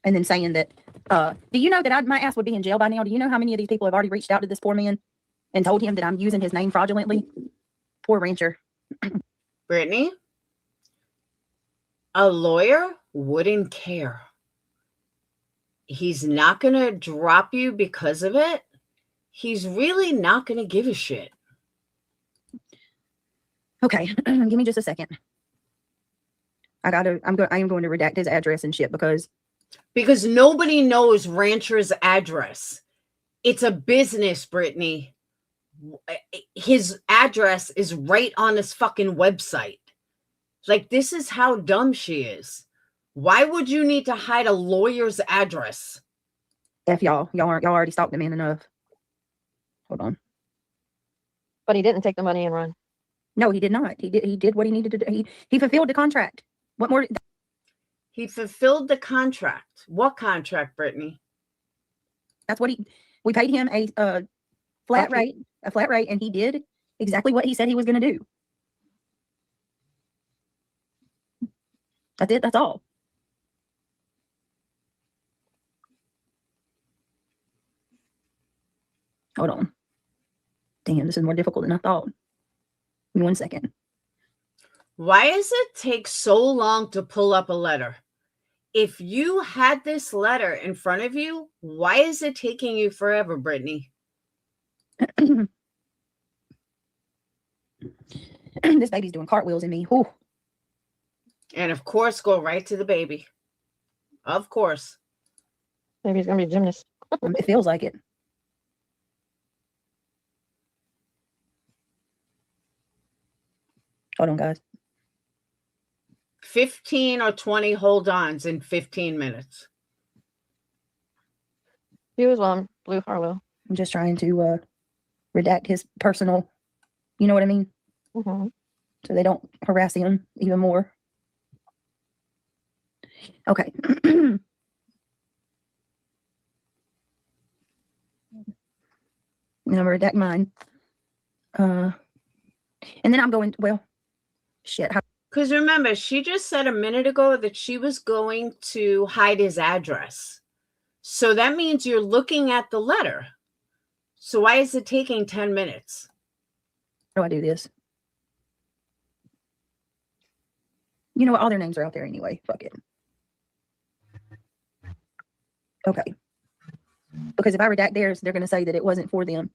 And then saying that, do you know that my ass would be in jail by now? Do you know how many of these people have already reached out to this poor man and told him that I'm using his name fraudulently? Poor rancher. Brittany, a lawyer wouldn't care. He's not going to drop you because of it. He's really not going to give a shit. Okay, give me just a second. I am going to redact his address and shit because nobody knows Rancher's address. It's a business, Brittany. His address is right on his fucking website. Like, this is how dumb she is. Why would you need to hide a lawyer's address? F y'all. Y'all already stalked the man enough. Hold on. But he didn't take the money and run. No, he did not. He did what he needed to do. He fulfilled the contract. What more? He fulfilled the contract. What contract, Brittany? That's what we paid him a flat rate, and he did exactly what he said he was going to do. That's it. That's all. Hold on. Damn, this is more difficult than I thought. Give me 1 second. Why does it take so long to pull up a letter? If you had this letter in front of you, why is it taking you forever, Brittany? This baby's doing cartwheels in me. Whew. And of course, go right to the baby. Of course. Maybe he's gonna be a gymnast. It feels like it. Hold on, guys. 15 or 20 hold-ons in 15 minutes. You as well, Blue Harlow. I'm just trying to redact his personal, you know what I mean? Mm-hmm. So they don't harass him even more. Okay. I'm gonna redact mine. And then I'm going, well, shit. Because remember, she just said a minute ago that she was going to hide his address. So that means you're looking at the letter. So why is it taking 10 minutes? How do I do this? You know what? All their names are out there anyway. Fuck it. Okay. Because if I redact theirs, they're going to say that it wasn't for them.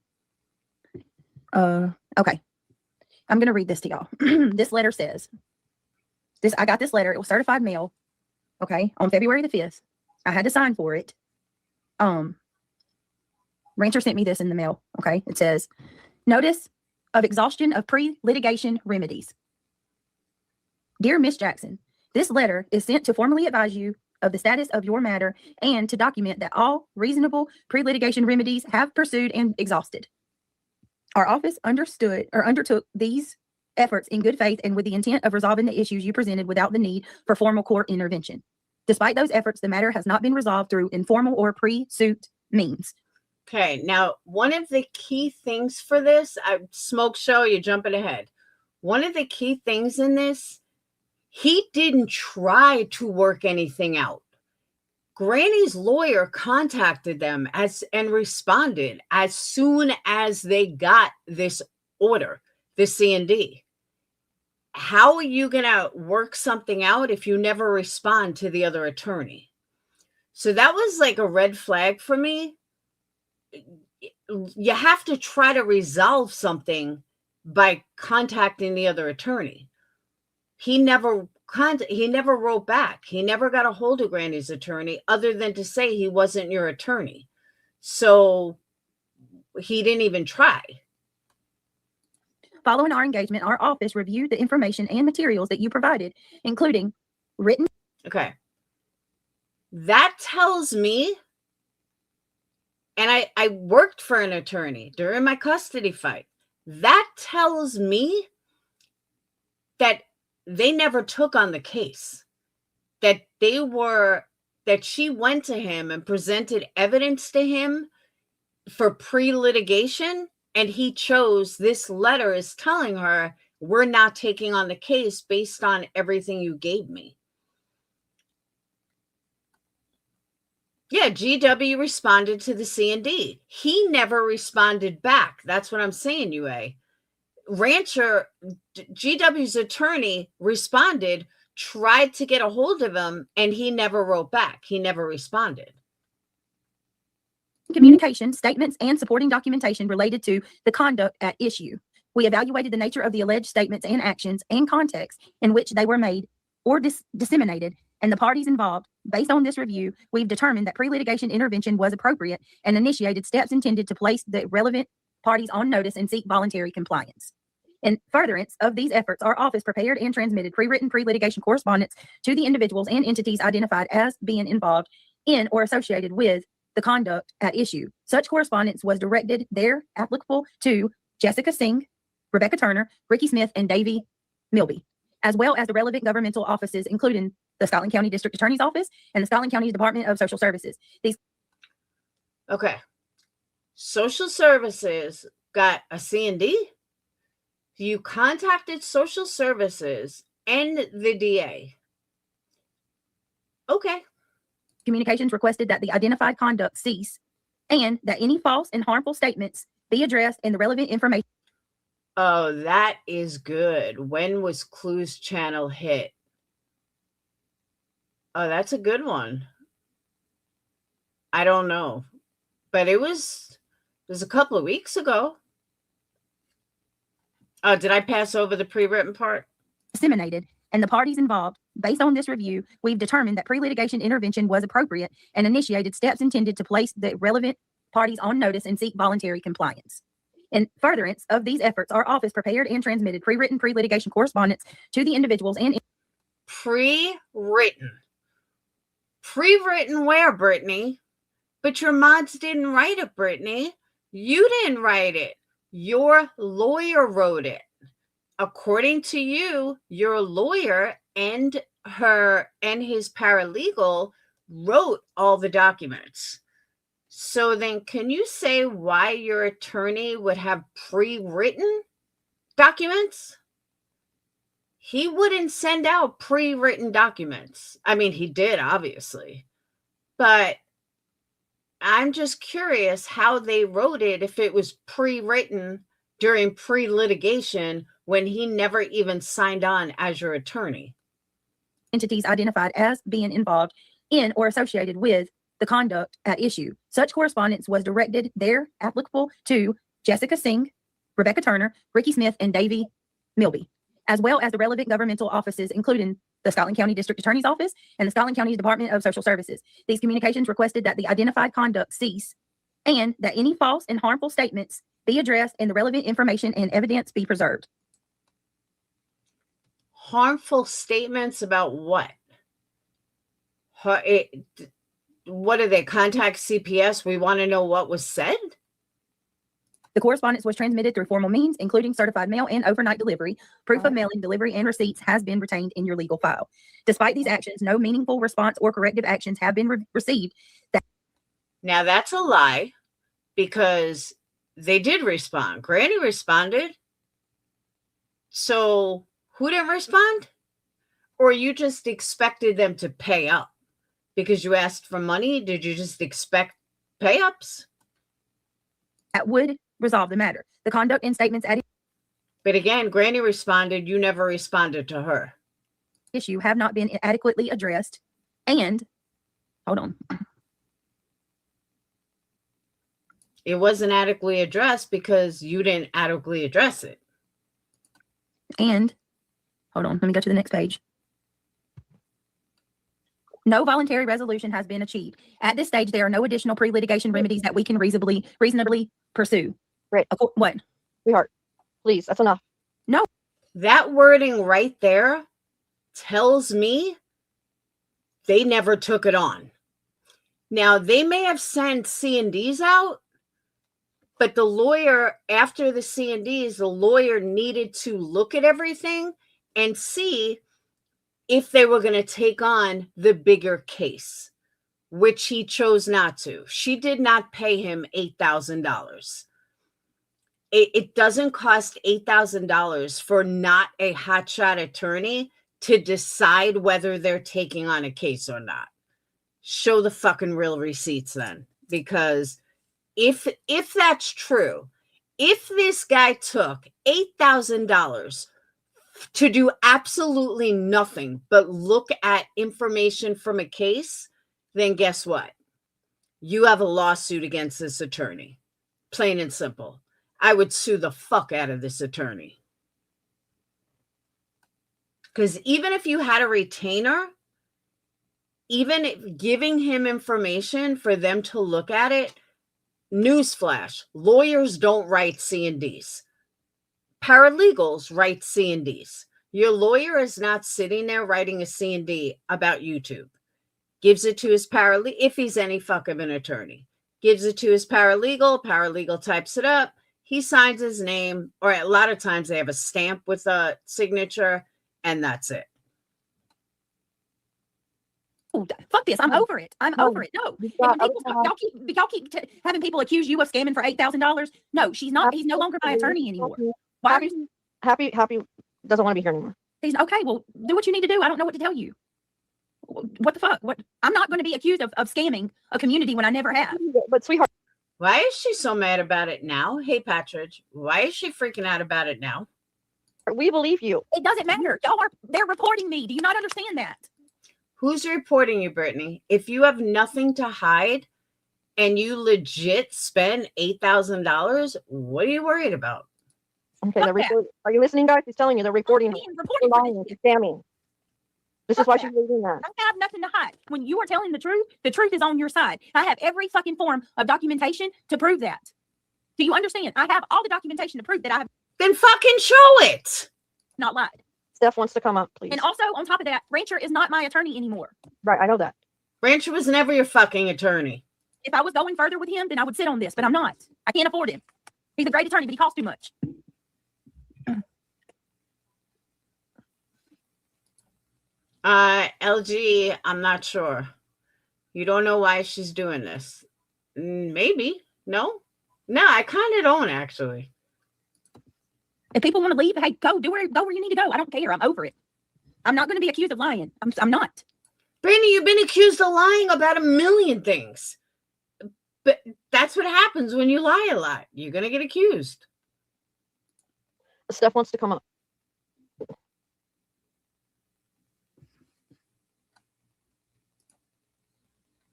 Okay. I'm going to read this to y'all. This letter says, I got this letter. It was certified mail. Okay. On February the 5th. I had to sign for it. Rancher sent me this in the mail. Okay. It says, notice of exhaustion of pre-litigation remedies. Dear Miss Jackson, this letter is sent to formally advise you of the status of your matter and to document that all reasonable pre-litigation remedies have pursued and exhausted. Our office undertook these efforts in good faith and with the intent of resolving the issues you presented without the need for formal court intervention. Despite those efforts, the matter has not been resolved through informal or pre-suit means. Okay, now one of the key things for this, Smoke Show, you're jumping ahead. One of the key things in this, he didn't try to work anything out. Granny's lawyer contacted them and responded as soon as they got this order, the C&D. How are you going to work something out if you never respond to the other attorney? So that was like a red flag for me. You have to try to resolve something by contacting the other attorney. He never wrote back. He never got a hold of Granny's attorney other than to say he wasn't your attorney. So he didn't even try. Following our engagement, our office reviewed the information and materials that you provided, including written. Okay. That tells me, and I worked for an attorney during my custody fight. That tells me that they never took on the case, that she went to him and presented evidence to him for pre-litigation, and he chose, this letter is telling her, we're not taking on the case based on everything you gave me. Yeah, GW responded to the C&D. He never responded back. That's what I'm saying, UA. Rancher, GW's attorney responded, tried to get a hold of him, and he never wrote back. He never responded. Communication, statements, and supporting documentation related to the conduct at issue. We evaluated the nature of the alleged statements and actions and context in which they were made or disseminated, and the parties involved. Based on this review, we've determined that pre-litigation intervention was appropriate and initiated steps intended to place the relevant parties on notice and seek voluntary compliance. In furtherance of these efforts, our office prepared and transmitted pre-written pre-litigation correspondence to the individuals and entities identified as being involved in or associated with the conduct at issue. Such correspondence was directed there applicable to Jessica Singh, Rebecca Turner, Ricky Smith, and Davy Milby, as well as the relevant governmental offices, including the Scotland County District Attorney's Office and the Scotland County Department of Social Services. Okay. Social Services got a C&D. You contacted Social Services and the DA. Okay. Communications requested that the identified conduct cease and that any false and harmful statements be addressed in the relevant information. Oh, that is good. When was Clues Channel hit? Oh, that's a good one. I don't know, but it was a couple of weeks ago. Oh, did I pass over the pre-written part? Disseminated, and the parties involved. Based on this review, we've determined that pre-litigation intervention was appropriate and initiated steps intended to place the relevant parties on notice and seek voluntary compliance. In furtherance of these efforts, our office prepared and transmitted pre-written pre-litigation correspondence to the individuals and pre-written. Pre-written where, Brittany? But your mods didn't write it, Brittany. You didn't write it. Your lawyer wrote it. According to you, your lawyer and his paralegal wrote all the documents. So then can you say why your attorney would have pre-written documents? He wouldn't send out pre-written documents. I mean, he did, obviously. But I'm just curious how they wrote it if it was pre-written during pre-litigation when he never even signed on as your attorney. Entities identified as being involved in or associated with the conduct at issue. Such correspondence was directed there applicable to Jessica Singh, Rebecca Turner, Ricky Smith, and Davy Milby, as well as the relevant governmental offices, including the Scotland County District Attorney's Office and the Scotland County Department of Social Services. These communications requested that the identified conduct cease and that any false and harmful statements be addressed and the relevant information and evidence be preserved. Harmful statements about what? What do they contact CPS? We want to know what was said. The correspondence was transmitted through formal means, including certified mail and overnight delivery. Proof of mailing, delivery, and receipts has been retained in your legal file. Despite these actions, no meaningful response or corrective actions have been received. Now that's a lie, because they did respond. Granny responded. So who didn't respond? Or you just expected them to pay up because you asked for money? Did you just expect pay-ups? That would resolve the matter. The conduct and statements at But again, Granny responded. You never responded to her. issue have not been adequately addressed. And, hold on. It wasn't adequately addressed because you didn't adequately address it. And, hold on, let me go to the next page. No voluntary resolution has been achieved. At this stage, there are no additional pre-litigation remedies that we can reasonably pursue. Right. What? Sweetheart, please, that's enough. No. That wording right there tells me they never took it on. Now, they may have sent C&Ds out, but the lawyer, after the C&Ds, the lawyer needed to look at everything and see if they were going to take on the bigger case, which he chose not to. She did not pay him $8,000. It doesn't cost $8,000 for not a hotshot attorney to decide whether they're taking on a case or not. Show the fucking real receipts then, because if that's true, if this guy took $8,000 to do absolutely nothing but look at information from a case, then guess what? You have a lawsuit against this attorney. Plain and simple. I would sue the fuck out of this attorney. Because even if you had a retainer, even if giving him information for them to look at it, newsflash, lawyers don't write C&Ds. Paralegals write C&Ds. Your lawyer is not sitting there writing a C&D about YouTube. Gives it to his paralegal, if he's any fuck of an attorney. Gives it to his paralegal types it up, he signs his name, or a lot of times they have a stamp with a signature, and that's it. Oh, fuck this. I'm over it. I'm over it. No. Y'all keep having people accuse you of scamming for $8,000. No, she's not. He's no longer my attorney anymore. Why are you? Happy doesn't want to be here anymore. He's okay. Well, do what you need to do. I don't know what to tell you. What the fuck? What? I'm not going to be accused of scamming a community when I never have. But sweetheart, why is she so mad about it now? Hey, Patrick, why is she freaking out about it now? we believe you. It doesn't matter. They're reporting me. Do you not understand that? Who's reporting you, Brittany? If you have nothing to hide and you legit spend $8,000, what are you worried about? Okay, are you listening, guys? He's telling you they're recording. Lying, scamming. This is why she's reading that. I have nothing to hide. When you are telling the truth is on your side. I have every fucking form of documentation to prove that. Do you understand? I have all the documentation to prove that I have. Then fucking show it. Not lied. Steph wants to come up, please. And also, on top of that, Rancher is not my attorney anymore. Right, I know that. Rancher was never your fucking attorney. If I was going further with him, then I would sit on this, but I'm not. I can't afford him. He's a great attorney, but he costs too much. LG, I'm not sure. You don't know why she's doing this. Maybe. No, I kind of don't, actually. If people want to leave, hey, go where you need to go. I don't care. I'm over it. I'm not going to be accused of lying. I'm not. Brittany, you've been accused of lying about a million things. But that's what happens when you lie a lot. You're going to get accused. Steph wants to come up.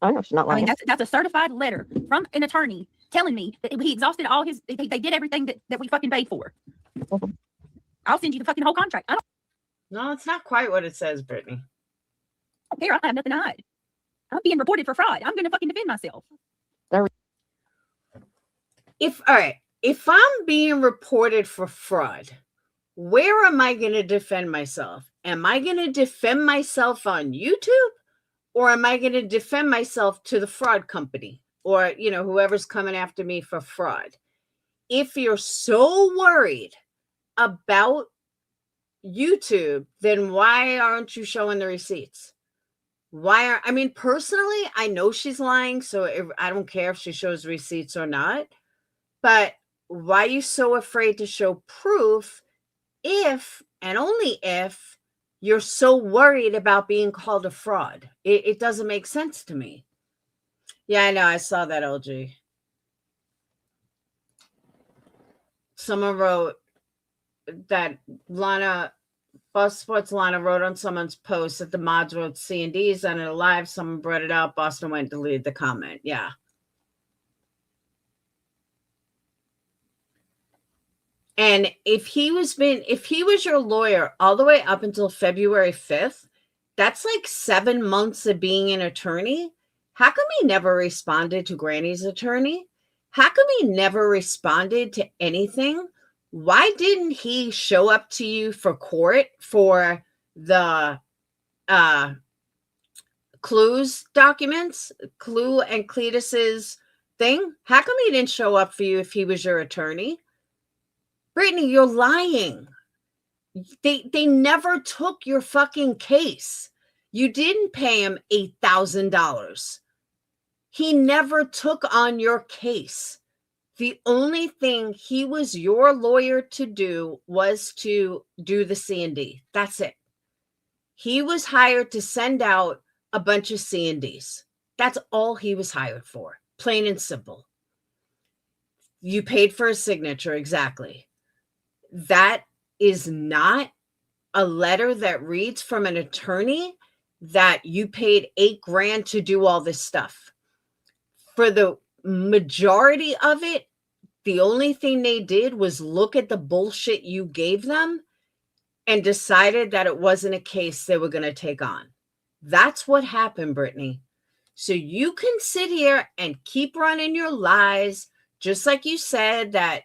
I know she's not lying. I mean, that's a certified letter from an attorney telling me that he exhausted all his. They did everything that we fucking paid for. Mm-hmm. I'll send you the fucking whole contract. No, it's not quite what it says, Brittany. I don't care. I have nothing to hide. I'm being reported for fraud. I'm going to fucking defend myself. If I'm being reported for fraud, where am I going to defend myself? Am I going to defend myself on YouTube? Or am I going to defend myself to the fraud company or, whoever's coming after me for fraud? If you're so worried about YouTube, then why aren't you showing the receipts? Personally, I know she's lying, so I don't care if she shows receipts or not. But why are you so afraid to show proof if, and only if, you're so worried about being called a fraud? It doesn't make sense to me. Yeah, I know. I saw that, LG. Someone wrote that Boston Sports Lana wrote on someone's post that the mods wrote C&Ds on it live. Someone brought it up. Boston went and deleted the comment. Yeah. And if he was your lawyer all the way up until February 5th, that's like 7 months of being an attorney. How come he never responded to Granny's attorney? How come he never responded to anything Why didn't he show up to you for court for the Clue's documents, Clue and Cletus's thing? How come he didn't show up for you if he was your attorney? Brittany, you're lying. They never took your fucking case. You didn't pay him $8,000. He never took on your case. The only thing he was your lawyer to do was to do the C&D. That's it. He was hired to send out a bunch of C&Ds. That's all he was hired for. Plain and simple. You paid for a signature, exactly. That is not a letter that reads from an attorney that you paid $8,000 to do all this stuff. For the majority of it, the only thing they did was look at the bullshit you gave them and decided that it wasn't a case they were going to take on. That's what happened, Brittany. So you can sit here and keep running your lies, just like you said that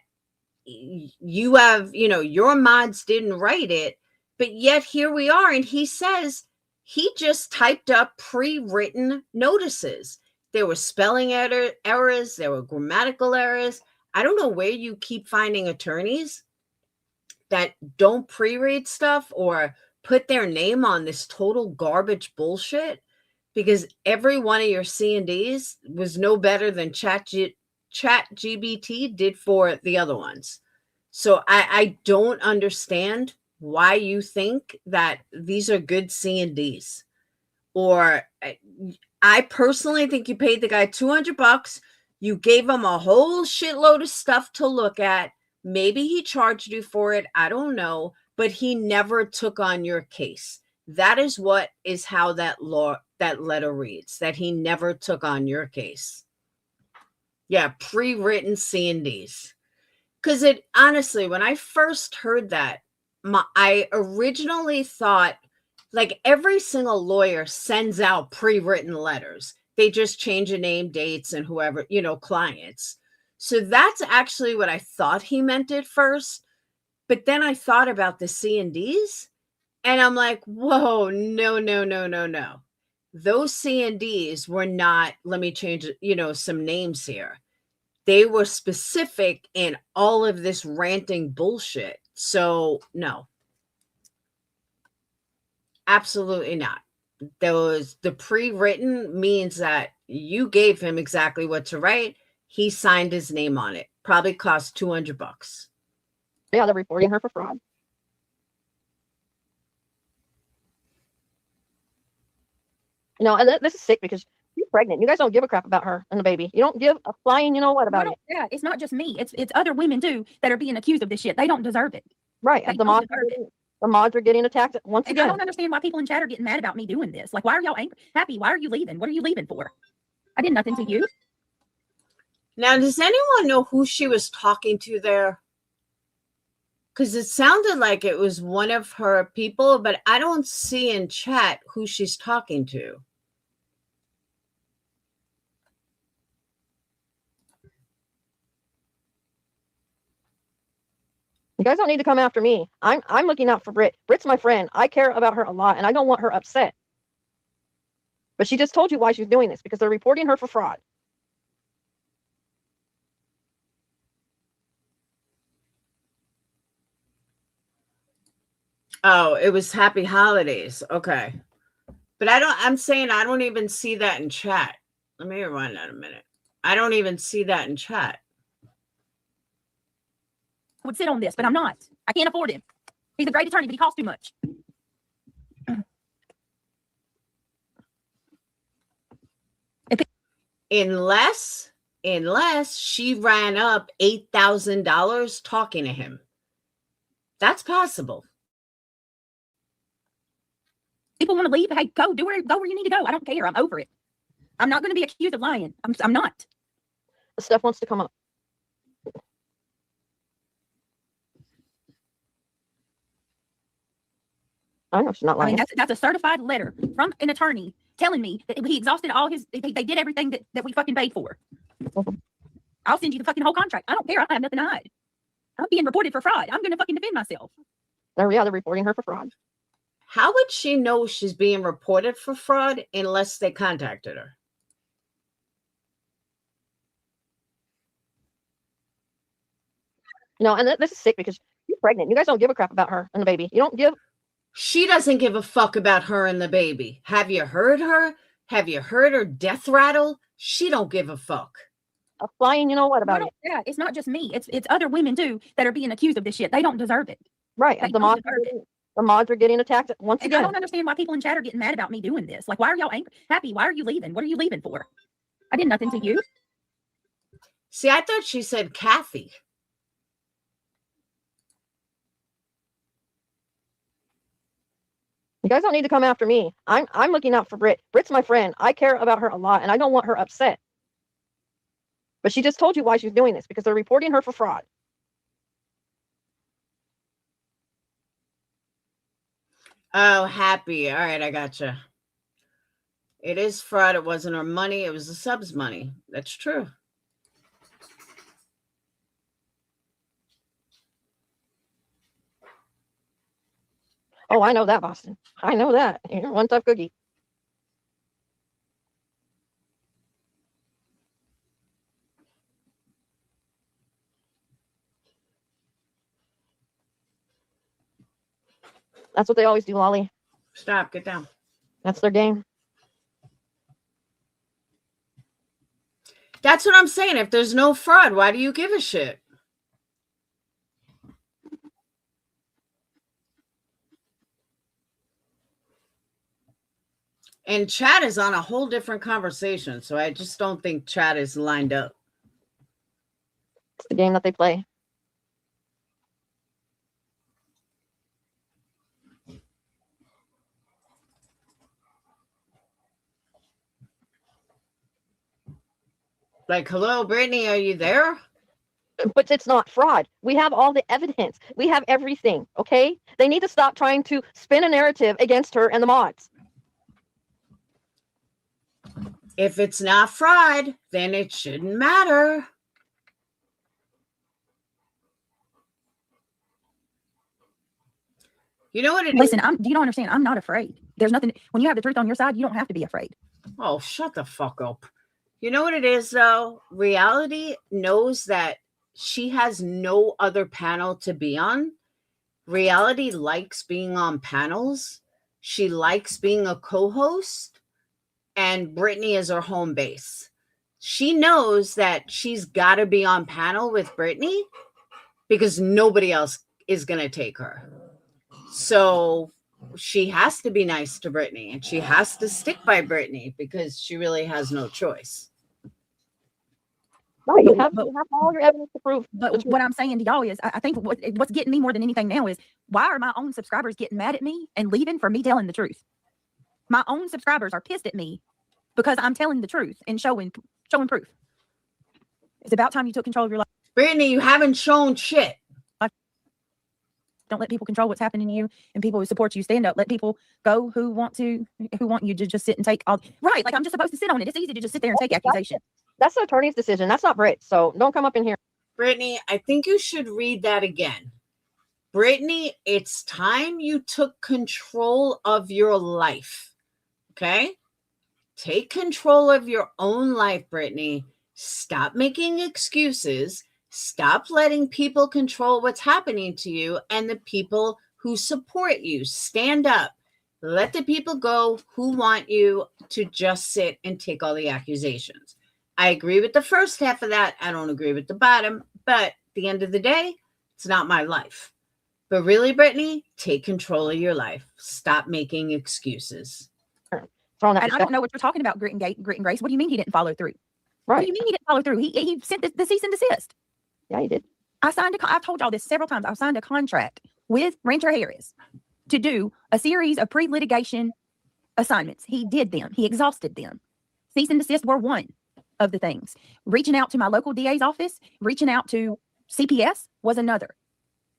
you have, your mods didn't write it, but yet here we are. And he says he just typed up pre-written notices. There were spelling errors. There were grammatical errors. I don't know where you keep finding attorneys that don't pre-read stuff or put their name on this total garbage bullshit, because every one of your C&Ds was no better than ChatGPT did for the other ones. So I don't understand why you think that these are good C&Ds. Or I personally think you paid the guy $200. You gave him a whole shitload of stuff to look at. Maybe he charged you for it. I don't know. But he never took on your case. That is how that letter reads, that he never took on your case. Yeah, pre-written C&Ds. Because it honestly, when I first heard that, I originally thought like every single lawyer sends out pre-written letters. They just change the name, dates, and whoever, clients. So that's actually what I thought he meant at first. But then I thought about the C&Ds and I'm like, whoa, no. Those C&Ds were not, let me change, some names here. They were specific in all of this ranting bullshit. So no, absolutely not. The pre-written means that you gave him exactly what to write. He signed his name on it. Probably cost $200. Yeah, they're reporting her for fraud. And this is sick because she's pregnant. You guys don't give a crap about her and the baby. You don't give a flying, about it. Yeah, it's not just me. It's other women too that are being accused of this shit. They don't deserve it. Right. They The don't deserve it. mods are getting attacked once And again. I don't understand why people in chat are getting mad about me doing this. Like, why are y'all happy? Why are you leaving? What are you leaving for? I did nothing to you. Now, does anyone know who she was talking to there? Because it sounded like it was one of her people, but I don't see in chat who she's talking to. You guys don't need to come after me. I'm looking out for Britt. Britt's my friend. I care about her a lot, and I don't want her upset. But she just told you why she's doing this, because they're reporting her for fraud. Oh, it was Happy Holidays. Okay. But I'm saying I don't even see that in chat. Let me rewind that a minute. I don't even see that in chat. I would sit on this, but I'm not. I can't afford him. He's a great attorney, but he costs too much. Unless she ran up $8,000 talking to him. That's possible. People want to leave. Hey, go where you need to go. I don't care. I'm over it. I'm not going to be accused of lying. I'm not. Steph wants to come up. I know she's not lying. I mean, that's a certified letter from an attorney telling me that he exhausted all his. They did everything that we fucking paid for. Mhm. I'll send you the fucking whole contract. I don't care. I have nothing to hide. I'm being reported for fraud. I'm going to fucking defend myself. They're reporting her for fraud. How would she know she's being reported for fraud unless they contacted her? You know, and this is sick because she's pregnant. You guys don't give a crap about her and the baby. You don't give. She doesn't give a fuck about her and the baby. Have you heard her? Have you heard her death rattle? She don't give a fuck. A flying, you know what about Well, it? yeah, it's not just me. It's other women too that are being accused of this shit. They don't deserve it. Right. They The don't mods, deserve it. the mods are getting attacked once And I again. don't understand why people in chat are getting mad about me doing this. Like, why are y'all angry? Happy? Why are you leaving? What are you leaving for? I did nothing to you. See, I thought she said Kathy. You guys don't need to come after me. I'm looking out for Britt. Britt's my friend. I care about her a lot, and I don't want her upset. But she just told you why she's doing this, because they're reporting her for fraud. Oh, Happy. All right, I gotcha. It is fraud. It wasn't her money. It was the subs' money. That's true. Oh, I know that, Boston. I know that. You're one tough cookie. That's what they always do, Lolly. Stop. Get down. That's their game. That's what I'm saying. If there's no fraud, why do you give a shit? And chat is on a whole different conversation. So I just don't think chat is lined up. It's the game that they play. Like, hello, Brittany, are you there? But it's not fraud. We have all the evidence. We have everything, okay? They need to stop trying to spin a narrative against her and the mods. If it's not fraud, then it shouldn't matter. You know what it is? Listen, you don't understand. I'm not afraid. There's nothing. When you have the truth on your side, you don't have to be afraid. Oh, shut the fuck up. You know what it is, though? Reality knows that she has no other panel to be on. Reality likes being on panels. She likes being a co-host. And Brittany is her home base. She knows that she's got to be on panel with Brittany because nobody else is going to take her. So she has to be nice to Brittany and she has to stick by Brittany because she really has no choice. Right, you have all your evidence to prove. But what I'm saying to y'all is, I think what's getting me more than anything now is, why are my own subscribers getting mad at me and leaving for me telling the truth? My own subscribers are pissed at me because I'm telling the truth and showing proof. It's about time you took control of your life. Brittany, you haven't shown shit. Don't let people control what's happening to you, and people who support you stand up. Let people go who want you to just sit and take all right. Like, I'm just supposed to sit on it. It's easy to just sit there and take accusations. That's the attorney's decision. That's not Britt. So don't come up in here. Brittany, I think you should read that again. Brittany, it's time you took control of your life. Okay? Take control of your own life, Brittany. Stop making excuses. Stop letting people control what's happening to you and the people who support you. Stand up. Let the people go who want you to just sit and take all the accusations. I agree with the first half of that. I don't agree with the bottom. But at the end of the day, it's not my life. But really, Brittany, take control of your life. Stop making excuses. And I don't know what you're talking about, Grit and Grace. What do you mean he didn't follow through? Right. What do you mean he didn't follow through? He sent the cease and desist. Yeah, he did. I've told y'all this several times. I've signed a contract with Rancher Harris to do a series of pre-litigation assignments. He did them. He exhausted them. Cease and desist were one of the things. Reaching out to my local DA's office, reaching out to CPS was another.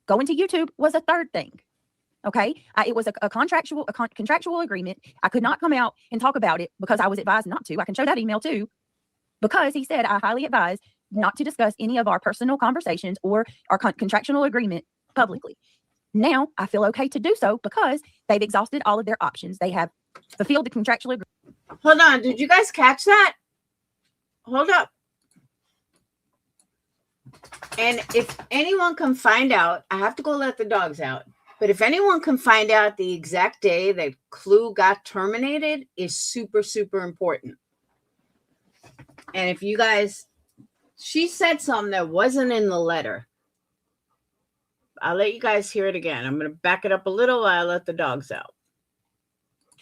Going to YouTube was a third thing. Okay, it was a contractual agreement. I could not come out and talk about it because I was advised not to. I can show that email too, because he said, I highly advise not to discuss any of our personal conversations or our contractual agreement publicly. Now I feel okay to do so because they've exhausted all of their options. They have fulfilled the contractual agreement. Hold on. Did you guys catch that? Hold up. And if anyone can find out, I have to go let the dogs out. But if anyone can find out the exact day that Clue got terminated, is super, super important. And if you guys, she said something that wasn't in the letter. I'll let you guys hear it again. I'm going to back it up a little while I let the dogs out.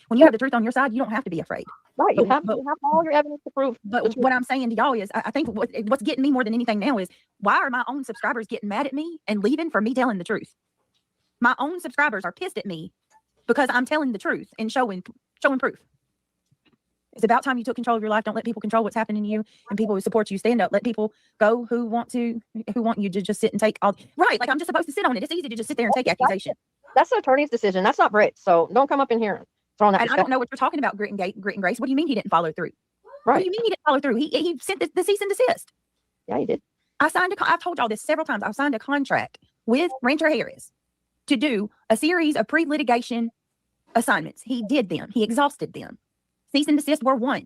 When you have the truth on your side, you don't have to be afraid. Right. You have But- all your evidence to prove. But what I'm saying to y'all is, I think what's getting me more than anything now is, why are my own subscribers getting mad at me and leaving for me telling the truth? My own subscribers are pissed at me because I'm telling the truth and showing proof. It's about time you took control of your life. Don't let people control what's happening to you, and people who support you stand up. Let people go who want you to just sit and take all right. Like, I'm just supposed to sit on it. It's easy to just sit there and take accusation. That's the attorney's decision. That's not Britt's. So don't come up in here throwing that. And I don't know what you're talking about, Grit and Grace. What do you mean he didn't follow through? Right. What do you mean he didn't follow through? He sent the cease and desist. Yeah, he did. I've told y'all this several times. I signed a contract with Rancher Harris to do a series of pre-litigation assignments. He did them. He exhausted them. Cease and desist were one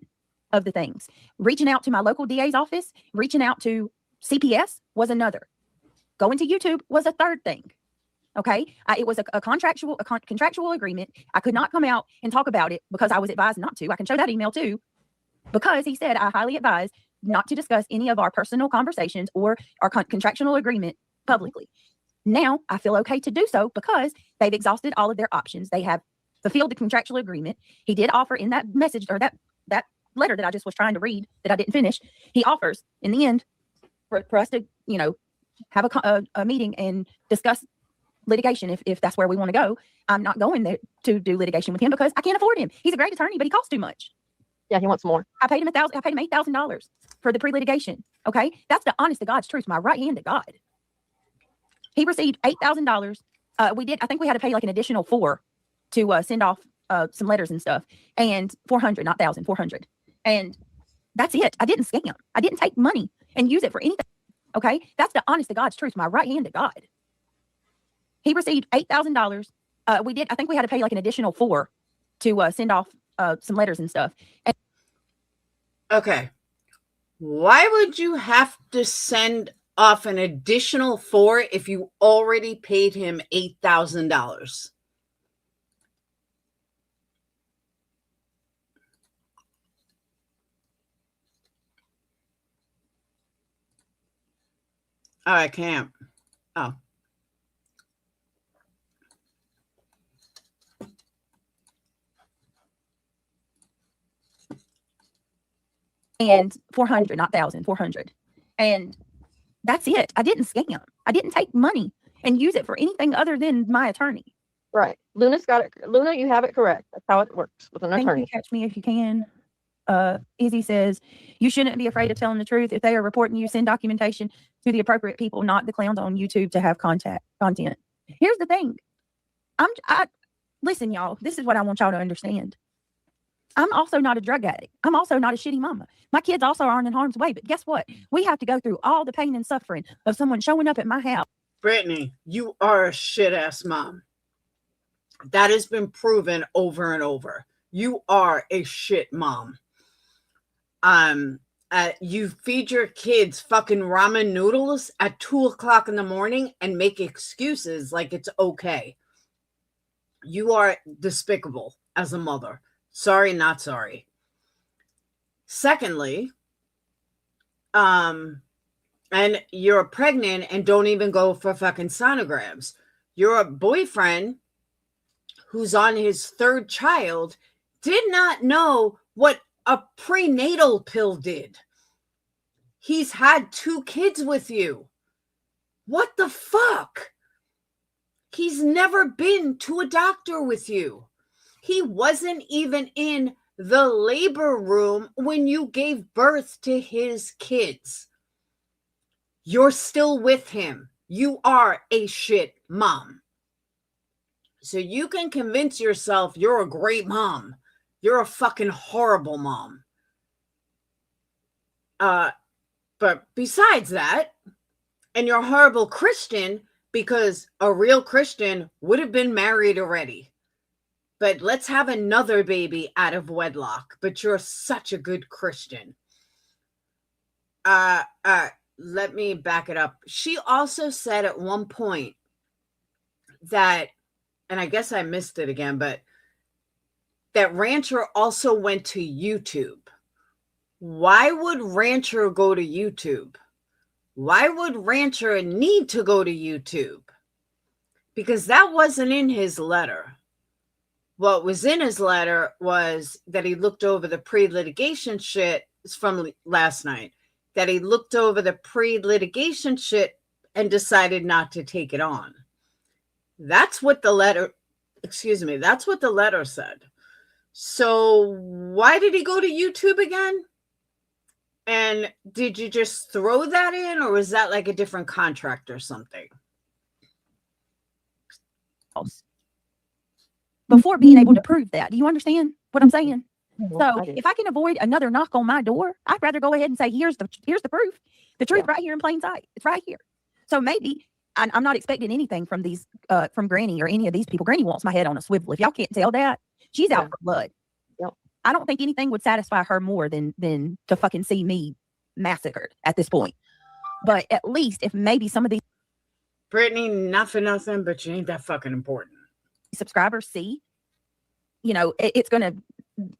of the things. Reaching out to my local DA's office, reaching out to CPS was another. Going to YouTube was a third thing. Okay, it was a contractual agreement. I could not come out and talk about it because I was advised not to. I can show that email too, because he said I highly advise not to discuss any of our personal conversations or our contractual agreement publicly. Now I feel okay to do so because they've exhausted all of their options. They have fulfilled the contractual agreement. He did offer in that message, or that letter that I just was trying to read that I didn't finish. He offers in the end for us to, have a meeting and discuss litigation if that's where we want to go. I'm not going there to do litigation with him because I can't afford him. He's a great attorney, but he costs too much. Yeah, he wants more. I paid him $8,000 for the pre-litigation. Okay, that's the honest to God's truth. My right hand to God. He received $8,000. I think we had to pay like an additional $4,000 to send off some letters and stuff, and 400, not 1,000, 400, and that's it. I didn't scam. I didn't take money and use it for anything. Okay, that's the honest to God's truth. My right hand to God. He received $8,000. I think we had to pay like an additional $4,000 to send off some letters and stuff. Okay. Why would you have to send off an additional $4,000 if you already paid him $8,000? Oh, I can't. Oh. And 400, not 1,000, 400. And that's it. I didn't scam. I didn't take money and use it for anything other than my attorney. Right. Luna's got it. Luna, you have it correct. That's how it works with an Thank attorney. you. Catch me if you can. Izzy says, you shouldn't be afraid of telling the truth. If they are reporting you, send documentation to the appropriate people, not the clowns on YouTube to have content. Here's the thing. Listen, y'all, this is what I want y'all to understand. I'm also not a drug addict. I'm also not a shitty mama. My kids also aren't in harm's way. But guess what? We have to go through all the pain and suffering of someone showing up at my house. Brittany, you are a shit-ass mom. That has been proven over and over. You are a shit mom. You feed your kids fucking ramen noodles at 2:00 in the morning and make excuses like it's okay. You are despicable as a mother. Sorry, not sorry. Secondly, and you're pregnant and don't even go for fucking sonograms. Your boyfriend, who's on his third child, did not know what a prenatal pill did. He's had 2 kids with you. What the fuck? He's never been to a doctor with you. He wasn't even in the labor room when you gave birth to his kids. You're still with him. You are a shit mom. So you can convince yourself you're a great mom. You're a fucking horrible mom. But besides that, and you're a horrible Christian because a real Christian would have been married already. But let's have another baby out of wedlock. But you're such a good Christian. Let me back it up. She also said at one point that, and I guess I missed it again, but that Rancher also went to YouTube. Why would Rancher go to YouTube? Why would Rancher need to go to YouTube? Because that wasn't in his letter. What was in his letter was that he looked over the pre-litigation shit. It's from last night. That he looked over the pre-litigation shit and decided not to take it on. That's what the letter, that's what the letter said. So why did he go to YouTube again? And did you just throw that in, or was that like a different contract or something? Before being able to prove that. Do you understand what I'm saying? Mhm, So I do. if I can avoid another knock on my door, I'd rather go ahead and say, here's the proof. The truth right here in plain sight. It's right here. So maybe I'm not expecting anything from these from Granny or any of these people. Granny wants my head on a swivel. If y'all can't tell that, she's out Yeah. for blood. Yep. I don't think anything would satisfy her more than to fucking see me massacred at this point. But at least if maybe some of these Brittany, not for nothing, but you ain't that fucking important. subscribers see, you know, it's going to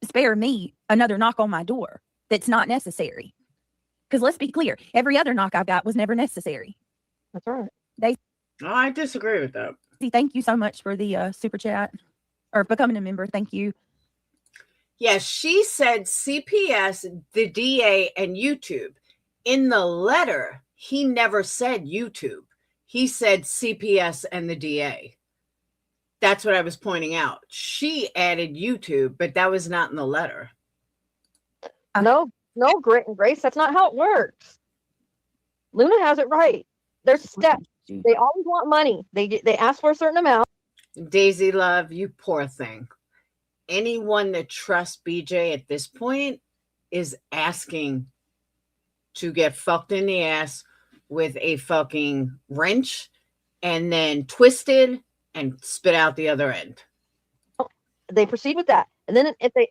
spare me another knock on my door that's not necessary. Because let's be clear, every other knock I've got was never necessary. That's right. Oh, I disagree with that. Thank you so much for the super chat or becoming a member. Thank you. Yeah, she said CPS, the DA, and YouTube. In the letter, he never said YouTube. He said CPS and the DA. That's what I was pointing out. She added YouTube, but that was not in the letter. No, Grit and Grace, that's not how it works. Luna has it right. There's steps. They always want money. They ask for a certain amount. Daisy Love, you poor thing. Anyone that trusts BJ at this point is asking to get fucked in the ass with a fucking wrench and then twisted and spit out the other end. They proceed with that. And then if they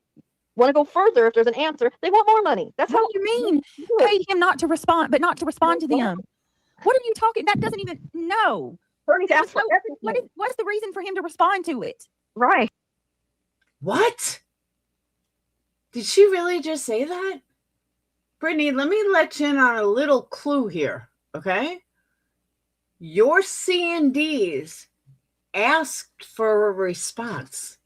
want to go further, if there's an answer, they want more money. That's What how do you mean? you do it. Paid him not to respond, but not to respond to them. What are you talking? That doesn't even no. Attorneys ask for So, everything. what's the reason for him to respond to it? Right. What? Did she really just say that? Brittany, let me let you in on a little clue here, okay? Your C&Ds asked for a response.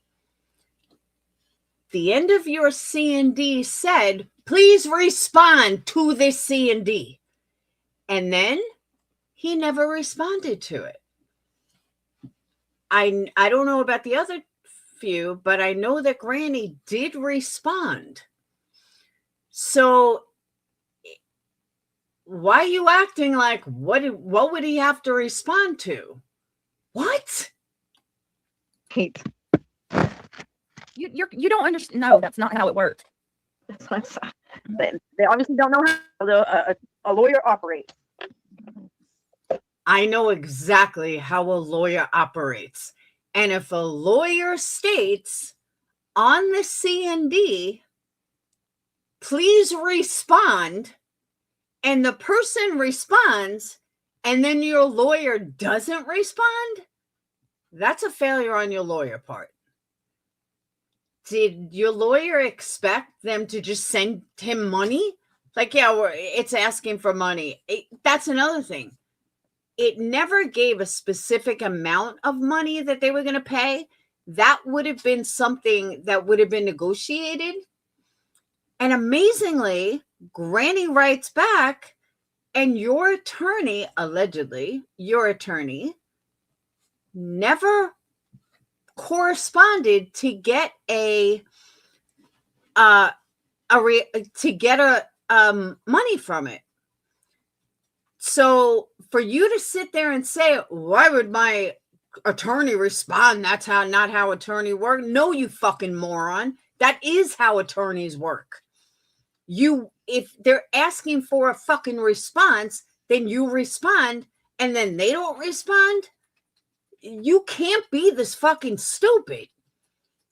The end of your C&D said, please respond to this C&D. And then he never responded to it. I don't know about the other few, but I know that Granny did respond. So why are you acting like what would he have to respond to? What? Hate. You don't understand. No, that's not how it works. They obviously don't know how a lawyer operates. I know exactly how a lawyer operates. And if a lawyer states on the C&D, please respond, and the person responds, and then your lawyer doesn't respond, that's a failure on your lawyer part. Did your lawyer expect them to just send him money? Like, yeah, it's asking for money. That's another thing. It never gave a specific amount of money that they were going to pay. That would have been something that would have been negotiated. And amazingly, Granny writes back, and your attorney, allegedly, your attorney, never corresponded to get money from it. So for you to sit there and say, why would my attorney respond? That's not how attorney work. No, you fucking moron. That is how attorneys work. if they're asking for a fucking response, then you respond, and then they don't respond. You can't be this fucking stupid.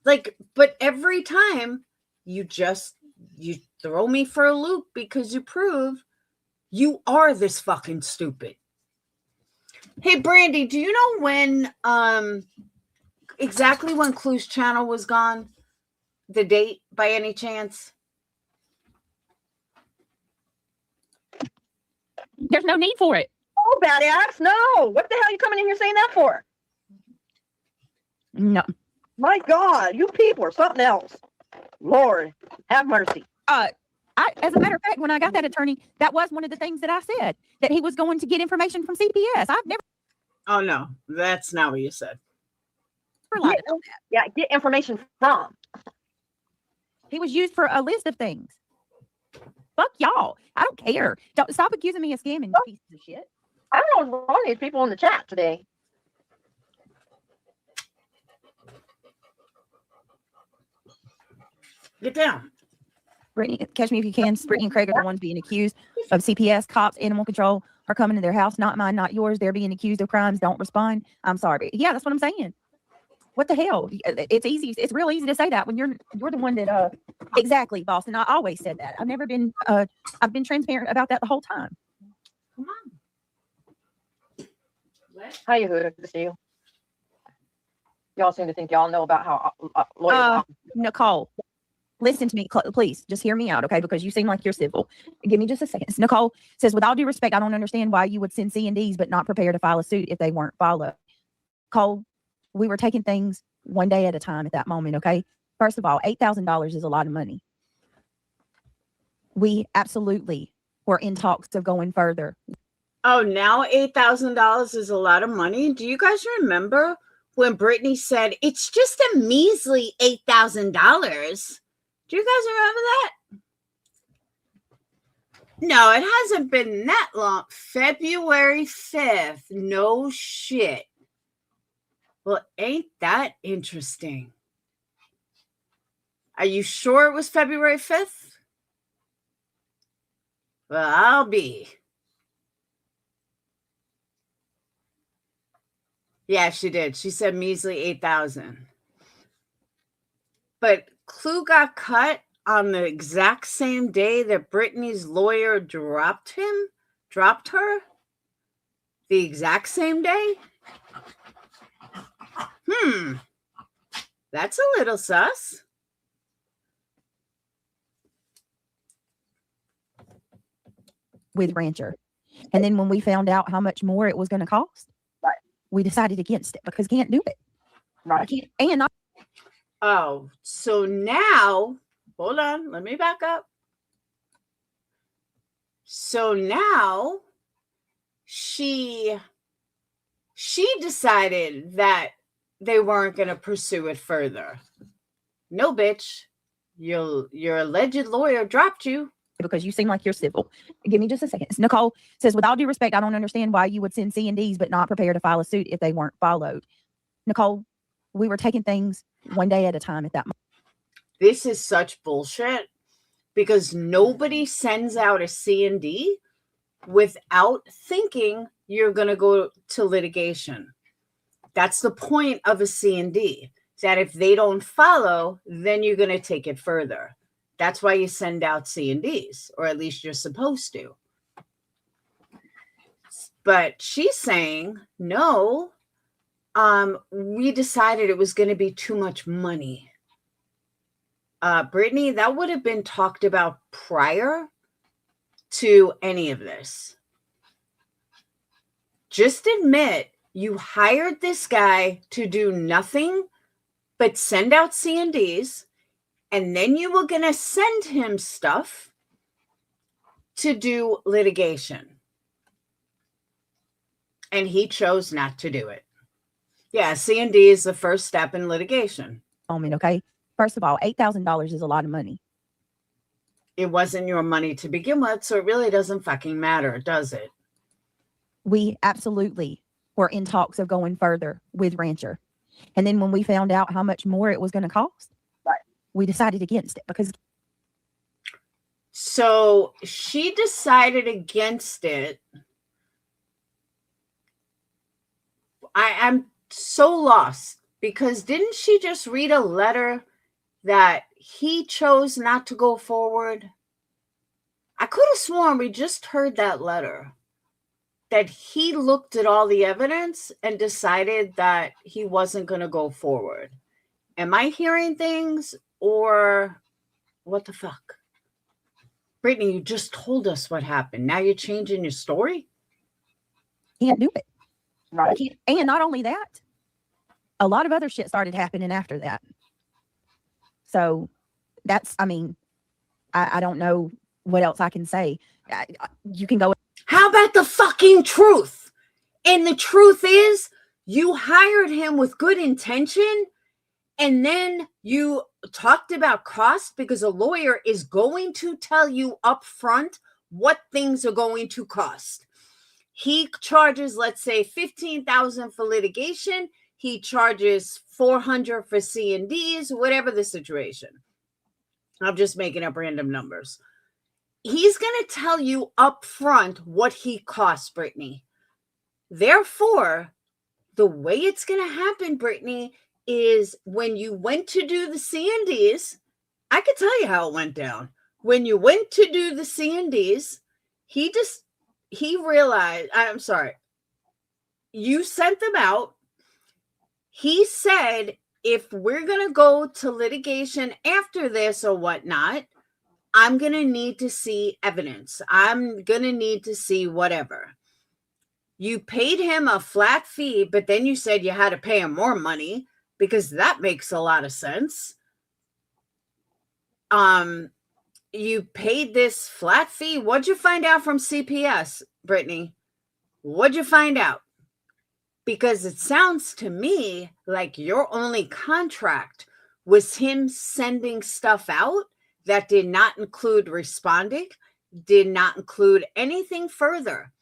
Like, but every time you throw me for a loop because you prove you are this fucking stupid. Hey, Brandy, do you know when exactly when Clue's channel was gone? The date, by any chance? There's no need for it. Oh, badass. No. What the hell are you coming in here saying that for? No. My God, you people are something else. Lord, have mercy. As a matter of fact, when I got that attorney, that was one of the things that I said, that he was going to get information from CPS. I've never Oh no, that's not what you said. relied on that. Yeah, get information from. He was used for a list of things. Fuck y'all. I don't care. Don't stop accusing me of scamming, pieces of shit. I don't know what's wrong with these people in the chat today. Get down. Brittany, catch me if you can. Brittany and Craig are the ones being accused of CPS. Cops, animal control are coming to their house. Not mine, not yours. They're being accused of crimes. Don't respond. I'm sorry. Yeah, that's what I'm saying. What the hell? It's easy. It's real easy to say that when you're the one that exactly, boss. And I always said that. I've never been I've been transparent about that the whole time. Come on. How you hood? Good to see you. Y'all seem to think y'all know about how loyal. Nicole, listen to me, please. Just hear me out, okay? Because you seem like you're civil. Give me just a second. Nicole says, with all due respect, I don't understand why you would send C&Ds but not prepare to file a suit if they weren't followed. Cole, we were taking things one day at a time at that moment, okay? First of all, $8,000 is a lot of money. We absolutely were in talks of going further. Oh, now $8,000 is a lot of money. Do you guys remember when Brittany said it's just a measly $8,000? Do you guys remember that? No, it hasn't been that long. February 5th. No shit. Well, ain't that interesting? Are you sure it was February 5th? Well, I'll be. Yeah, she did. She said measly 8,000. But Clue got cut on the exact same day that Brittany's lawyer dropped her. The exact same day? That's a little sus. With Rancher. And then when we found out how much more it was going to cost, right, we decided against it because can't do it. Right. I can't, and not. Oh, so now, hold on, let me back up. So now she decided that they weren't going to pursue it further. No, bitch. Your alleged lawyer dropped you. Because you seem like you're civil. Give me just a second. Nicole says, with all due respect, I don't understand why you would send C&Ds but not prepare to file a suit if they weren't followed. Nicole, we were taking things one day at a time at that moment. This is such bullshit because nobody sends out a C&D without thinking you're going to go to litigation. That's the point of a C&D, that if they don't follow, then you're going to take it further. That's why you send out C&Ds, or at least you're supposed to. But she's saying, no, we decided it was going to be too much money. Brittany, that would have been talked about prior to any of this. Just admit you hired this guy to do nothing but send out C&Ds. And then you were going to send him stuff to do litigation. And he chose not to do it. Yeah, C&D is the first step in litigation. Okay. First of all, $8,000 is a lot of money. It wasn't your money to begin with, so it really doesn't fucking matter, does it? We absolutely were in talks of going further with Rancher. And then when we found out how much more it was going to cost, we decided against it because. So she decided against it. I'm so lost because didn't she just read a letter that he chose not to go forward? I could have sworn we just heard that letter, that he looked at all the evidence and decided that he wasn't going to go forward. Am I hearing things, or what the fuck? Brittany, you just told us what happened. Now you're changing your story? Can't do it. Right. And not only that, a lot of other shit started happening after that. So that's, I mean, I don't know what else I can say. You can go. How about the fucking truth? And the truth is, you hired him with good intention, and then you talked about cost because a lawyer is going to tell you up front what things are going to cost. He charges, let's say, $15,000 for litigation. He charges $400 for C&Ds, whatever the situation. I'm just making up random numbers. He's going to tell you up front what he costs, Brittany. Therefore, the way it's going to happen, Brittany, is when you went to do the C&Ds, I could tell you how it went down. When you went to do the C&Ds, he realized, I'm sorry, you sent them out. He said, if we're going to go to litigation after this or whatnot, I'm going to need to see evidence. I'm going to need to see whatever. You paid him a flat fee, but then you said you had to pay him more money because that makes a lot of sense. You paid this flat fee. What'd you find out from CPS, Brittany? What'd you find out? Because it sounds to me like your only contract was him sending stuff out that did not include responding, did not include anything further.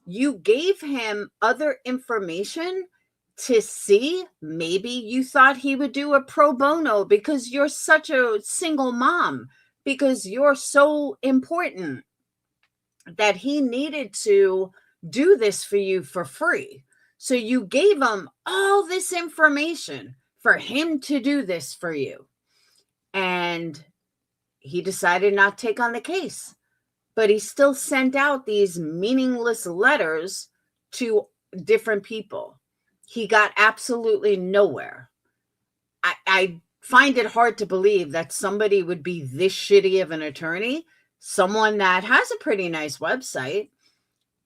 You gave him other information to see. Maybe you thought he would do a pro bono because you're such a single mom, because you're so important that he needed to do this for you for free. So you gave him all this information for him to do this for you. And he decided not to take on the case. But he still sent out these meaningless letters to different people. He got absolutely nowhere. I find it hard to believe that somebody would be this shitty of an attorney, someone that has a pretty nice website,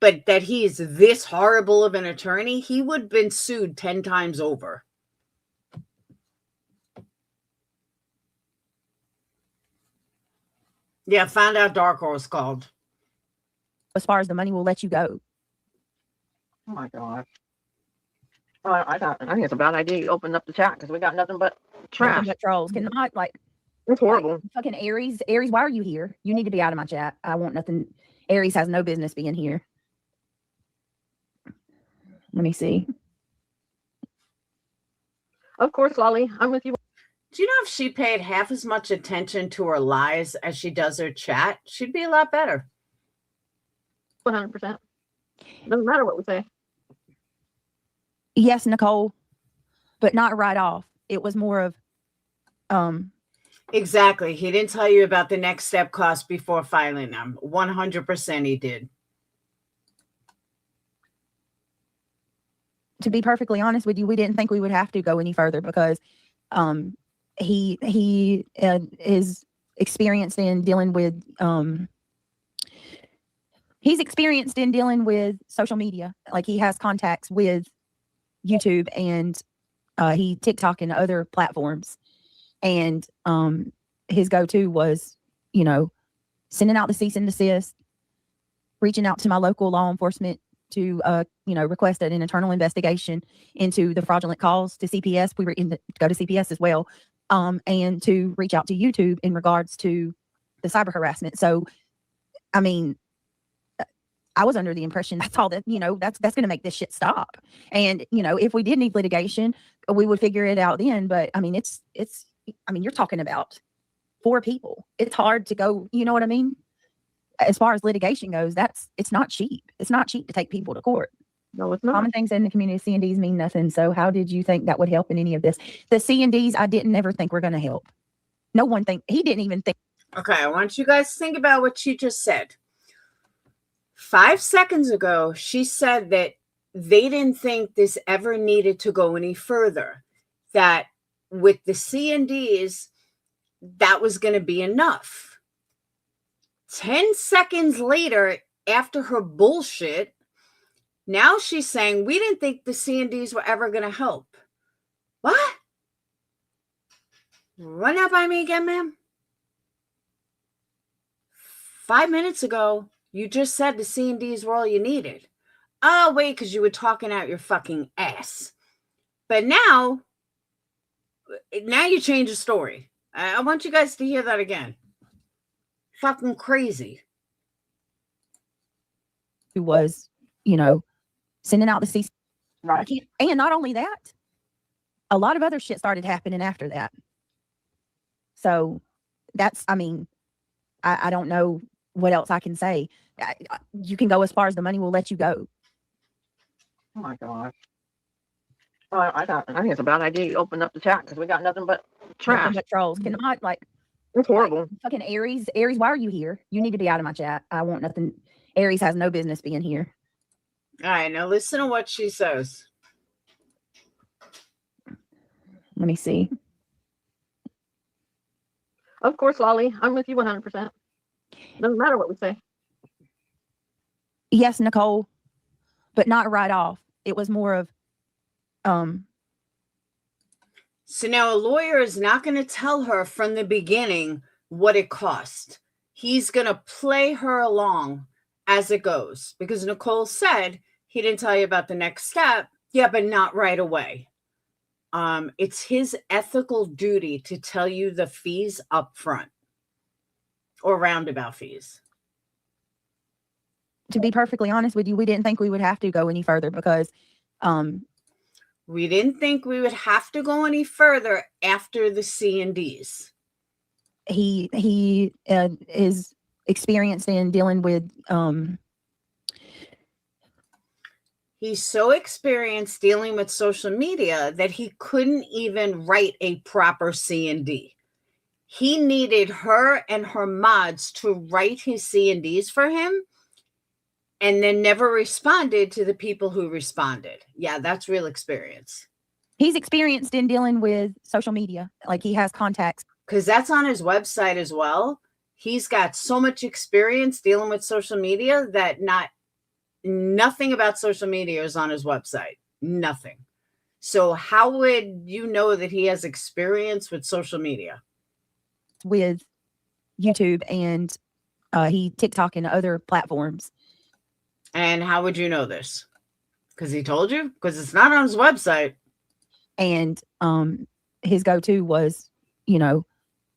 but that he's this horrible of an attorney. He would have been sued 10 times over. Yeah, found out Dark Horse called. As far as the money will let you go. Oh my gosh. I think it's a bad idea you opened up the chat because we got nothing but trash. Nothing but trolls. Cannot, like, It's horrible. fucking Aries. Aries, why are you here? You need to be out of my chat. I want nothing. Aries has no business being here. Let me see. Of course, Lolly, I'm with you. Do you know if she paid half as much attention to her lies as she does her chat, she'd be a lot better. 100%. Doesn't matter what we say. Yes, Nicole, but not right off. It was more of, Exactly. He didn't tell you about the next step cost before filing them. 100% he did. to be perfectly honest with you, we didn't think we would have to go any further because he is experienced in dealing with he's experienced in dealing with social media. Like, he has contacts with YouTube and he TikTok and other platforms. And his go-to was, you know, sending out the cease and desist, reaching out to my local law enforcement to, you know, request an internal investigation into the fraudulent calls to CPS. We were in the, go to CPS as well, and to reach out to YouTube in regards to the cyber harassment. So, I mean, I was under the impression that's all that, you know, that's going to make this shit stop. And, you know, if we did need litigation, we would figure it out then. But I mean, I mean, you're talking about 4 people. It's hard to go, you know what I mean? as far as litigation goes, it's not cheap. It's not cheap to take people to court. No, it's not. Common things in the community, C&Ds mean nothing. So how did you think that would help in any of this? The C&Ds, I didn't ever think were going to help. No one he didn't even think. Okay, I want you guys to think about what she just said. 5 seconds ago, she said that they didn't think this ever needed to go any further. That with the C&Ds, that was going to be enough. 10 seconds later, after her bullshit, now she's saying, we didn't think the C&Ds were ever going to help. What? Run that by me again, ma'am. 5 minutes ago, you just said the C&Ds were all you needed. Oh, wait, because you were talking out your fucking ass. But now you change the story. I want you guys to hear that again. Fucking crazy. Who was, sending out the cease. Right. And not only that, a lot of other shit started happening after that. So that's, I don't know what else I can say. You can go as far as the money will let you go. Oh my gosh. I think it's a bad idea you open up the chat because we got nothing but trash. Nothing but trolls. Cannot It's horrible. fucking Aries. Aries, why are you here? You need to be out of my chat. I want nothing. Aries has no business being here. All right, now listen to what she says. Let me see. Of course, Lolly. I'm with you 100%. Doesn't matter what we say. Yes, Nicole, but not right off. It was more of, So now a lawyer is not going to tell her from the beginning what it cost. He's going to play her along as it goes, because Nicole said he didn't tell you about the next step. Yeah, but not right away. It's his ethical duty to tell you the fees up front or roundabout fees. to be perfectly honest with you, we didn't think we would have to go any further because we didn't think we would have to go any further after the C&Ds. He is experienced in dealing with He's so experienced dealing with social media that he couldn't even write a proper C&D. He needed her and her mods to write his C&Ds for him, and then never responded to the people who responded. Yeah, that's real experience. He's experienced in dealing with social media. Like he has contacts. Because that's on his website as well. He's got so much experience dealing with social media that nothing about social media is on his website. Nothing. So how would you know that he has experience with social media? With YouTube and TikTok and other platforms. And how would you know this? Because he told you? Because it's not on his website. And his go-to was,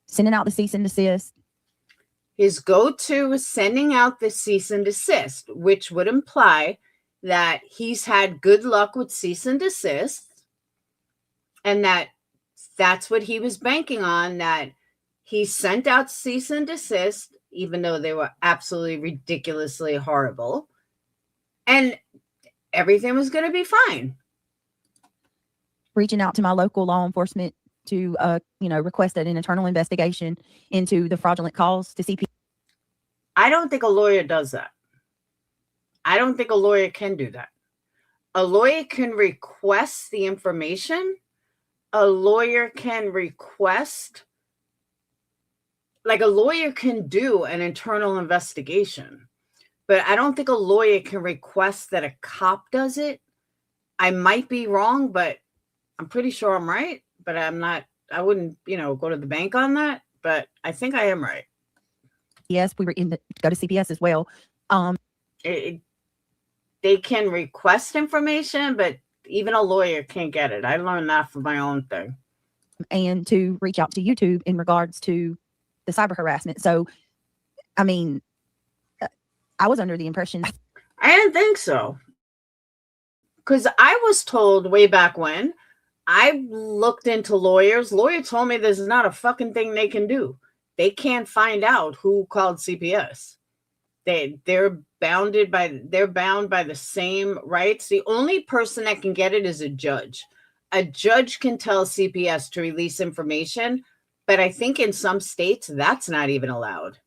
sending out the cease and desist. His go-to is sending out the cease and desist, which would imply that he's had good luck with cease and desist, and that's what he was banking on, that he sent out cease and desist, even though they were absolutely ridiculously horrible, and everything was going to be fine. Reaching out to my local law enforcement to, request an internal investigation into the fraudulent calls to CP. I don't think a lawyer does that. I don't think a lawyer can do that. A lawyer can request the information. A lawyer can request, like a lawyer can do an internal investigation, but I don't think a lawyer can request that a cop does it. I might be wrong, but I'm pretty sure I'm right, but I'm not, I wouldn't, go to the bank on that, but I think I am right. Yes, we were go to CPS as well. They can request information, but even a lawyer can't get it. I learned that from my own thing. And to reach out to YouTube in regards to the cyber harassment. So, I was under the impression. I didn't think so. Because I was told way back when, I looked into lawyers. Lawyer told me this is not a fucking thing they can do. They can't find out who called CPS. They're bound by the same rights. The only person that can get it is a judge. A judge can tell CPS to release information, but I think in some states that's not even allowed.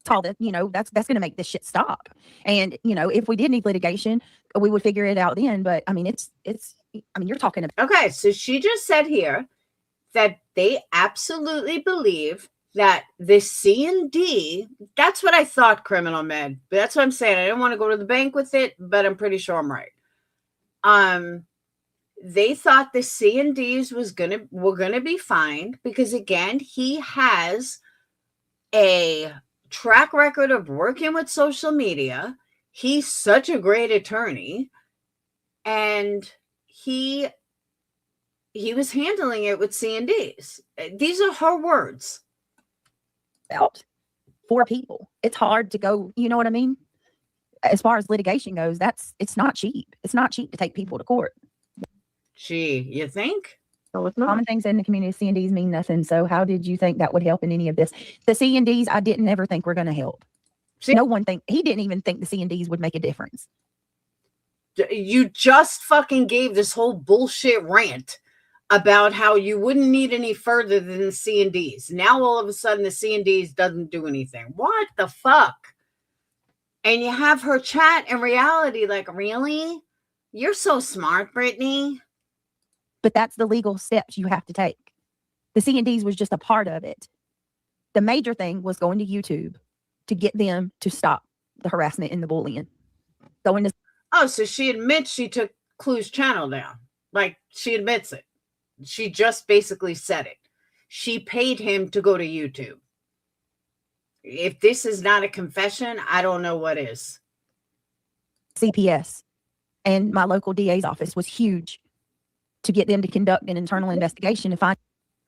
All that, that's going to make this shit stop. And if we did need litigation, we would figure it out then. But I mean, it's you're talking about. Okay, so she just said here that they absolutely believe that the C&D, that's what I thought, Criminal Med. But that's what I'm saying. I didn't want to go to the bank with it, but I'm pretty sure I'm right. They thought the C&Ds were gonna be fine because, again, he has a track record of working with social media. He's such a great attorney, and he was handling it with C&Ds. These are her words. About 4 people. It's hard to go, you know what I mean? As far as litigation goes, it's not cheap. It's not cheap to take people to court. Gee, you think? No, it's not. Common things in the community, C&Ds mean nothing. So how did you think that would help in any of this? The C&Ds, I didn't ever think were going to help. See, no one he didn't even think the C&Ds would make a difference. You just fucking gave this whole bullshit rant about how you wouldn't need any further than the C&Ds. Now all of a sudden the C&Ds doesn't do anything. What the fuck? And you have her chat in reality like, really? You're so smart, Brittany. But that's the legal steps you have to take. The C&Ds was just a part of it. The major thing was going to YouTube to get them to stop the harassment and the bullying. Oh, so she admits she took Clue's channel down. Like, she admits it. She just basically said it. She paid him to go to YouTube. If this is not a confession, I don't know what is. CPS and my local DA's office was huge to get them to conduct an internal investigation to find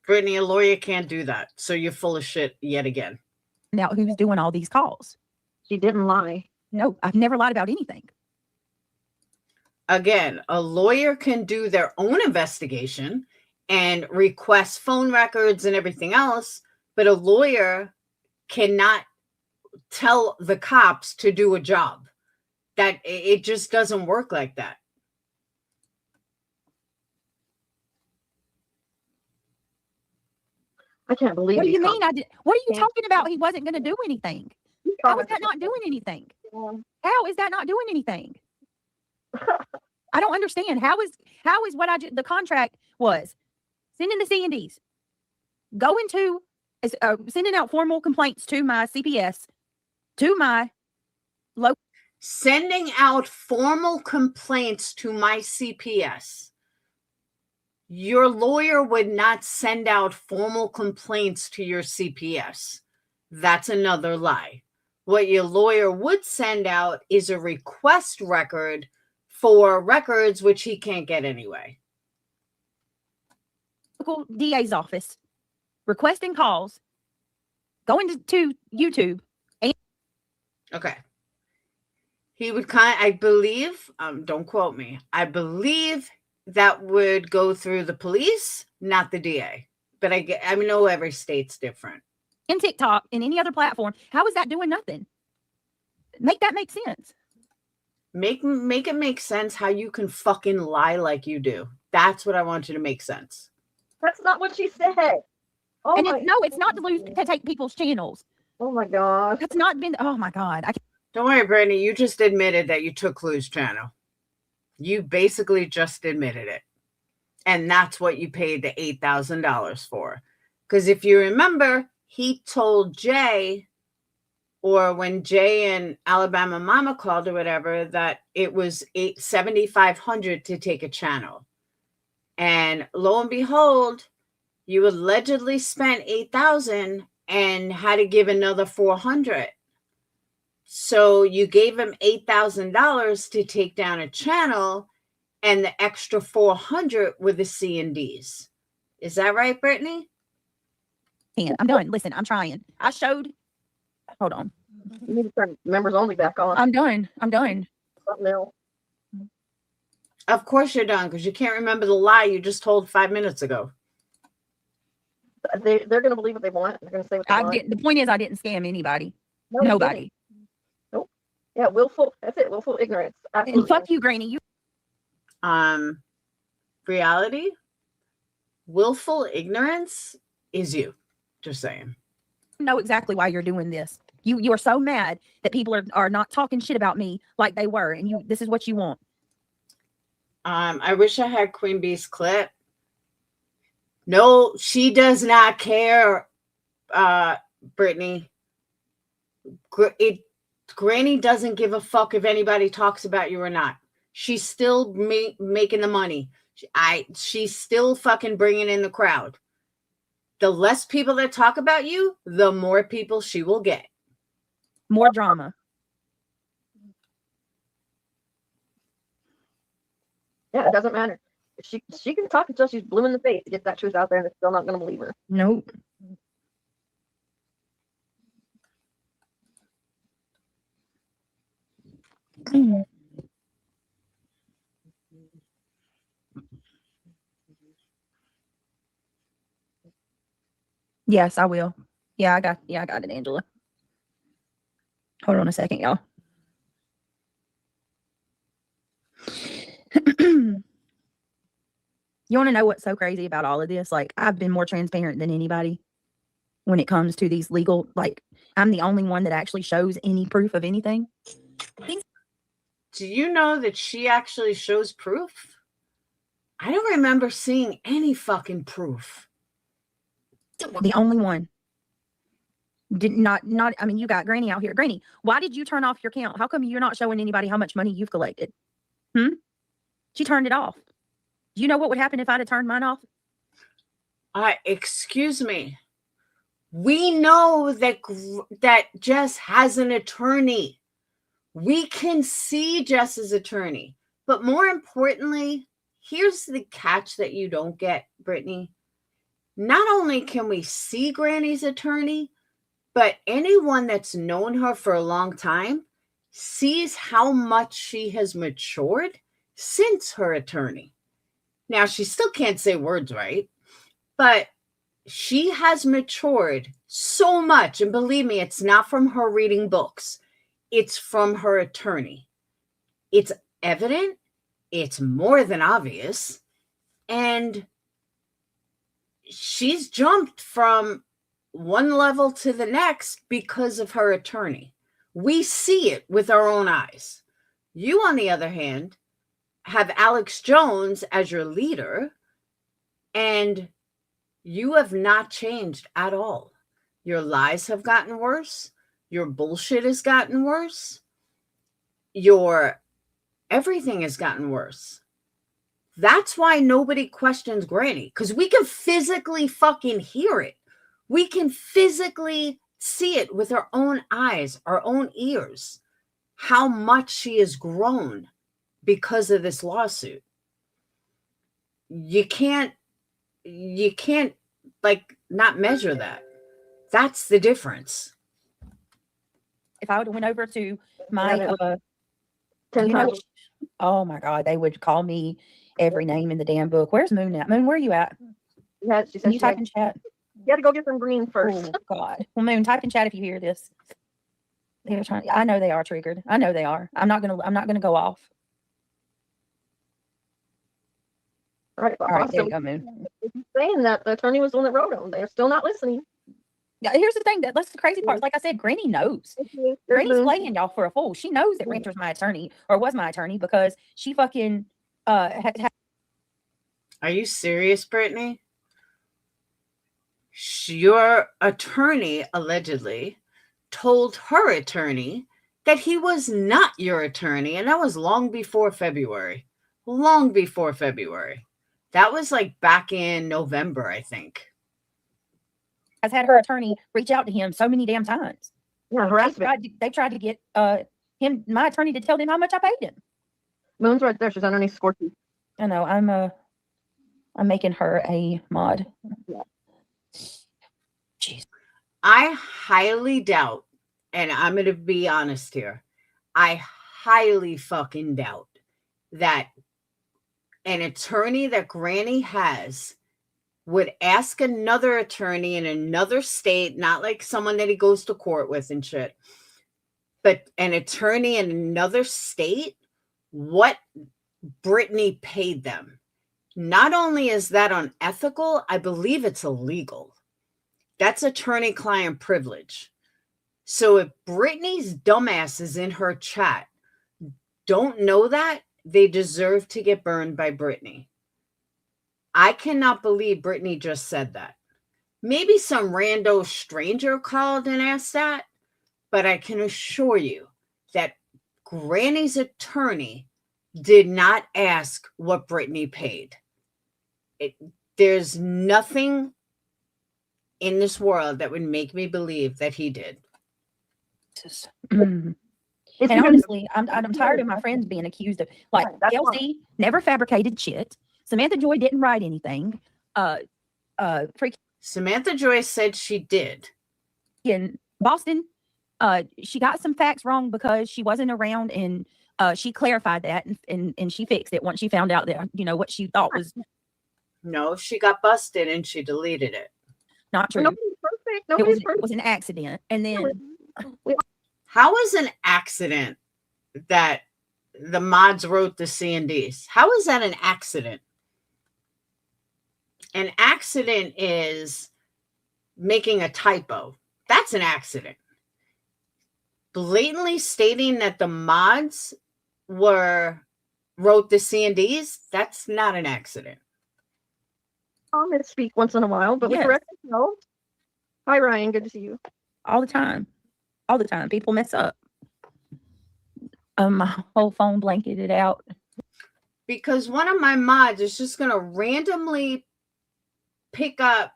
Brittany, a lawyer can't do that. So you're full of shit yet again. out who's doing all these calls. She didn't lie. No, I've never lied about anything. Again, a lawyer can do their own investigation and request phone records and everything else, but a lawyer cannot tell the cops to do a job. That it just doesn't work like that. I can't believe What do these you mean? comments. What are you Yeah. talking about? He wasn't going to do anything. How is that not doing anything? How is that not doing anything? I don't understand. How is what the contract was sending the C&Ds, going to sending out formal complaints to my CPS, to my local. Sending out formal complaints to my CPS. Your lawyer would not send out formal complaints to your CPS. That's another lie. What your lawyer would send out is a request record for records which he can't get anyway. Local DA's office, requesting calls, going to YouTube. Okay. He would I believe, don't quote me, I believe that would go through the police, not the DA. But I know every state's different. In TikTok and any other platform, how is that doing nothing? Make that make sense. Make it make sense how you can fucking lie like you do. That's what I want you to make sense. That's not what she said. Oh And my, it's not to take people's channels. oh my gosh. That's not been. Oh my God. Don't worry, Brittany. You just admitted that you took Clue's channel. You basically just admitted it. And that's what you paid the $8,000 for. Because if you remember, he told Jay, or when Jay and Alabama Mama called or whatever, that it was $7,500 to take a channel. And lo and behold, you allegedly spent $8,000 and had to give another $400. So you gave him $8,000 to take down a channel, and the extra $400 were the C&Ds. Is that right, Brittany? I'm done. Listen, I'm trying. I showed. Hold on. You need to turn members only back on. I'm done. Something else. Of course you're done, because you can't remember the lie you just told 5 minutes ago. They're going to believe what they want. They're going to say what they want. The point is, I didn't scam anybody. No, you Nobody. Yeah, willful. That's it. Willful ignorance. And Absolutely. fuck you, Granny. You Reality, willful ignorance is you. Just saying. know exactly why you're doing this. You are so mad that people are not talking shit about me like they were, and this is what you want. I wish I had Queen Bee's clip. No, she does not care, Brittany. Granny doesn't give a fuck if anybody talks about you or not. She's still making the money. She's still fucking bringing in the crowd. The less people that talk about you, the more people she will get. More drama. Yeah, it doesn't matter. She can talk until she's blue in the face to get that truth out there, and they're still not going to believe her. Nope. Yes, I will. Yeah, I got it, Angela. Hold on a second, y'all. You want to know what's so crazy about all of this? Like, I've been more transparent than anybody when it comes to these legal, like, I'm the only one that actually shows any proof of anything. Do you know that she actually shows proof? I don't remember seeing any fucking proof. The only one. Did not, I mean, you got Granny out here. Granny, why did you turn off your account? How come you're not showing anybody how much money you've collected? She turned it off. Do you know what would happen if I'd have turned mine off? Excuse me. We know that Jess has an attorney. We can see Jess's attorney. But more importantly, here's the catch that you don't get, Brittany. Not only can we see Granny's attorney, but anyone that's known her for a long time sees how much she has matured since her attorney. Now, she still can't say words right, but she has matured so much. And believe me, it's not from her reading books. It's from her attorney. It's evident. It's more than obvious. And she's jumped from one level to the next because of her attorney. We see it with our own eyes. You, on the other hand, have Alex Jones as your leader, and you have not changed at all. Your lies have gotten worse. Your bullshit has gotten worse. Your everything has gotten worse. That's why nobody questions Granny, because we can physically fucking hear it. We can physically see it with our own eyes, our own ears, how much she has grown because of this lawsuit. You can't like not measure that. That's the difference. If I would have went over to my, 10 you know, times. oh my God, they would call me every name in the damn book. Where's Moon at? Moon, where are you at? Yeah, she Can said you she type in chat? you got to go get some green first. Oh God. Well, Moon, type in chat if you hear this. They're trying. I know they are triggered. I know they are. I'm not gonna go off. All right, All right, there so you go, Moon. saying that the attorney was the one that wrote them. They're still not listening. Yeah, here's the thing. That's the crazy part. Like I said, Granny knows. Granny's playing y'all for a fool. She knows that Rancher's my attorney or was my attorney because she fucking had. Are you serious, Brittany? Your attorney allegedly told her attorney that he was not your attorney, and that was long before February. Long before February. That was like back in November, I think. Has had her attorney reach out to him so many damn times. Yeah, harassment. They tried to get my attorney to tell them how much I paid him. Moon's right there. She's underneath Scorpio. I know. I'm making her a mod. Jeez. I highly doubt, and I'm going to be honest here, I highly fucking doubt that an attorney that Granny has would ask another attorney in another state, not like someone that he goes to court with and shit, but an attorney in another state, what Brittany paid them. Not only is that unethical, I believe it's illegal. That's attorney-client privilege. So if Brittany's dumbasses in her chat don't know that, they deserve to get burned by Brittany. I cannot believe Brittany just said that. Maybe some rando stranger called and asked that, but I can assure you that Granny's attorney did not ask what Brittany paid. There's nothing in this world that would make me believe that he did. And honestly, I'm tired of my friends being accused of, like, Kelsey never fabricated shit. Samantha Joy didn't write anything. Samantha Joy said she did. In Boston, she got some facts wrong because she wasn't around, and she clarified that, and she fixed it once she found out that, you know, what she thought was No, she got busted and she deleted it. not true. Nobody's perfect. It was an accident. And then How is an accident that the mods wrote the C&Ds? How is that an accident? An accident is making a typo. That's an accident. Blatantly stating that the mods wrote the C&Ds, that's not an accident. I'll misspeak once in a while, but Yes. with correct yourself. Hi, Ryan. Good to see you. all the time, people mess up. My whole phone blanketed out. Because one of my mods is just going to randomly pick up,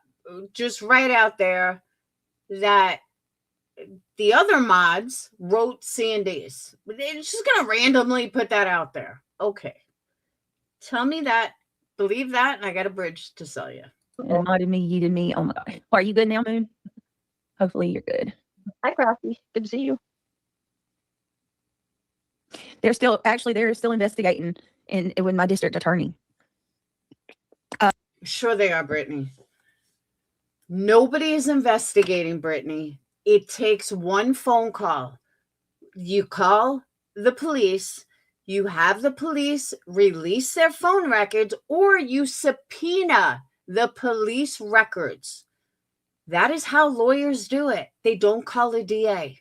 just right out there, that the other mods wrote C&Ds. It's just going to randomly put that out there. Okay. Tell me that, believe that, and I got a bridge to sell you. And modded me, yeeted me. Oh my God. Are you good now, Moon? Hopefully you're good. Hi, Crafty. Good to see you. They're still investigating and with my district attorney. Sure they are, Brittany. Nobody is investigating, Brittany. It takes one phone call. You call the police, you have the police release their phone records, or you subpoena the police records. That is how lawyers do it. They don't call a DA.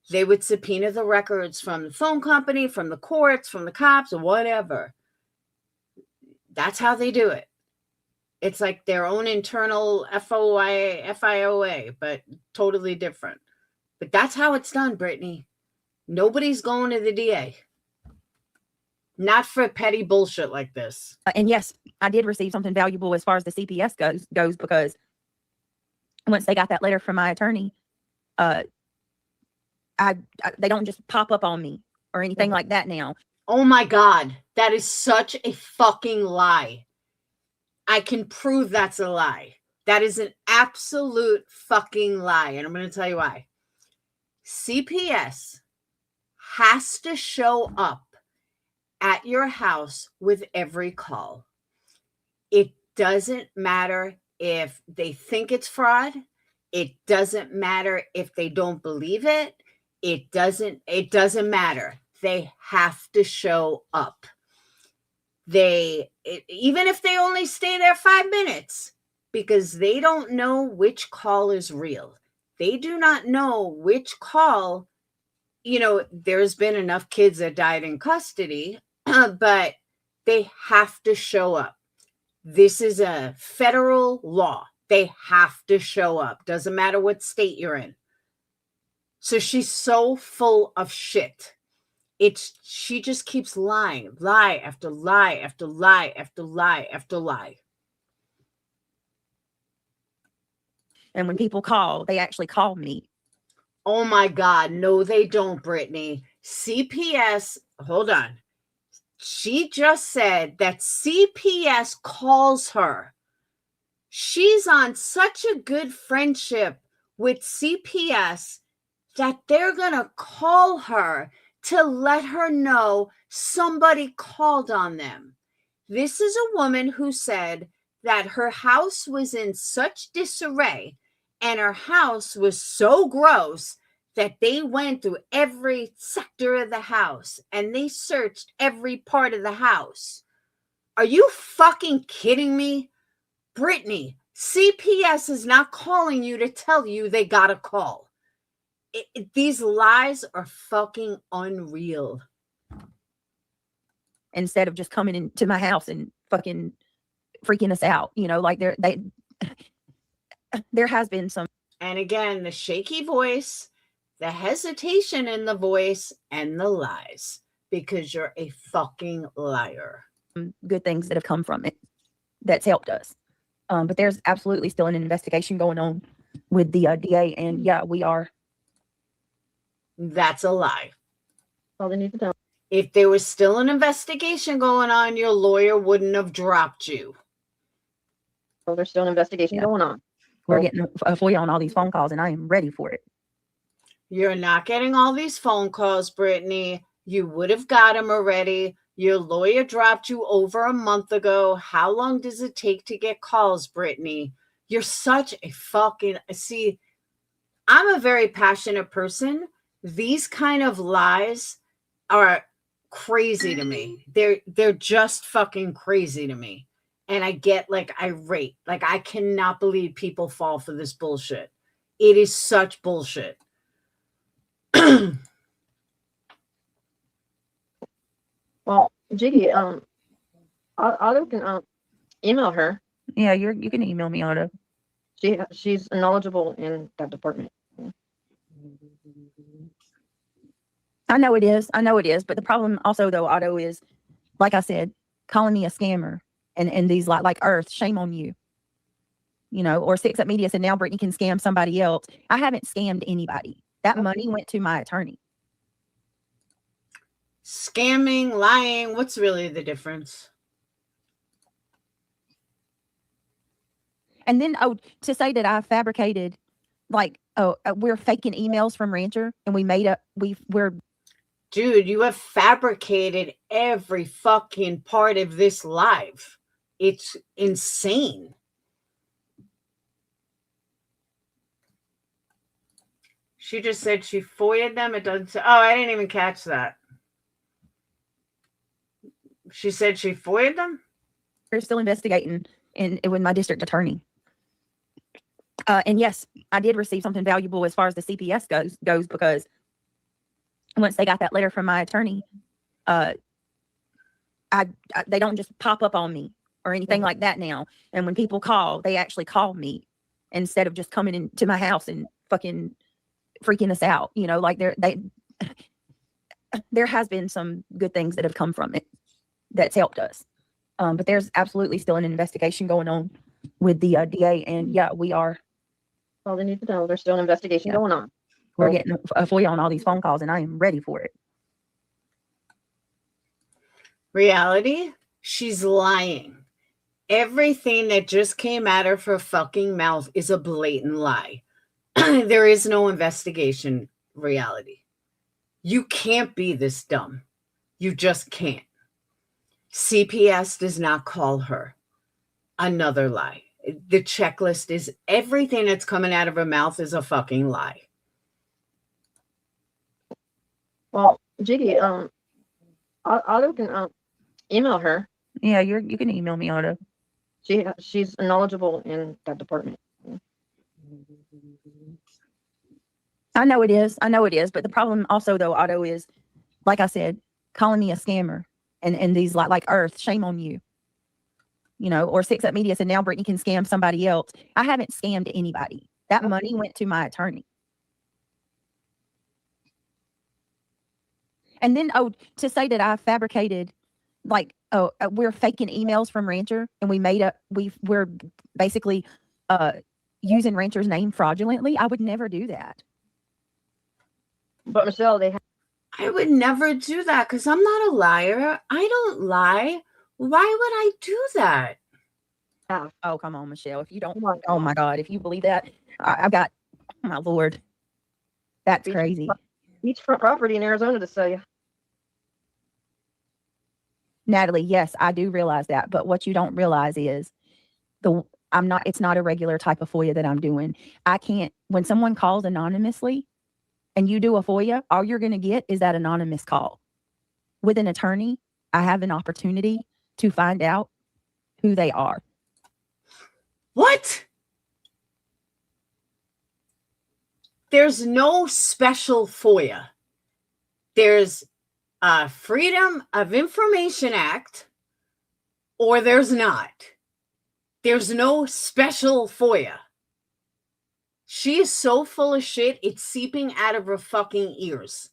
They would subpoena the records from the phone company, from the courts, from the cops, or whatever. That's how they do it. It's like their own internal FIOA, but totally different. But that's how it's done, Brittany. Nobody's going to the DA. Not for petty bullshit like this. And yes, I did receive something valuable as far as the CPS goes because once they got that letter from my attorney, they don't just pop up on me or anything like that now. Oh my God, that is such a fucking lie. I can prove that's a lie. That is an absolute fucking lie. And I'm going to tell you why. CPS has to show up at your house with every call. It doesn't matter if they think it's fraud. It doesn't matter if they don't believe it. It doesn't matter. They have to show up. Even if they only stay there 5 minutes, because they don't know which call is real. They do not know which call, there's been enough kids that died in custody, but they have to show up. This is a federal law. They have to show up. Doesn't matter what state you're in. So she's so full of shit. She just keeps lying, lie after lie after lie after lie after lie. And when people call, they actually call me. Oh my God. No, they don't, Brittany. CPS, hold on. She just said that CPS calls her. She's on such a good friendship with CPS that they're going to call her to let her know somebody called on them. This is a woman who said that her house was in such disarray and her house was so gross that they went through every sector of the house and they searched every part of the house. Are you fucking kidding me? Brittany, CPS is not calling you to tell you they got a call. These lies are fucking unreal. Instead of just coming into my house and fucking freaking us out, you know, like there has been some. And again, the shaky voice, the hesitation in the voice, and the lies, because you're a fucking liar. Good things that have come from it that's helped us. But there's absolutely still an investigation going on with the DA, and yeah, we are. That's a lie. All they need to know. If there was still an investigation going on, your lawyer wouldn't have dropped you. Well, there's still an investigation going on. We're getting a FOIA on all these phone calls, and I am ready for it. You're not getting all these phone calls, Brittany. You would have got them already. Your lawyer dropped you over a month ago. How long does it take to get calls, Brittany? You're such a fucking... See, I'm a very passionate person. These kind of lies are crazy to me. They're just fucking crazy to me. And I get like irate. Like, I cannot believe people fall for this bullshit. It is such bullshit. Well, Jiggy, Otto can email her. Yeah, you can email me, Otto. She's knowledgeable in that department. I know it is. But the problem also, though, Otto, is, like I said, calling me a scammer and these like Earth, shame on you. You know, or Six Up Media said now Brittany can scam somebody else. I haven't scammed anybody. That money went to my attorney. Scamming, lying, what's really the difference? And then, to say that I fabricated, like, we're faking emails from Rancher and we made up, we're. Dude, you have fabricated every fucking part of this live. It's insane. She just said she FOIA'd them. It doesn't say. Oh, I didn't even catch that. She said she FOIA'd them? We're still investigating with my district attorney. And yes, I did receive something valuable as far as the CPS goes because once they got that letter from my attorney, they don't just pop up on me or anything like that now. And when people call, they actually call me instead of just coming into my house and fucking freaking us out. You know, like there has been some good things that have come from it that's helped us. But there's absolutely still an investigation going on with the DA, and yeah, we are. All they need to know, there's still an investigation going on. We're getting a FOIA on all these phone calls, and I am ready for it. Reality, she's lying. Everything that just came out of her fucking mouth is a blatant lie. There is no investigation. Reality. You can't be this dumb. You just can't. CPS does not call her. Another lie. The checklist is everything that's coming out of her mouth is a fucking lie. Well, Jiggy, Otto can email her. Yeah, you can email me, Otto. She's knowledgeable in that department. I know it is. But the problem also, though, Otto, is, like I said, calling me a scammer and these like Earth, shame on you. You know, or Six Up Media said now Brittany can scam somebody else. I haven't scammed anybody. That money went to my attorney. And then, to say that I fabricated, like, we're faking emails from Rancher and we're basically using Rancher's name fraudulently. I would never do that. But Michelle, I would never do that because I'm not a liar. I don't lie. Why would I do that? Oh, come on, Michelle. If you don't, oh my God, if you believe that, I've got, oh my Lord, that's crazy. Beachfront property in Arizona to sell you. Natalie, yes, I do realize that. But what you don't realize is it's not a regular type of FOIA that I'm doing. I can't, when someone calls anonymously, and you do a FOIA, all you're going to get is that anonymous call. With an attorney, I have an opportunity to find out who they are. What? There's no special FOIA. There's a Freedom of Information Act, or there's not. There's no special FOIA. She is so full of shit, it's seeping out of her fucking ears.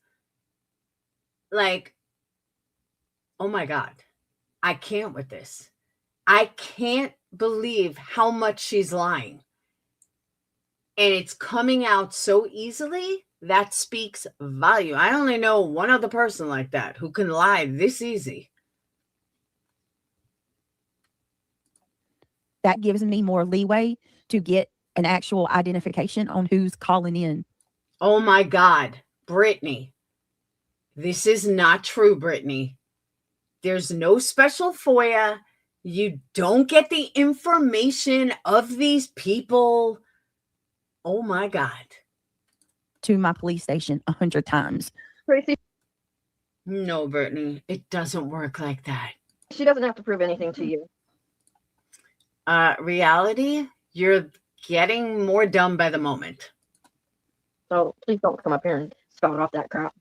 Like, oh my God, I can't with this. I can't believe how much she's lying. And it's coming out so easily. That speaks volume. I only know one other person like that who can lie this easy. That gives me more leeway to get an actual identification on who's calling in. Oh my God, Brittany. This is not true, Brittany. There's no special FOIA. You don't get the information of these people. Oh my God. To my police station 100 times. Tracy, No, Brittany, it doesn't work like that. she doesn't have to prove anything to you. Reality, you're getting more dumb by the moment. So please don't come up here and spout off that crap.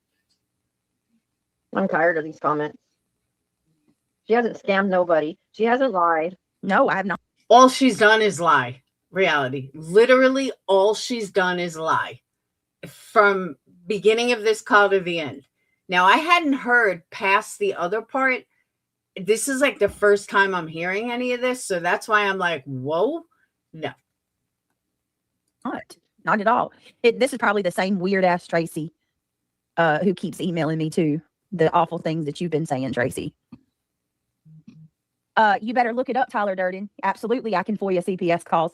I'm tired of these comments. She hasn't scammed nobody. She hasn't lied. No, I have not. All she's done is lie. Reality. Literally, all she's done is lie. From beginning of this call to the end. Now, I hadn't heard past the other part. This is like the first time I'm hearing any of this. So that's why I'm like, whoa, no. Not at all. This is probably the same weird ass Tracy who keeps emailing me too. The awful things that you've been saying, Tracy. You better look it up, Tyler Durden. Absolutely, I can FOIA CPS calls.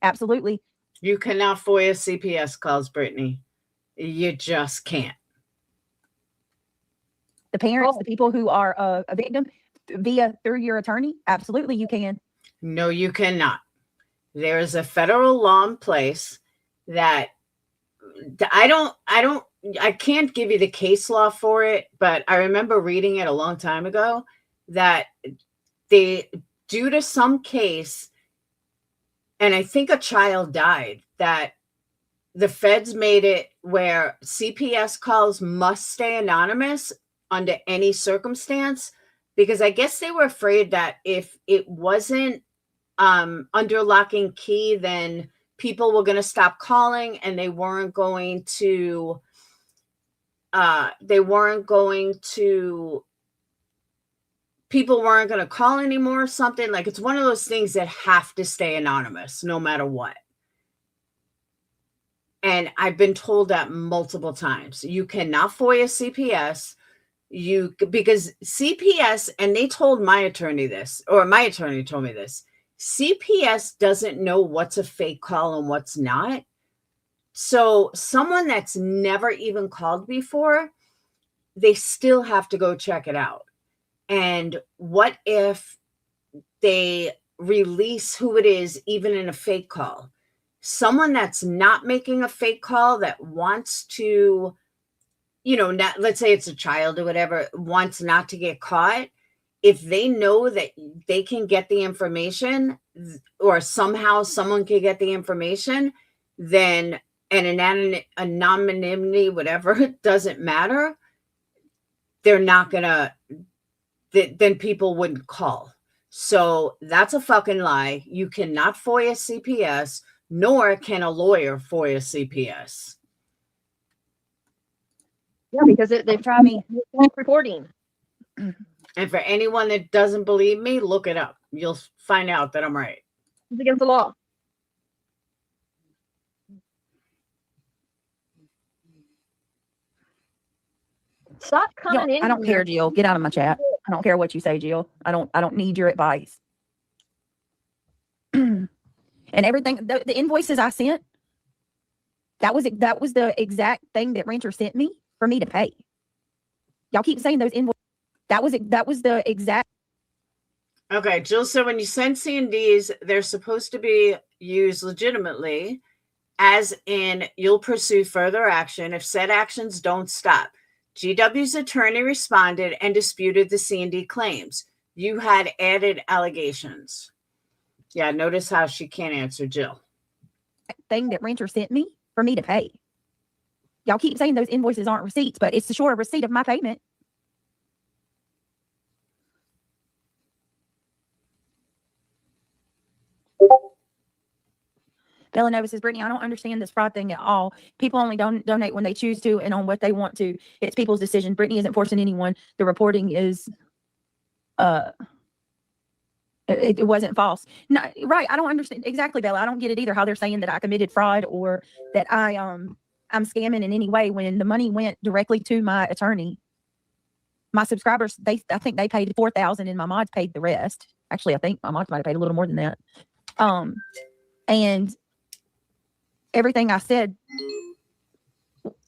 Absolutely. You cannot FOIA CPS calls, Brittany. You just can't. The parents, the people who are a victim through your attorney, absolutely you can. No, you cannot. There is a federal law in place that I can't give you the case law for it, but I remember reading it a long time ago that due to some case, and I think a child died, that the feds made it where CPS calls must stay anonymous under any circumstance, because I guess they were afraid that if it wasn't under lock and key, then people were going to stop calling and they weren't going to people weren't going to call anymore or something. Like, it's one of those things that have to stay anonymous no matter what. And I've been told that multiple times. You cannot FOIA CPS. Because CPS, and they told my attorney this, or my attorney told me this, CPS doesn't know what's a fake call and what's not. So someone that's never even called before, they still have to go check it out. And what if they release who it is, even in a fake call? Someone that's not making a fake call, that wants to, not, let's say it's a child or whatever, wants not to get caught. If they know that they can get the information, or somehow someone can get the information, then anonymity, whatever, it doesn't matter. They're not gonna, then people wouldn't call. So that's a fucking lie. You cannot FOIA CPS, nor can a lawyer FOIA CPS. Yeah, because they've tried me reporting. And for anyone that doesn't believe me, look it up. You'll find out that I'm right. It's against the law. Stop coming in. I don't care, Jill. Get out of my chat. I don't care what you say, Jill. I don't need your advice. And everything, the invoices I sent, that was the exact thing that Rancher sent me for me to pay. Y'all keep saying those invoices. That was the exact. Okay, Jill, so when you send C&Ds, they're supposed to be used legitimately. as in you'll pursue further action if said actions don't stop. GW's attorney responded and disputed the C&D claims. You had added allegations. Yeah, notice how she can't answer Jill. Thing that renter sent me for me to pay. Y'all keep saying those invoices aren't receipts, but it's the sure receipt of my payment. Villanova says, Brittany, I don't understand this fraud thing at all. People only donate when they choose to and on what they want to. It's people's decision. Brittany isn't forcing anyone. The reporting is, it wasn't false. No, right. I don't understand. Exactly, Bella. I don't get it either, how they're saying that I committed fraud or that I'm scamming in any way when the money went directly to my attorney. My subscribers, I think they paid $4,000 and my mods paid the rest. Actually, I think my mods might have paid a little more than that. And everything I said,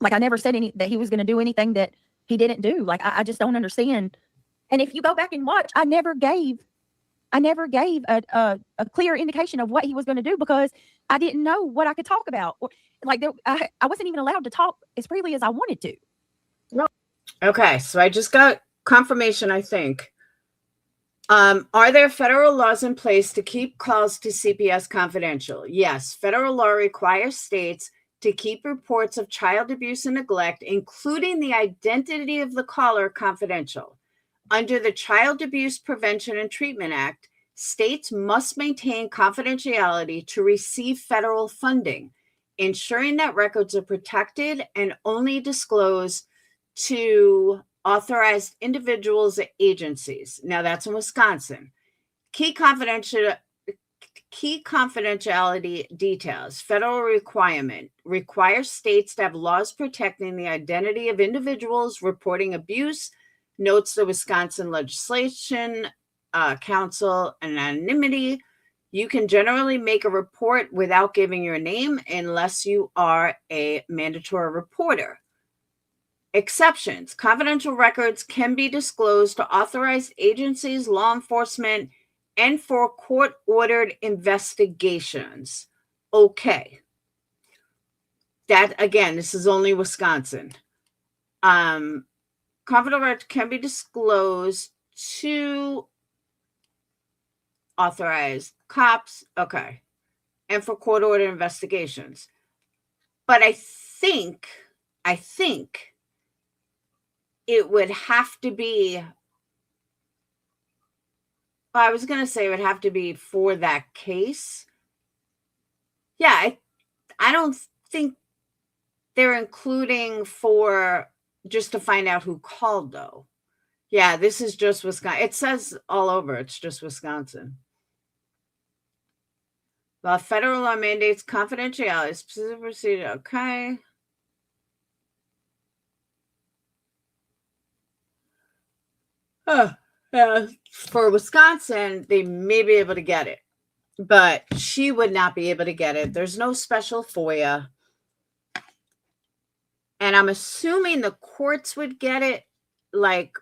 like I never said that he was going to do anything that he didn't do. Like I just don't understand. And if you go back and watch, I never gave a clear indication of what he was going to do because I didn't know what I could talk about. Or, like I wasn't even allowed to talk as freely as I wanted to. No. Okay, so I just got confirmation, I think. Are there federal laws in place to keep calls to CPS confidential? Yes, federal law requires states to keep reports of child abuse and neglect, including the identity of the caller, confidential. Under the Child Abuse Prevention and Treatment Act, states must maintain confidentiality to receive federal funding, ensuring that records are protected and only disclosed to authorized individuals or agencies. Now that's in Wisconsin. Key confidentiality details. Federal requirement requires states to have laws protecting the identity of individuals reporting abuse. Notes the Wisconsin Legislation Council anonymity. You can generally make a report without giving your name unless you are a mandatory reporter. Exceptions. Confidential records can be disclosed to authorized agencies, law enforcement, and for court-ordered investigations. Okay. That, again, this is only Wisconsin. Confidential records can be disclosed to authorized cops. Okay. And for court-ordered investigations. But I think it would have to be, well, I was going to say it would have to be for that case. Yeah, I don't think they're including for just to find out who called, though. Yeah, this is just Wisconsin. It says all over, it's just Wisconsin. Well, federal law mandates confidentiality, specific procedure. Okay. For Wisconsin, they may be able to get it, but she would not be able to get it. There's no special FOIA. And I'm assuming the courts would get it, like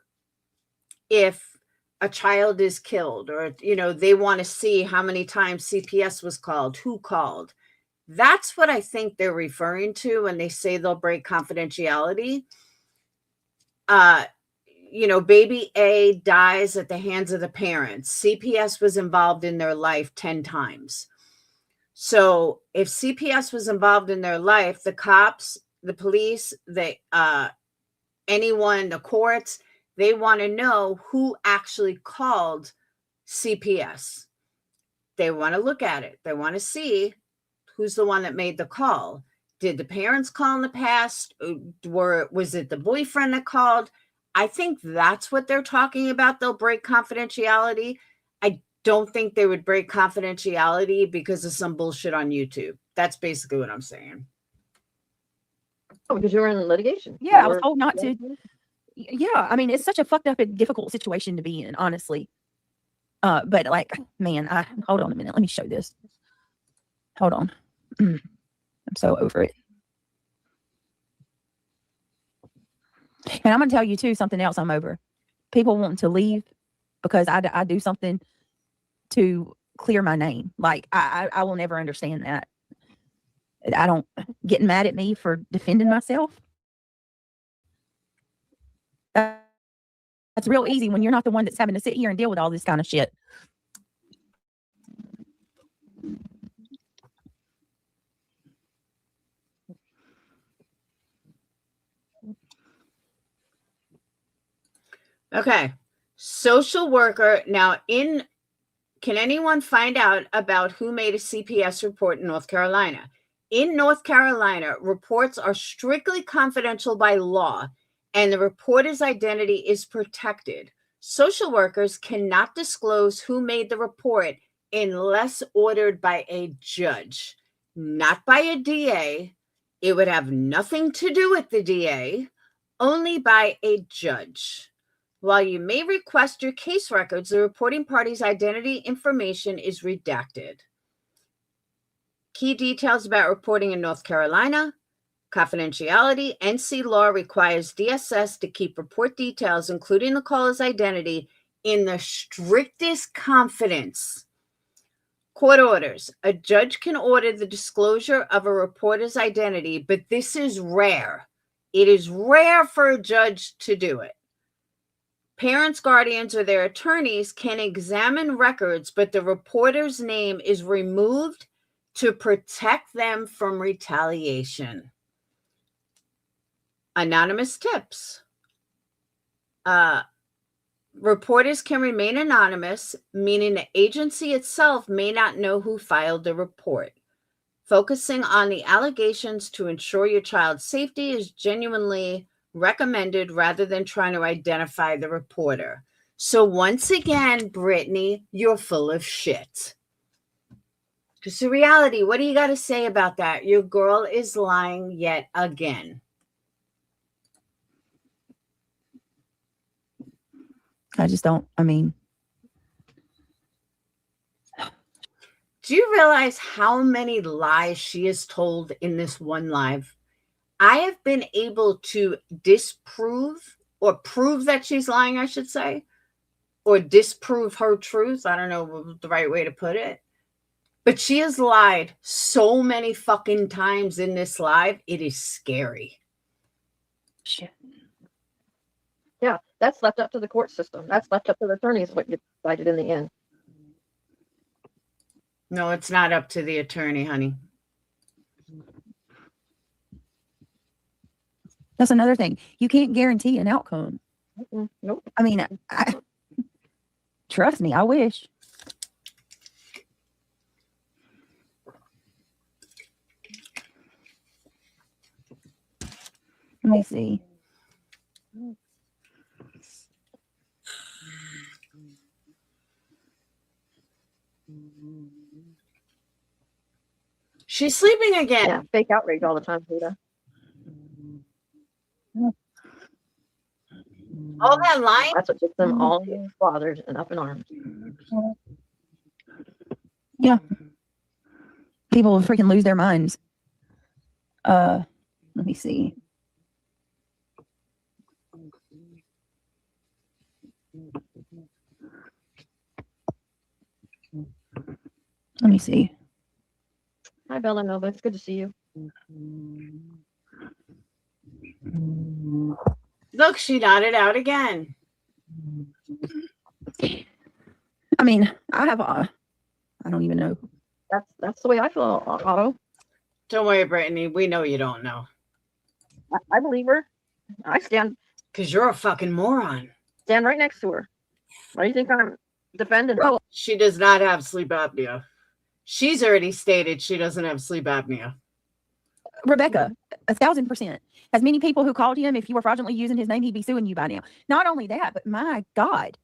if a child is killed or, they want to see how many times CPS was called, who called. That's what I think they're referring to when they say they'll break confidentiality. Baby A dies at the hands of the parents. CPS was involved in their life 10 times. So if CPS was involved in their life, the cops, the police, anyone, the courts, they want to know who actually called CPS. They want to look at it. They want to see who's the one that made the call. Did the parents call in the past? Was it the boyfriend that called? I think that's what they're talking about. They'll break confidentiality. I don't think they would break confidentiality because of some bullshit on YouTube. That's basically what I'm saying. Oh, because you were in litigation. Yeah, I was told not to. Yeah, I mean, it's such a fucked up and difficult situation to be in, honestly. But like, man, hold on a minute. Let me show this. Hold on. I'm so over it. And I'm going to tell you too, something else I'm over. People wanting to leave because I do something to clear my name. Like I will never understand that. I don't getting mad at me for defending myself. That's real easy when you're not the one that's having to sit here and deal with all this kind of shit. Okay. Social worker. Now, can anyone find out about who made a CPS report in North Carolina? In North Carolina, reports are strictly confidential by law, and the reporter's identity is protected. Social workers cannot disclose who made the report unless ordered by a judge, not by a DA. It would have nothing to do with the DA, only by a judge. While you may request your case records, the reporting party's identity information is redacted. Key details about reporting in North Carolina. Confidentiality. NC law requires DSS to keep report details, including the caller's identity, in the strictest confidence. Court orders. A judge can order the disclosure of a reporter's identity, but this is rare. It is rare for a judge to do it. Parents, guardians, or their attorneys can examine records, but the reporter's name is removed to protect them from retaliation. Anonymous tips. Reporters can remain anonymous, meaning the agency itself may not know who filed the report. Focusing on the allegations to ensure your child's safety is genuinely recommended rather than trying to identify the reporter. So once again, Brittany, you're full of shit. Because the reality, what do you got to say about that? Your girl is lying yet again. I just don't, I mean. Do you realize how many lies she has told in this one live? I have been able to disprove or prove that she's lying, I should say, or disprove her truth. I don't know the right way to put it. But she has lied so many fucking times in this live. It is scary. Shit. Yeah, that's left up to the court system. That's left up to the attorneys what gets decided in the end. No, it's not up to the attorney, honey. That's another thing. You can't guarantee an outcome. Nope. I mean, trust me, I wish. Let me see. She's sleeping again. Yeah, fake outrage all the time, Peter. All that lying. That's what gets them all bothered and up in arms. Yeah. People will freaking lose their minds. Let me see. Let me see. Hi, Bella Nova. It's good to see you. Look, she nodded out again. I mean, I have I don't even know. That's the way I feel, Otto. Don't worry, Brittany. We know you don't know. I believe her. I stand Because you're a fucking moron. right next to her. Why do you think I'm defending her? She does not have sleep apnea. She's already stated she doesn't have sleep apnea. Rebecca, 1,000%. As many people who called him, if you were fraudulently using his name, he'd be suing you by now. Not only that, but my God.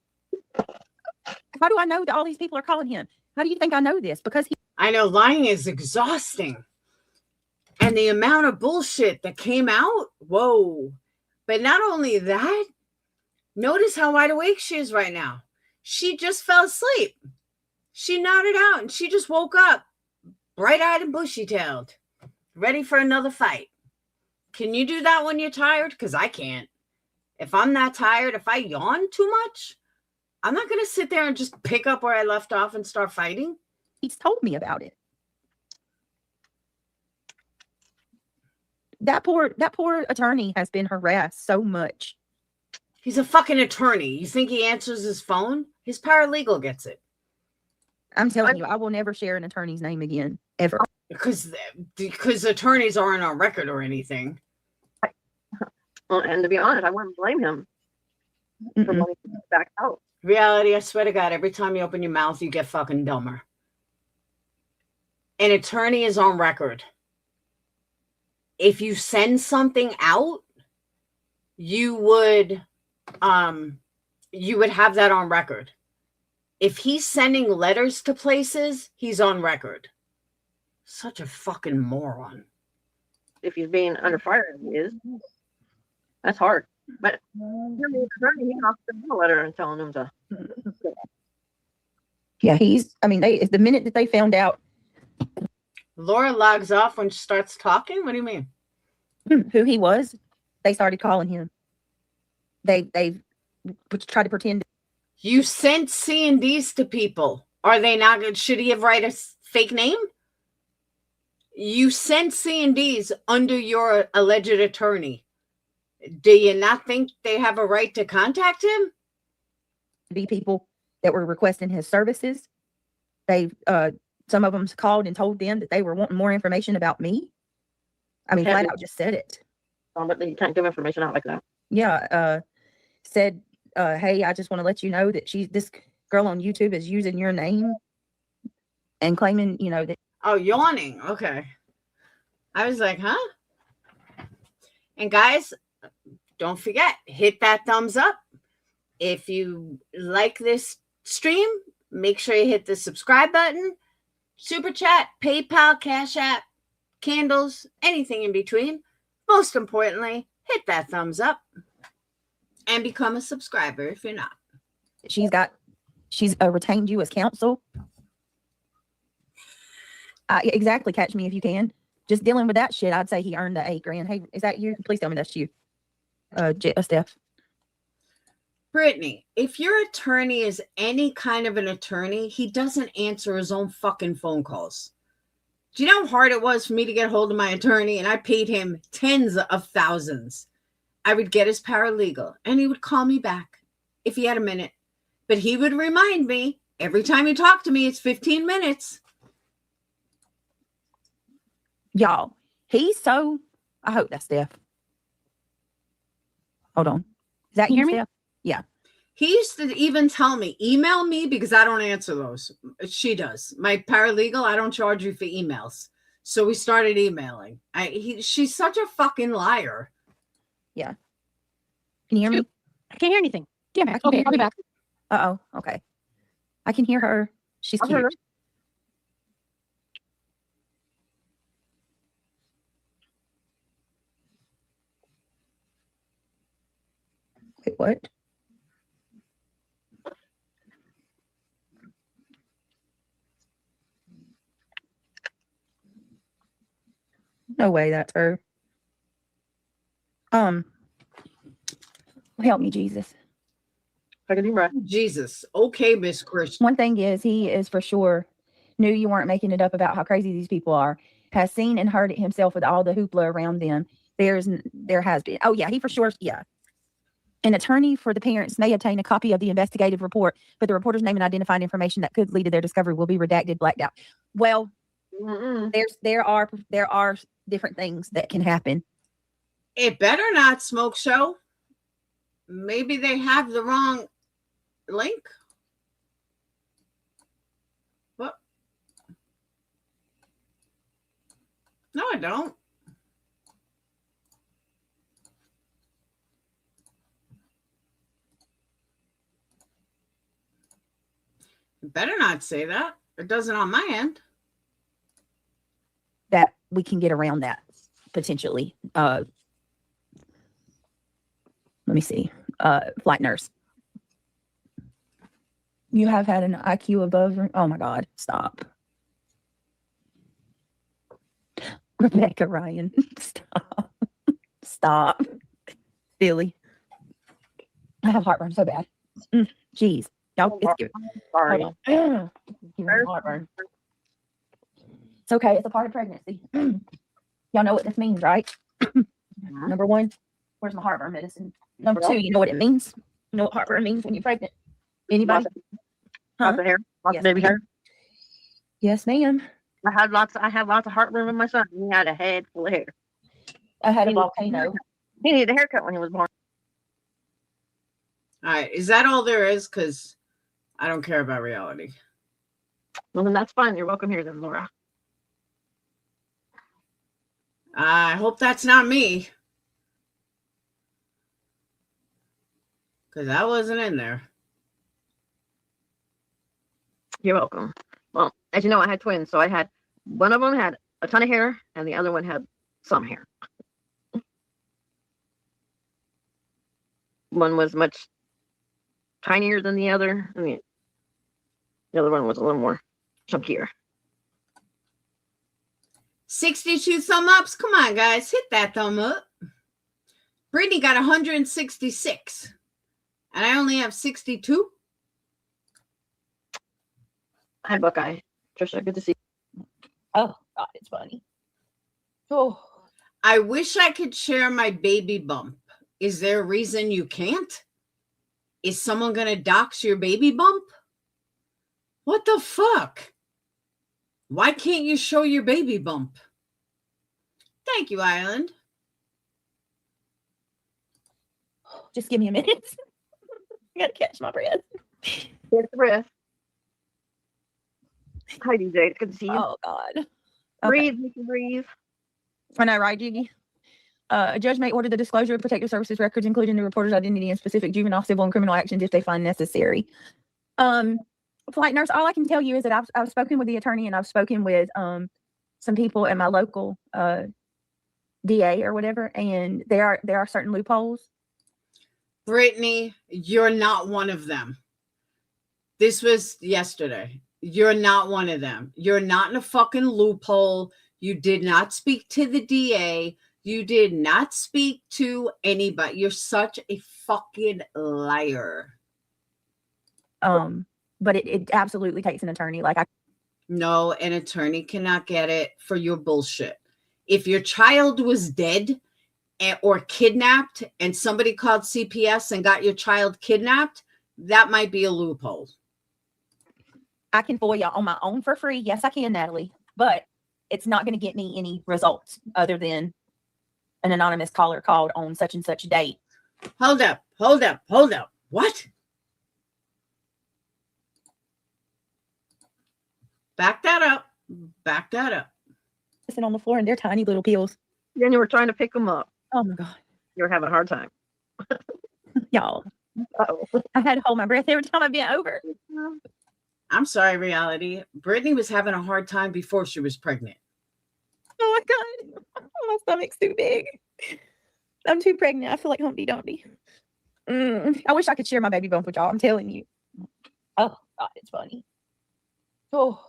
How do I know that all these people are calling him? How do you think I know this? Because I know lying is exhausting. And the amount of bullshit that came out, whoa. But not only that, notice how wide awake she is right now. She just fell asleep. She nodded out and she just woke up, bright-eyed and bushy-tailed, ready for another fight. Can you do that when you're tired? Because I can't. If I'm that tired, if I yawn too much, I'm not going to sit there and just pick up where I left off and start fighting. he's told me about it. that poor attorney has been harassed so much. He's a fucking attorney. You think he answers his phone? His paralegal gets it. I'm telling you, I will never share an attorney's name again, ever. Because attorneys aren't on record or anything. Well, and to be honest, I wouldn't blame him for Mm-mm. wanting to back out. Reality, I swear to God, every time you open your mouth, you get fucking dumber. An attorney is on record. If you send something out, you would have that on record. If he's sending letters to places, he's on record. Such a fucking moron. If he's being under fire, he is. That's hard. But you're the attorney, he can also send him a letter and telling him to. Yeah, the minute that they found out Laura logs off when she starts talking? What do you mean? who he was, they started calling him. They tried to pretend. You sent C&Ds to people. Are they not good? Should he have write a fake name? You sent C&Ds under your alleged attorney. Do you not think they have a right to contact him? Be people that were requesting his services. They some of them called and told them that they were wanting more information about me. I mean, flat out just said it. But you can't give information out like that. Yeah, said, hey, I just want to let you know that this girl on YouTube is using your name and claiming, that. Oh, yawning. Okay. I was like, huh? And guys, don't forget, hit that thumbs up. If you like this stream, make sure you hit the subscribe button, super chat, PayPal, Cash App, candles, anything in between. Most importantly, hit that thumbs up and become a subscriber if you're not. She's retained you as counsel. Exactly. Catch me if you can. Just dealing with that shit, I'd say he earned the $8,000. Hey, is that you? Please tell me that's you. Steph. Brittany, if your attorney is any kind of an attorney, he doesn't answer his own fucking phone calls. Do you know how hard it was for me to get a hold of my attorney? And I paid him tens of thousands. I would get his paralegal and he would call me back if he had a minute. But he would remind me every time he talked to me, it's 15 minutes. Y'all, I hope that's Steph. Hold on. Is that you, Steph? Yeah. He used to even tell me, email me because I don't answer those. She does. My paralegal, I don't charge you for emails. So we started emailing. She's such a fucking liar. Yeah. Can you hear me? I can't hear anything. Damn it. Okay, I'll be back. Uh-oh. Okay. I can hear her. She's I'll hear cute. her. Wait, what? No way, that's her. Help me, Jesus. Take a deep breath. Jesus. Okay, Miss Christian. One thing is, he is for sure knew you weren't making it up about how crazy these people are. Has seen and heard it himself with all the hoopla around them. There has been. Oh yeah, he for sure. Yeah. An attorney for the parents may obtain a copy of the investigative report, but the reporter's name and identified information that could lead to their discovery will be redacted, blacked out. Well, there are different things that can happen. It better not, Smoke Show. Maybe they have the wrong link. What? No, I don't. It better not say that. It doesn't on my end. That we can get around that potentially. Let me see. Flight nurse. You have had an IQ above. Oh my God! Stop. Rebecca Ryan. Stop. Stop. Billy. I have heartburn so bad. Jeez. Y'all, it's good. Sorry. Give me heartburn. It's okay. It's a part of pregnancy. Y'all know what this means, right? Number one, where's my heartburn medicine? Number two, you know what it means? You know what heartburn means when you're pregnant? Anybody? Lots of hair, lots Yes, of baby ma'am. hair. Yes, ma'am. I had lots of heartburn with my son. He had a head full of hair. I had a He volcano. He needed a haircut when he was born. All right. Is that all there is? Because I don't care about reality. Well, then that's fine. You're welcome here, then, Laura. I hope that's not me. Because I wasn't in there. You're welcome. Well, as you know, I had twins, so I had one of them had a ton of hair, and the other one had some hair. One was much tinier than the other. I mean, the other one was a little more chunkier. 62 thumb ups. Come on, guys. Hit that thumb up. Brittany got 166. And I only have 62. Hi, Buckeye. Trisha, good to see you. Oh, God, it's funny. Oh, I wish I could share my baby bump. Is there a reason you can't? Is someone going to dox your baby bump? What the fuck? Why can't you show your baby bump? Thank you, Island. just give me a minute. I gotta catch my breath. Take the breath. Hi, DJ. It's good to see you. Oh, God. Okay. Breathe, you can breathe. I know, right, Jiggy? A judge may order the disclosure of protective services records, including the reporter's identity and specific juvenile, civil, and criminal actions if they find necessary. Flight nurse, all I can tell you is that I've spoken with the attorney and I've spoken with some people at my local DA or whatever, and there are certain loopholes. Brittany, you're not one of them. This was yesterday. You're not one of them. You're not in a fucking loophole. You did not speak to the DA. You did not speak to anybody. You're such a fucking liar. But it absolutely takes an attorney. No, an attorney cannot get it for your bullshit. If your child was dead or kidnapped and somebody called CPS and got your child kidnapped, that might be a loophole. I can FOIA on my own for free. Yes, I can, Natalie. But it's not going to get me any results other than an anonymous caller called on such and such date. Hold up. What? Back that up. Sitting on the floor and they're tiny little pills. Then you were trying to pick them up. Oh my God. You were having a hard time. Y'all. Uh-oh. I had to hold my breath every time I bent over. I'm sorry, reality. Brittany was having a hard time before she was pregnant. Oh my God. My stomach's too big. I'm too pregnant. I feel like Humpty Dumpty. I wish I could share my baby bump with y'all. I'm telling you. Oh God, it's funny. Oh,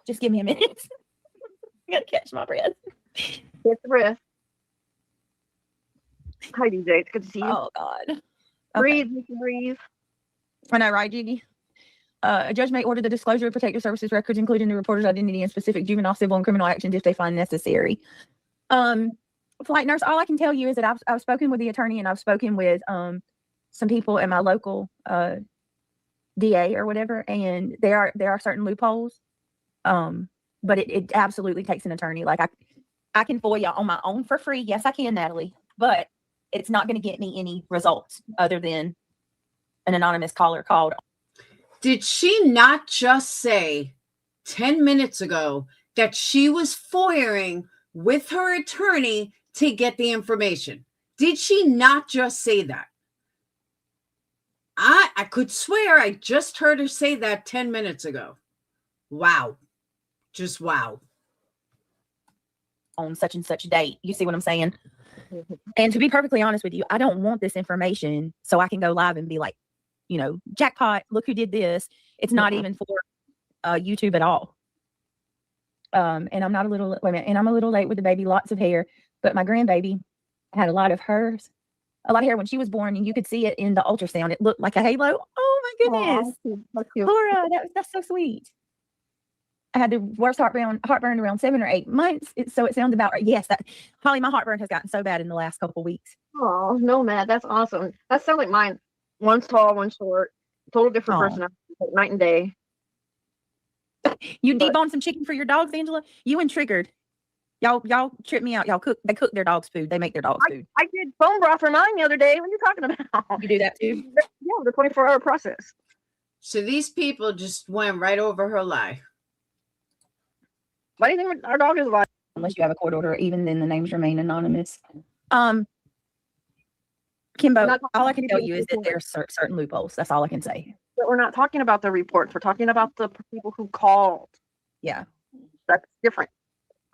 just give me a minute. I gotta catch my breath. Take the breath. Hi, DJ. It's good to see you. Oh God. Breathe, you can breathe. I know, right, Jiggy? A judge may order the disclosure of protective services records, including the reporter's identity and specific juvenile, civil, and criminal actions if they find necessary. Flight nurse, all I can tell you is that I've spoken with the attorney and I've spoken with some people at my local DA or whatever, and there are certain loopholes. But it absolutely takes an attorney. I can FOIA on my own for free. Yes, I can, Natalie. But it's not going to get me any results other than an anonymous caller called. Did she not just say 10 minutes ago that she was FOIAing with her attorney to get the information? Did she not just say that? I could swear I just heard her say that 10 minutes ago. Wow. Just wow. On such and such date. You see what I'm saying? And to be perfectly honest with you, I don't want this information so I can go live and be like, jackpot, look who did this. It's not even for YouTube at all. And I'm a little late with the baby, lots of hair, but my grandbaby had a lot of hair when she was born, and you could see it in the ultrasound. It looked like a halo. Oh my goodness. Aww, that's cute. Laura, that's so sweet. I had the worst heartburn around 7 or 8 months. So it sounds about right. Yes, that Holly, my heartburn has gotten so bad in the last couple of weeks. Oh no, Matt, that's awesome. That sounds like mine. One's tall, one's short, total different Oh. personality, like night and day. You But- debone some chicken for your dogs, Angela? You and Triggered. Y'all trip me out. They cook their dogs food. They make their dogs food. I did bone broth for mine the other day. What are you talking about? You do that too? Yeah, the 24-hour process. So these people just went right over her lie. Why do you think our dog is alive? Unless you have a court order, even then the names remain anonymous. Kimbo, Not all I can tell talking you is that there's certain loopholes. That's all I can say. But we're not talking about the reports. We're talking about the people who called. Yeah. That's different.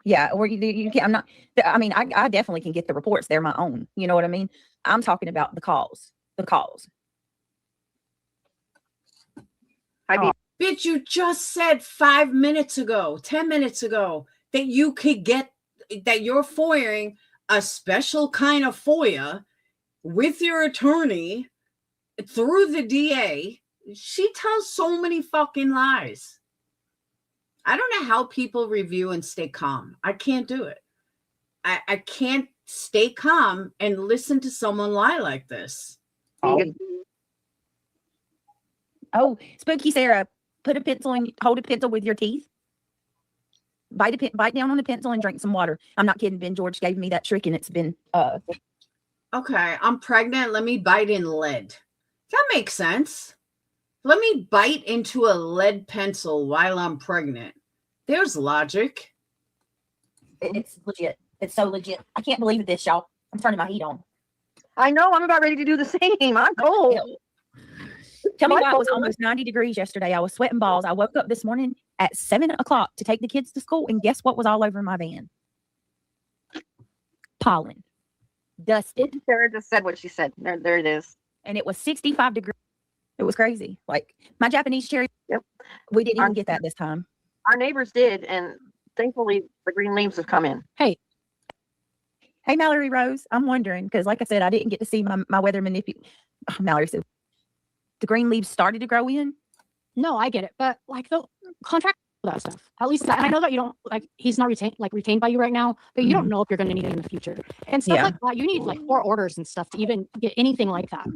Yeah, or you can't. I'm not. I mean, I definitely can get the reports. They're my own. You know what I mean? I'm talking about the calls. The calls. Bitch, you just said 5 minutes ago, 10 minutes ago, that you could get, that you're FOIAing a special kind of FOIA with your attorney through the DA. She tells so many fucking lies. I don't know how people review and stay calm. I can't do it. I can't stay calm and listen to someone lie like this. Oh, Spooky Sarah, put a pencil and hold a pencil with your teeth. Bite down on the pencil and drink some water. I'm not kidding. Ben George gave me that trick, and it's been Okay, I'm pregnant. Let me bite in lead. That makes sense. Let me bite into a lead pencil while I'm pregnant. There's logic. It's legit. It's so legit. I can't believe this, y'all. I'm turning my heat on. I know. I'm about ready to do the same. I'm cold. Tell me why it was almost 90 degrees yesterday. I was sweating balls. I woke up this morning at 7 o'clock to take the kids to school, and guess what was all over my van? Pollen. Dusted. Sarah just said what she said. There it is. And it was 65 degrees. It was crazy. Like my Japanese cherry. Yep. We didn't even get that this time. Our neighbors did, and thankfully the green leaves have come in. Hey, Mallory Rose, I'm wondering, because like I said, I didn't get to see my weather Mallory said, the green leaves started to grow in. No, I get it, but like the contract, that stuff. At least, and I know that you don't like. He's not retained by you right now, but you don't know if you're going to need it in the future and stuff like that. You need like 4 orders and stuff to even get anything like that.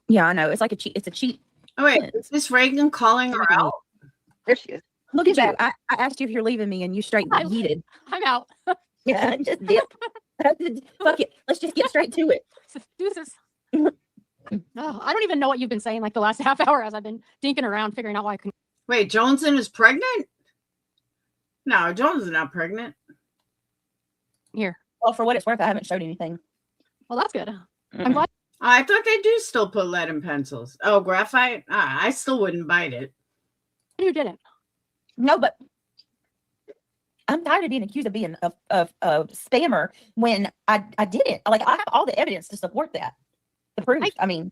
Yeah, I know. It's like a cheat. It's a cheat. Oh, wait, is this Reagan calling her out? There she is. Look at you. I asked you if you're leaving me, and you straight yeeted. I'm out. Yeah, just dip. Fuck it. Let's just get straight to it. Deuces. Oh, I don't even know what you've been saying like the last half hour as I've been dinking around figuring out why I couldn't. Wait, Johnson is pregnant? No, Jones is not pregnant. Here. Well, for what it's worth, I haven't showed anything. Well, that's good. I'm glad. I thought they do still put lead in pencils. Oh, graphite? I still wouldn't bite it. You didn't. No, but I'm tired of being accused of being a spammer when I didn't. Like, I have all the evidence to support that. The proof. I mean,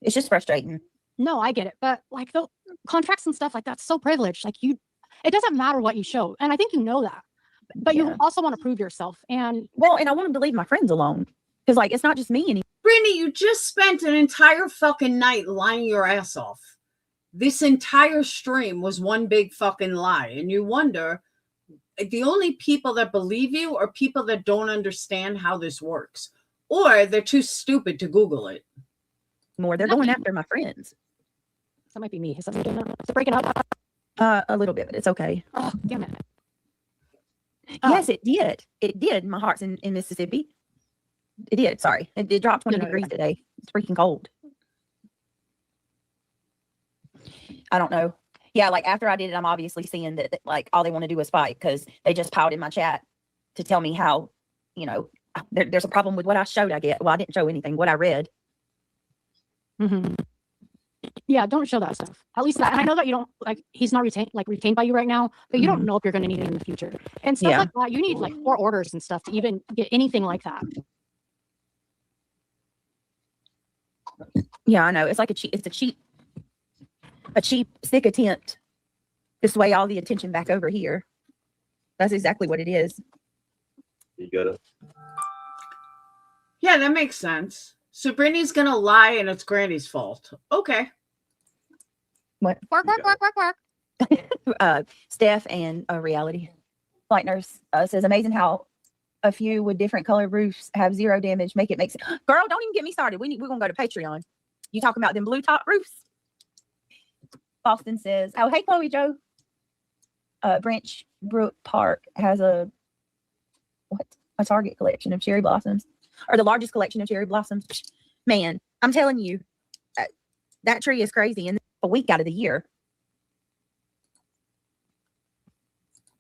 it's just frustrating. No, I get it. But like the contracts and stuff like that's so privileged. Like it doesn't matter what you show. And I think you know that. But you also want to prove yourself. And I want them to leave my friends alone. Because like it's not just me anymore. Brittany, you just spent an entire fucking night lying your ass off. This entire stream was one big fucking lie. And you wonder, the only people that believe you are people that don't understand how this works. Or they're too stupid to Google it. They're going after my friends. That might be me. Is it breaking up? A little bit, but it's okay. Oh, damn it. Yes, it did. It did. My heart's in Mississippi. It did. Sorry. It did drop 20 degrees today. It's freaking cold. I don't know. Yeah, like after I did it, I'm obviously seeing that like all they want to do is fight because they just piled in my chat to tell me how, there's a problem with what I showed, I get. Well, I didn't show anything, what I read. Mm-hmm. Yeah, don't show that stuff. At least that. And I know that you don't like. He's not retained by you right now, but you don't know if you're going to need it in the future and stuff like that. You need like 4 orders and stuff to even get anything like that. Yeah, I know. It's like a cheap, sick attempt to sway all the attention back over here. That's exactly what it is. You got it. Yeah, that makes sense. So Brittany's gonna lie and it's Granny's fault. Okay. What? Work, work, work, work, work. Steph and a reality flight nurse says, amazing how a few with different colored roofs have zero damage. Make it make sense. Girl, don't even get me started. We're gonna go to Patreon. You talking about them blue top roofs? Boston says, oh, hey, Chloe Joe. Branch Brook Park has a Target collection of cherry blossoms, or the largest collection of cherry blossoms. Man, I'm telling you, that tree is crazy, and a week out of the year.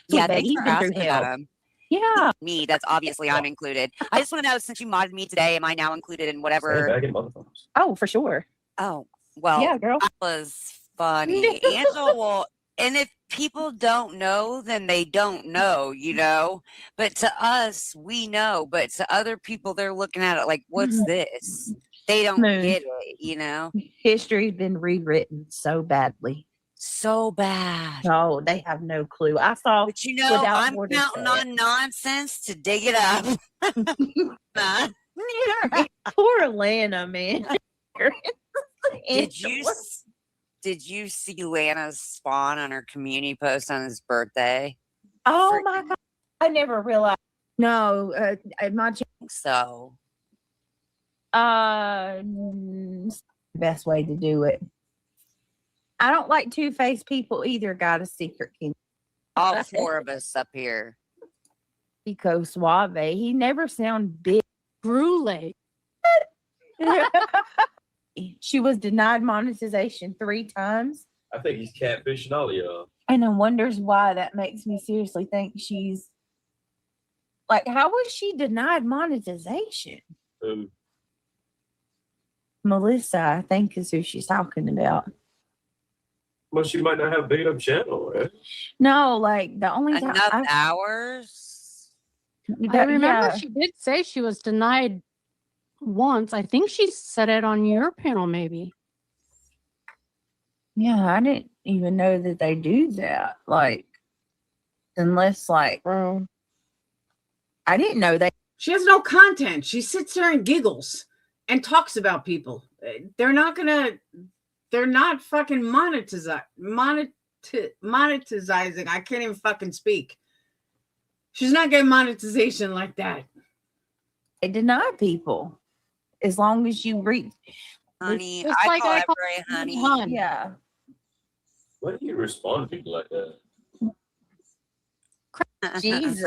Yeah, Sweet baby, thanks you've for been through asking, hell. Adam. Yeah. Me, that's obviously I'm included. I just want to know, since you modded me today, am I now included in whatever? Sandbagging motherfuckers. Oh, for sure. Oh, well, Yeah, girl. that was funny. Angela will, and if people don't know, then they don't know, you know? But to us, we know. But to other people, they're looking at it like, what's this? They don't Moon. get it, you know? History's been rewritten so badly. So bad. Oh, they have no clue. I saw. But you know, without I'm more to counting say on nonsense to dig it up. Nah. Poor Alana, man. Did you see Lana's spawn on her community post on his birthday? Oh my God. I never realized. No, my So best way to do it. I don't like two-faced people either. Got a secret king. all four of us up here. Pico Suave. He never sound big. Brule. She was denied monetization 3 times. I think he's catfishing all of y'all. And I wonders why. That makes me seriously think she's like, how was she denied monetization? Melissa, I think, is who she's talking about. Well, she might not have a big enough channel, right? No, like the only time Enough hours. I remember she did say she was denied once. I think she said it on your panel, maybe. Yeah, I didn't even know that they do that. Like, unless like, I didn't know that. She has no content. She sits there and giggles and talks about people. They're not fucking monetizing. I can't even fucking speak. She's not getting monetization like that. They deny people as long as you read. Honey, Just I like call I call Everett honey. Hun. Yeah. Why do you respond to people like that? Jesus.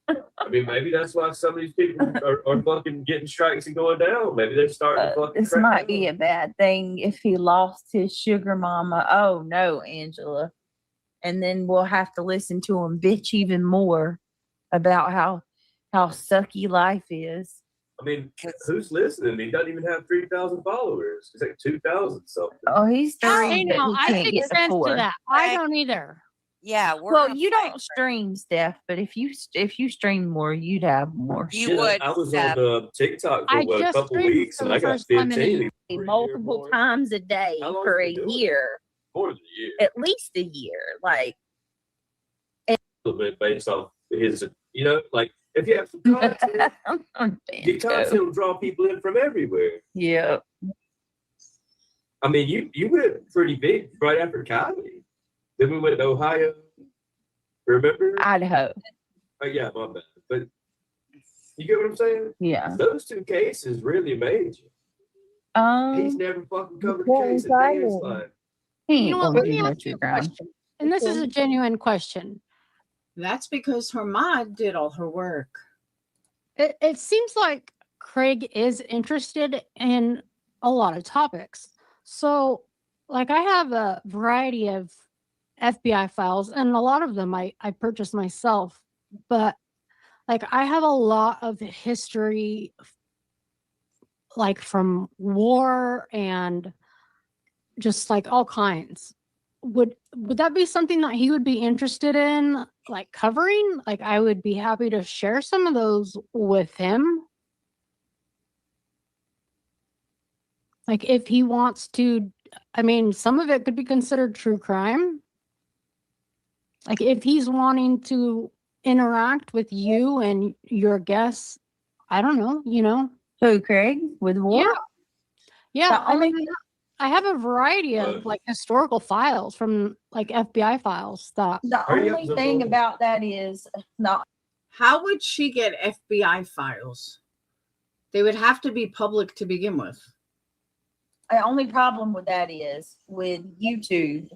I mean, maybe that's why some of these people are fucking getting strikes and going down. Maybe they're starting to fucking. This might be a bad thing if he lost his sugar mama. Oh no, Angela. And then we'll have to listen to him bitch even more about how sucky life is. I mean, who's listening? He doesn't even have 3,000 followers. He's like 2,000 something. Oh, he's 3. Hey, but no, he I can't take get to offense 4. to that. I don't either. Yeah, Well, you don't stream, Steph, but if you stream more, you'd have more. You Shit, would, I was Steph. on TikTok for I a just couple streamed weeks for and the I got first time in a 15. Multiple times a day How long for have a you been doing year, More than a year. at least a year. Like, A little bit based off his, you know, like if you have some content, your content will draw people in from everywhere. Yeah. I mean, you went pretty big right after Kylie. Then we went to Ohio. Remember? Idaho. Oh, yeah, my bad. But you get what I'm saying? Yeah. Those 2 cases really made you. He's never fucking covered a case in his life. He You know ain't what? gonna Let do me no ask you true a crime. question. And this is a genuine question. That's because her mod did all her work. It seems like Craig is interested in a lot of topics. So, like, I have a variety of FBI files, and a lot of them I purchased myself. But, like, I have a lot of history, like, from war and just, like, all kinds. Would that be something that he would be interested in, like, covering? Like, I would be happy to share some of those with him. Like, if he wants to, I mean, some of it could be considered true crime. Like, if he's wanting to interact with you and your guests, I don't know, you know. Who, Craig? With war? Yeah. The only, I have a variety of like historical files from like FBI files that The Hurry up, only thing Zobo. about that is not. How would she get FBI files? They would have to be public to begin with. The only problem with that is with YouTube,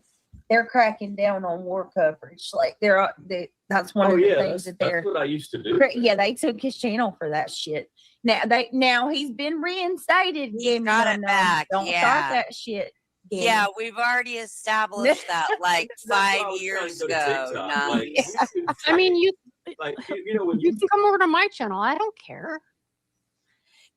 they're cracking down on war coverage. Like that's one Oh of the yeah, things that's, that they're. that's what I used to do. Yeah, they took his channel for that shit. Now he's been reinstated. He got it back, Don't yeah. start that shit. Yeah, we've already established that like That's why I 5 was trying years to go to ago. TikTok. No. Like, I mean, you like you know when you can come over to my channel. I don't care.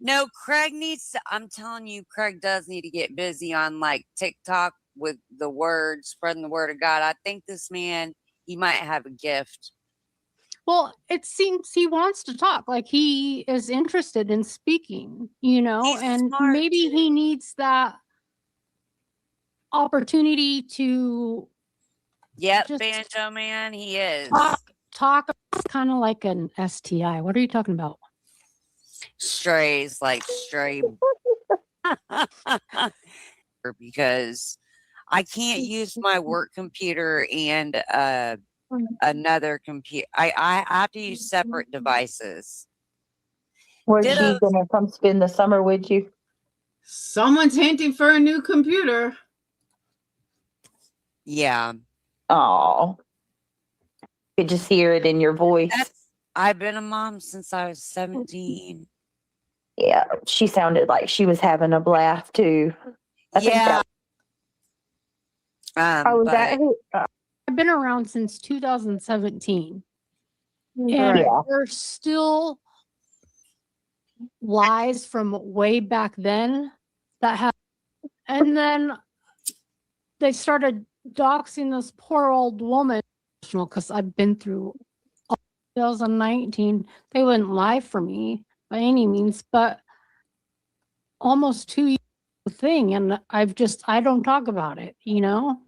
No, Craig needs to, I'm telling you, Craig does need to get busy on like TikTok with the word, spreading the word of God. I think this man, he might have a gift. Well, it seems he wants to talk. Like he is interested in speaking, you know, He's and smart, maybe he needs that opportunity to Yep, just Banjo Man, he is. talk. Kind of like an STI. What are you talking about? Strays, like stray. Because I can't use my work computer and another computer. I have to use separate devices. Was Ditto. she gonna come spend the summer with you? Someone's hinting for a new computer. Yeah. Oh, could just hear it in your voice. I've been a mom since I was 17. Yeah, she sounded like she was having a blast too. I think Yeah. I've been around since 2017. And Yeah. there's still lies from way back then that have, and then they started doxing this poor old woman because I've been through 2019. They wouldn't lie for me by any means, but almost 2 years thing, and I don't talk about it, you know.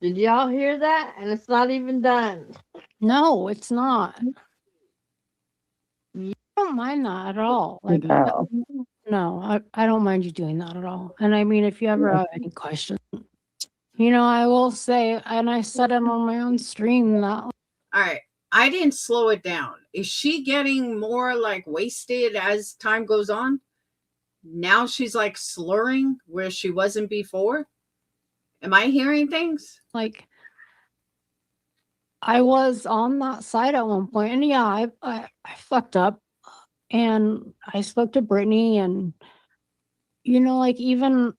Did y'all hear that? And it's not even done. No, it's not. I don't mind that at all. Like, no, I don't mind you doing that at all. And I mean, if you ever have any questions, you know, I will say, and I said it on my own stream that. All right. I didn't slow it down. Is she getting more like wasted as time goes on? Now she's like slurring where she wasn't before. Am I hearing things? Like, I was on that side at one point, and yeah, I fucked up, and I spoke to Brittany, and you know, like even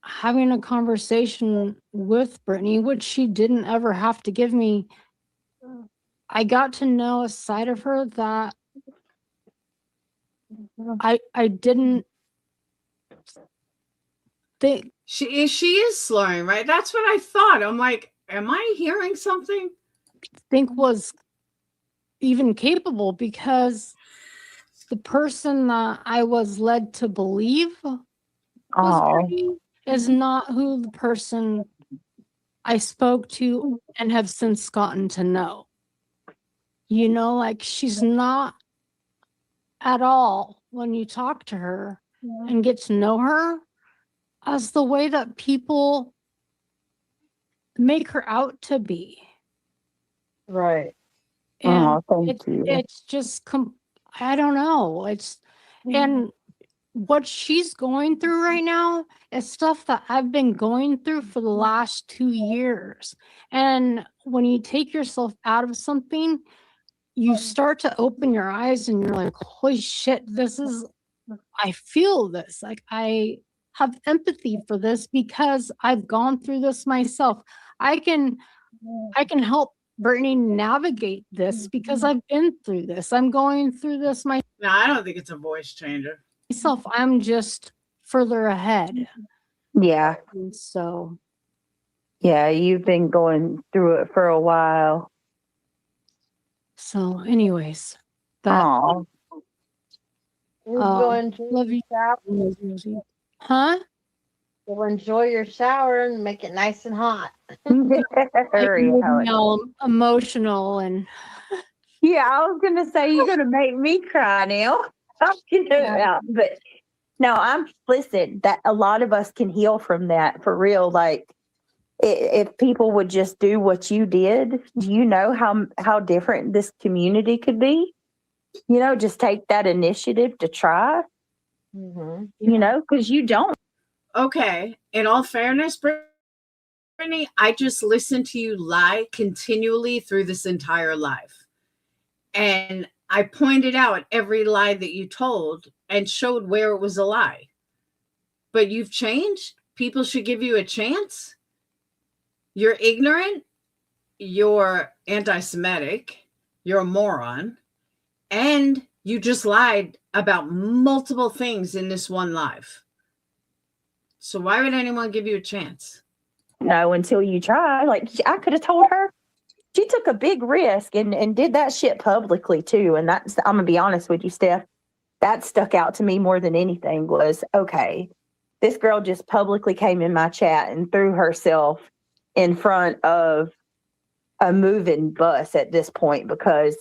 having a conversation with Brittany, which she didn't ever have to give me, I got to know a side of her that I didn't think. She is slurring, right? That's what I thought. I'm like, am I hearing something? Think was even capable, because the person that I was led to believe was Brittany is not who the person I spoke to and have since gotten to know. You know, like she's not at all, when you talk to her and get to know her, as the way that people make her out to be. Right. And it's just, I don't know. It's, and what she's going through right now is stuff that I've been going through for the last 2 years. And when you take yourself out of something, you start to open your eyes and you're like, holy shit, I feel this. Like I have empathy for this because I've gone through this myself. I can help Brittany navigate this because I've been through this. I'm going through this myself. No, I don't think it's a voice changer. I'm just further ahead. Yeah. And so. Yeah, you've been going through it for a while. So, anyways, You'll go enjoy love your you. shower. Huh? You'll enjoy your shower and make it nice and hot. All emotional and. Yeah, I was gonna say you're gonna make me cry now. Talking about, but No, listen, that a lot of us can heal from that for real. Like, if people would just do what you did, do you know how different this community could be? You know, just take that initiative to try, Mm-hmm. you know, because you don't. Okay. In all fairness, Brittany, I just listened to you lie continually through this entire life. And I pointed out every lie that you told and showed where it was a lie. But you've changed. People should give you a chance. You're ignorant. You're anti Semitic. You're a moron. And you just lied about multiple things in this one live. So why would anyone give you a chance? No, until you try. Like, I could have told her. She took a big risk and did that shit publicly too. And that's, I'm gonna be honest with you, Steph, that stuck out to me more than anything was, okay, this girl just publicly came in my chat and threw herself in front of a moving bus at this point because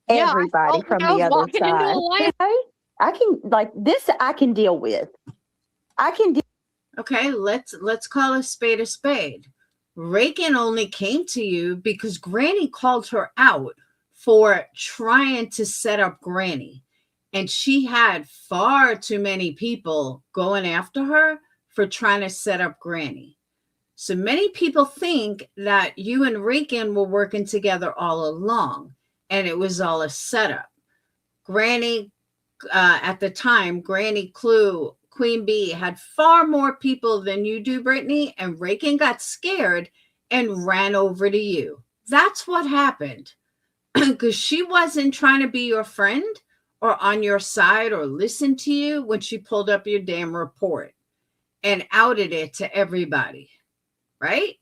everybody from the other side. I can, like, this I can deal with. I can deal. Okay, let's call a spade a spade. Reagan only came to you because Granny called her out for trying to set up Granny. And she had far too many people going after her for trying to set up Granny. So many people think that you and Reagan were working together all along, and it was all a setup. Granny, at the time, Granny Clue, Queen Bee had far more people than you do, Brittany, and Reagan got scared and ran over to you. That's what happened. Because she wasn't trying to be your friend or on your side or listen to you when she pulled up your damn report and outed it to everybody, right?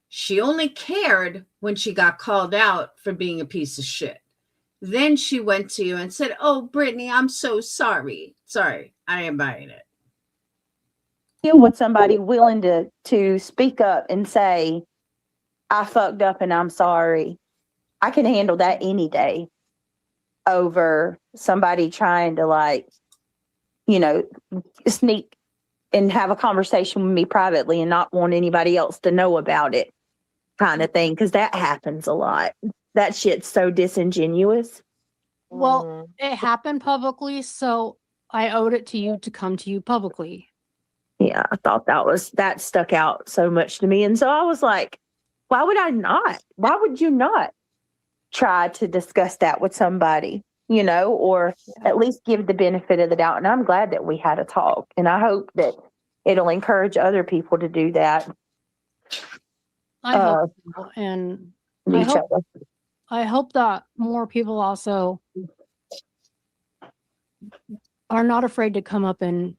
She only cared when she got called out for being a piece of shit. Then she went to you and said, "Oh, Brittany, I'm so sorry. Sorry, I ain't buying it." With somebody willing to speak up and say, I fucked up and I'm sorry. I can handle that any day over somebody trying to, like, you know, sneak and have a conversation with me privately and not want anybody else to know about it kind of thing. Because that happens a lot. That shit's so disingenuous. Well, it happened publicly, so I owed it to you to come to you publicly. Yeah, I thought that stuck out so much to me. And so I was like, why would I not? Why would you not try to discuss that with somebody, you know, or at least give the benefit of the doubt? And I'm glad that we had a talk. And I hope that it'll encourage other people to do that. I hope so. And I hope that more people also are not afraid to come up and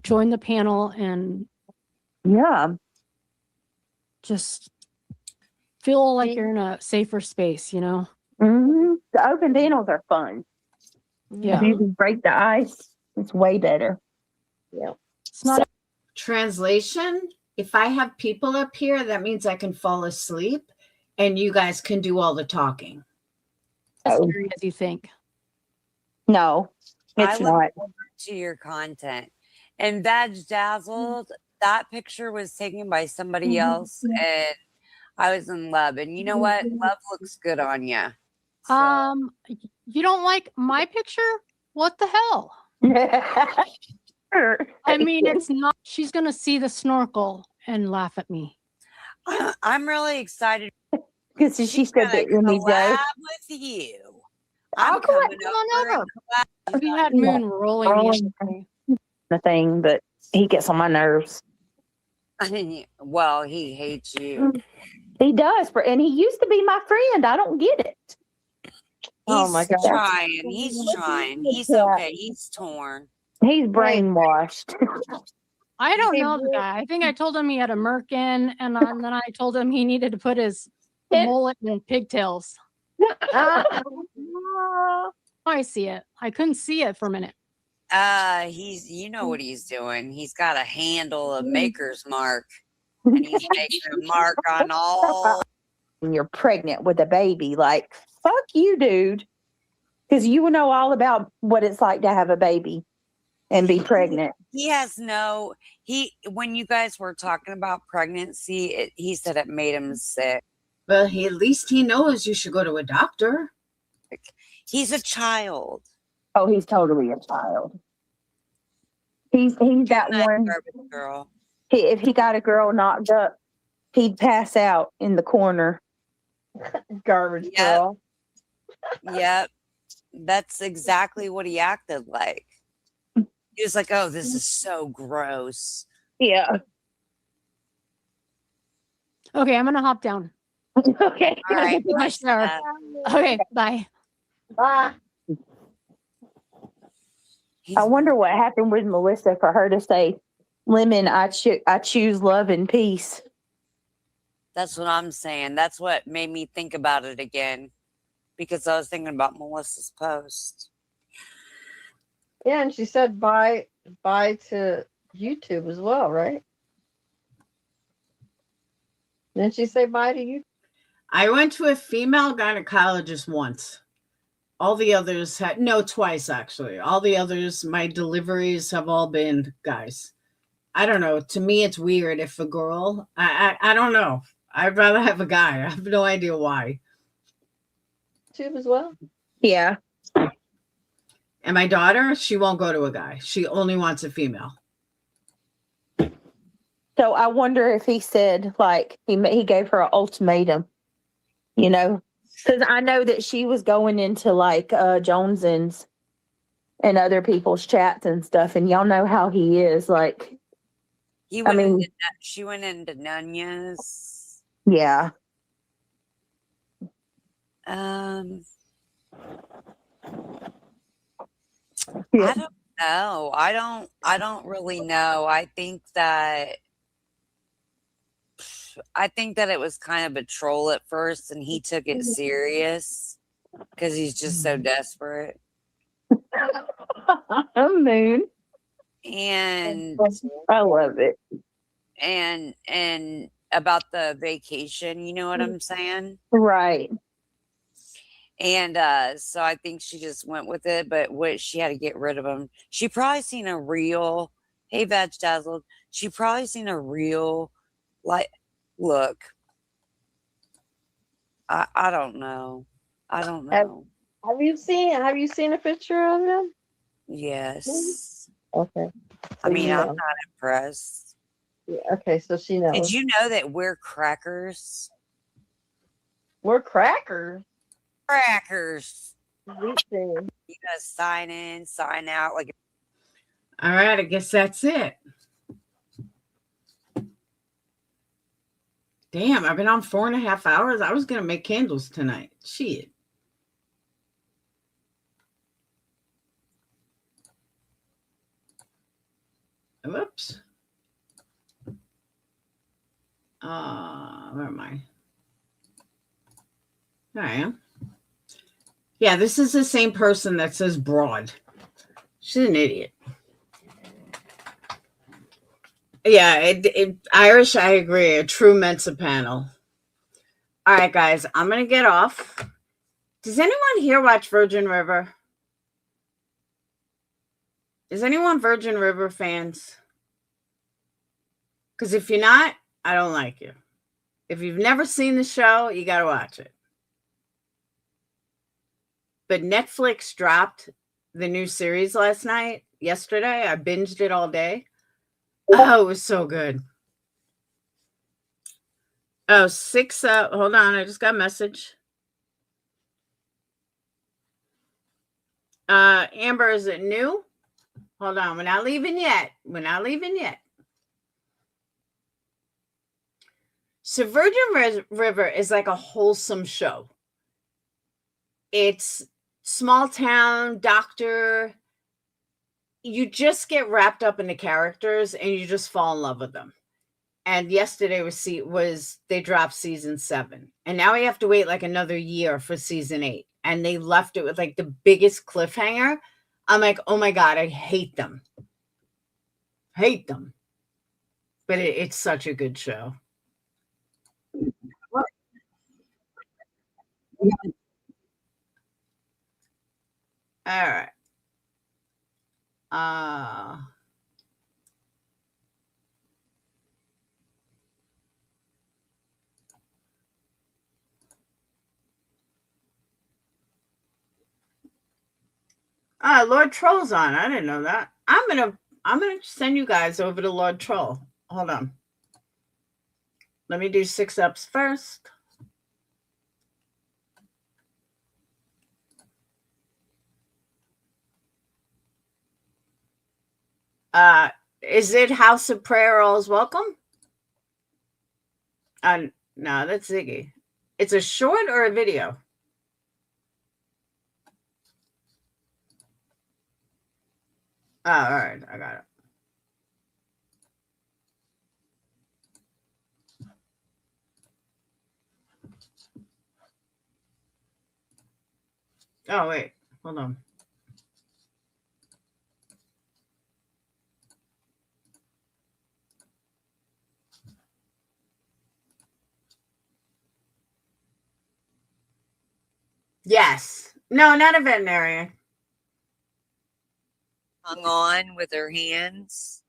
join the panel and just feel like you're in a safer space, you know? Mm-hmm. The open panels are fun. Yeah. If you can break the ice, it's way better. Yeah. It's not Translation, if I have people up here, that means I can fall asleep and you guys can do all the talking. as scary as you think. No, it's I not. look forward to your content. And Badge Dazzled, that picture was taken by somebody else, and I was in love. And you know what? Love looks good on you. So. You don't like my picture? What the hell? I mean, it's not. She's gonna see the snorkel and laugh at me. I'm really excited because she said that you need collab with you. I'm coming over. We had Moon rolling yesterday. The thing, but he gets on my nerves. Well, he hates you. He does, and he used to be my friend. I don't get it. Oh my God. He's trying. He's okay. He's torn. He's brainwashed. I don't know the guy. I think I told him he had a merkin, and then I told him he needed to put his mullet in pigtails. I see it. I couldn't see it for a minute. You know what he's doing. He's got a handle, a maker's mark, and he's making a mark on all. And you're pregnant with a baby, like, fuck you, dude. Because you know all about what it's like to have a baby. and be pregnant. He has no. When you guys were talking about pregnancy, he said it made him sick. But at least he knows you should go to a doctor. He's a child. Oh, he's totally a child. He's that one garbage girl. If he got a girl knocked up, he'd pass out in the corner. Garbage Yep. girl. Yep. That's exactly what he acted like. He was like, oh, this is so gross. Yeah. Okay, I'm gonna hop down. Okay. All right. Take my shower. Okay, bye. Bye. I wonder what happened with Melissa for her to say, Lemon, I choose love and peace. That's what I'm saying. That's what made me think about it again. Because I was thinking about Melissa's post. Yeah, and she said bye to YouTube as well, right? Didn't she say bye to you? I went to a female gynecologist once. All the others twice actually. All the others, my deliveries have all been guys. I don't know. To me, it's weird if a girl, I don't know. I'd rather have a guy. I have no idea why. YouTube as well? Yeah. And my daughter, she won't go to a guy. She only wants a female. So I wonder if he said, like, he gave her an ultimatum, you know, because I know that she was going into like Jones's and other people's chats and stuff, and y'all know how he is. Like, She went into Nunya's. Yeah. I don't know. I don't really know. I think that it was kind of a troll at first and he took it serious because he's just so desperate. Moon. And I love it. And about the vacation, you know what I'm saying? Right. And so I think she just went with it, but she had to get rid of him. She probably seen a real, hey, Veg Dazzled. She probably seen a real, like, look. I don't know. I don't know. Have you seen a picture of him? Yes. Okay. I mean, I'm not impressed. Yeah, okay, so she knows. Did you know that we're crackers? We're crackers. Crackers. You gotta sign in, sign out. Like, all right, I guess that's it. Damn, I've been on 4.5 hours. I was gonna make candles tonight. Shit. Whoops. Where am I? There I am. Yeah, this is the same person that says broad. She's an idiot. Yeah, Irish, I agree. A true Mensa panel. All right, guys, I'm going to get off. Does anyone here watch Virgin River? Is anyone Virgin River fans? Because if you're not, I don't like you. If you've never seen the show, you got to watch it. But Netflix dropped the new series yesterday. I binged it all day. Oh, it was so good. Oh, hold on. I just got a message. Amber, is it new? Hold on. We're not leaving yet. So Virgin River is like a wholesome show. It's small town doctor. You just get wrapped up in the characters and you just fall in love with them. And yesterday they dropped season 7. And now we have to wait like another year for season 8. And they left it with like the biggest cliffhanger. I'm like, oh my God, I hate them. But it's such a good show. All right. Lord Troll's on. I didn't know that. I'm gonna send you guys over to Lord Troll. Hold on. Let me do 6 ups first. Is it House of Prayer All's Welcome? No, that's Ziggy. It's a short or a video? Oh, all right. I got it. Oh, wait. Hold on. Yes. No, not a veterinarian. Hung on with her hands.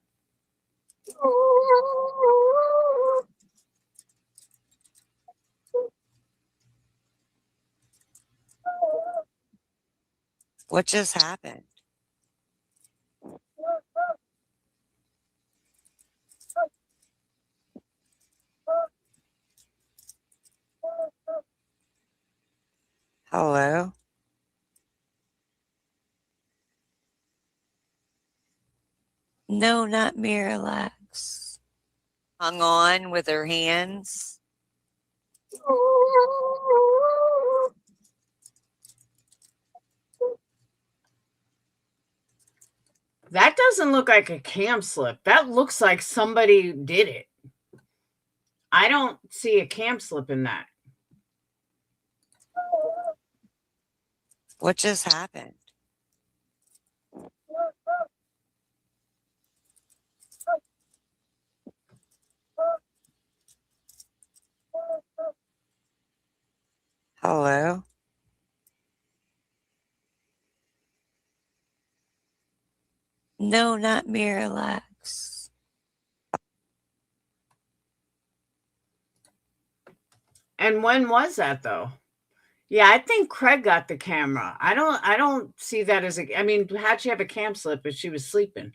What just happened? Hello? No, not Miralax. Hung on with her hands. That doesn't look like a cam slip. That looks like somebody did it. I don't see a cam slip in that. What just happened? Hello? No, not Miralax. And when was that though? Yeah, I think Craig got the camera. I don't see that as a, I mean, how'd she have a cam slip if she was sleeping?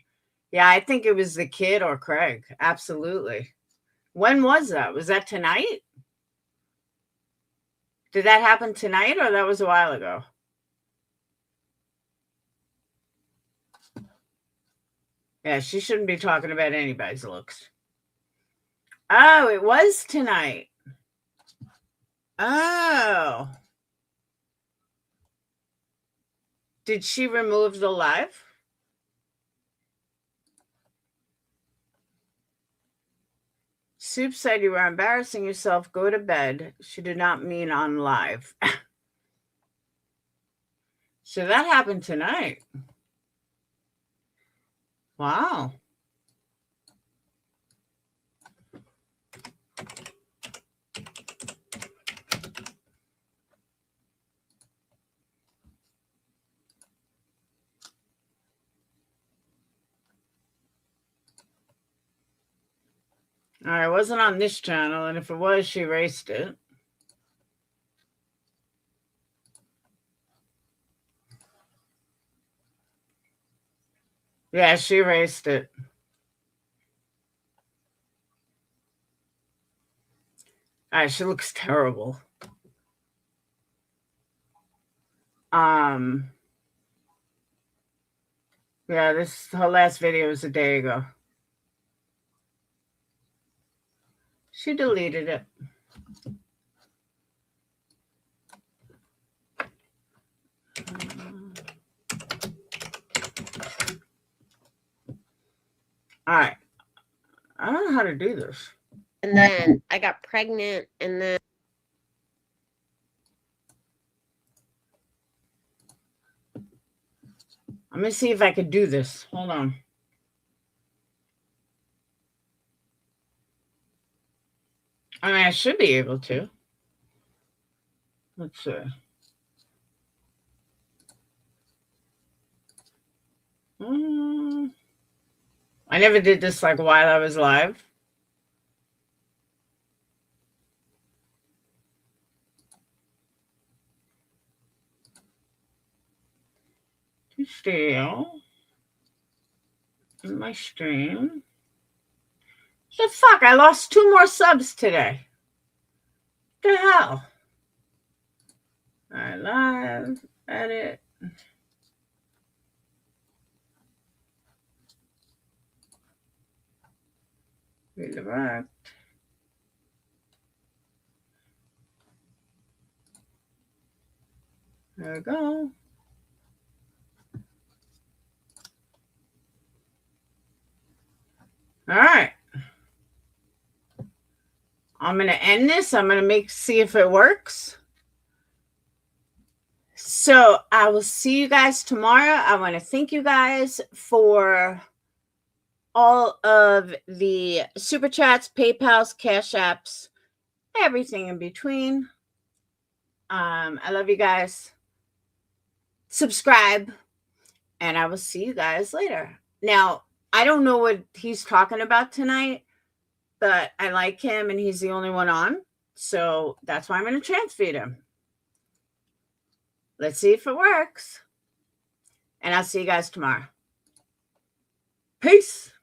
Yeah, I think it was the kid or Craig. Absolutely. When was that? Was that tonight? Did that happen tonight or that was a while ago? Yeah, she shouldn't be talking about anybody's looks. Oh, it was tonight. Oh. Did she remove the live? Soup said you were embarrassing yourself. Go to bed. She did not mean on live. So that happened tonight. Wow. All right, it wasn't on this channel, and if it was, she erased it. Yeah, she erased it. All right, she looks terrible. Yeah, her last video was a day ago. She deleted it. All right. I don't know how to do this. And then I got pregnant, and then Let me see if I could do this. Hold on. I mean, I should be able to. Let's see. I never did this like while I was live. Still in my stream. The fuck? I lost 2 more subs today. What the hell? All right, live, edit. Redirect. There we go. All right. I'm going to end this. I'm going to see if it works. So I will see you guys tomorrow. I want to thank you guys for all of the super chats, PayPals, Cash Apps, everything in between. I love you guys. Subscribe, and I will see you guys later. Now, I don't know what he's talking about tonight, but I like him, and he's the only one on. So that's why I'm going to transfer him. Let's see if it works. And I'll see you guys tomorrow. Peace.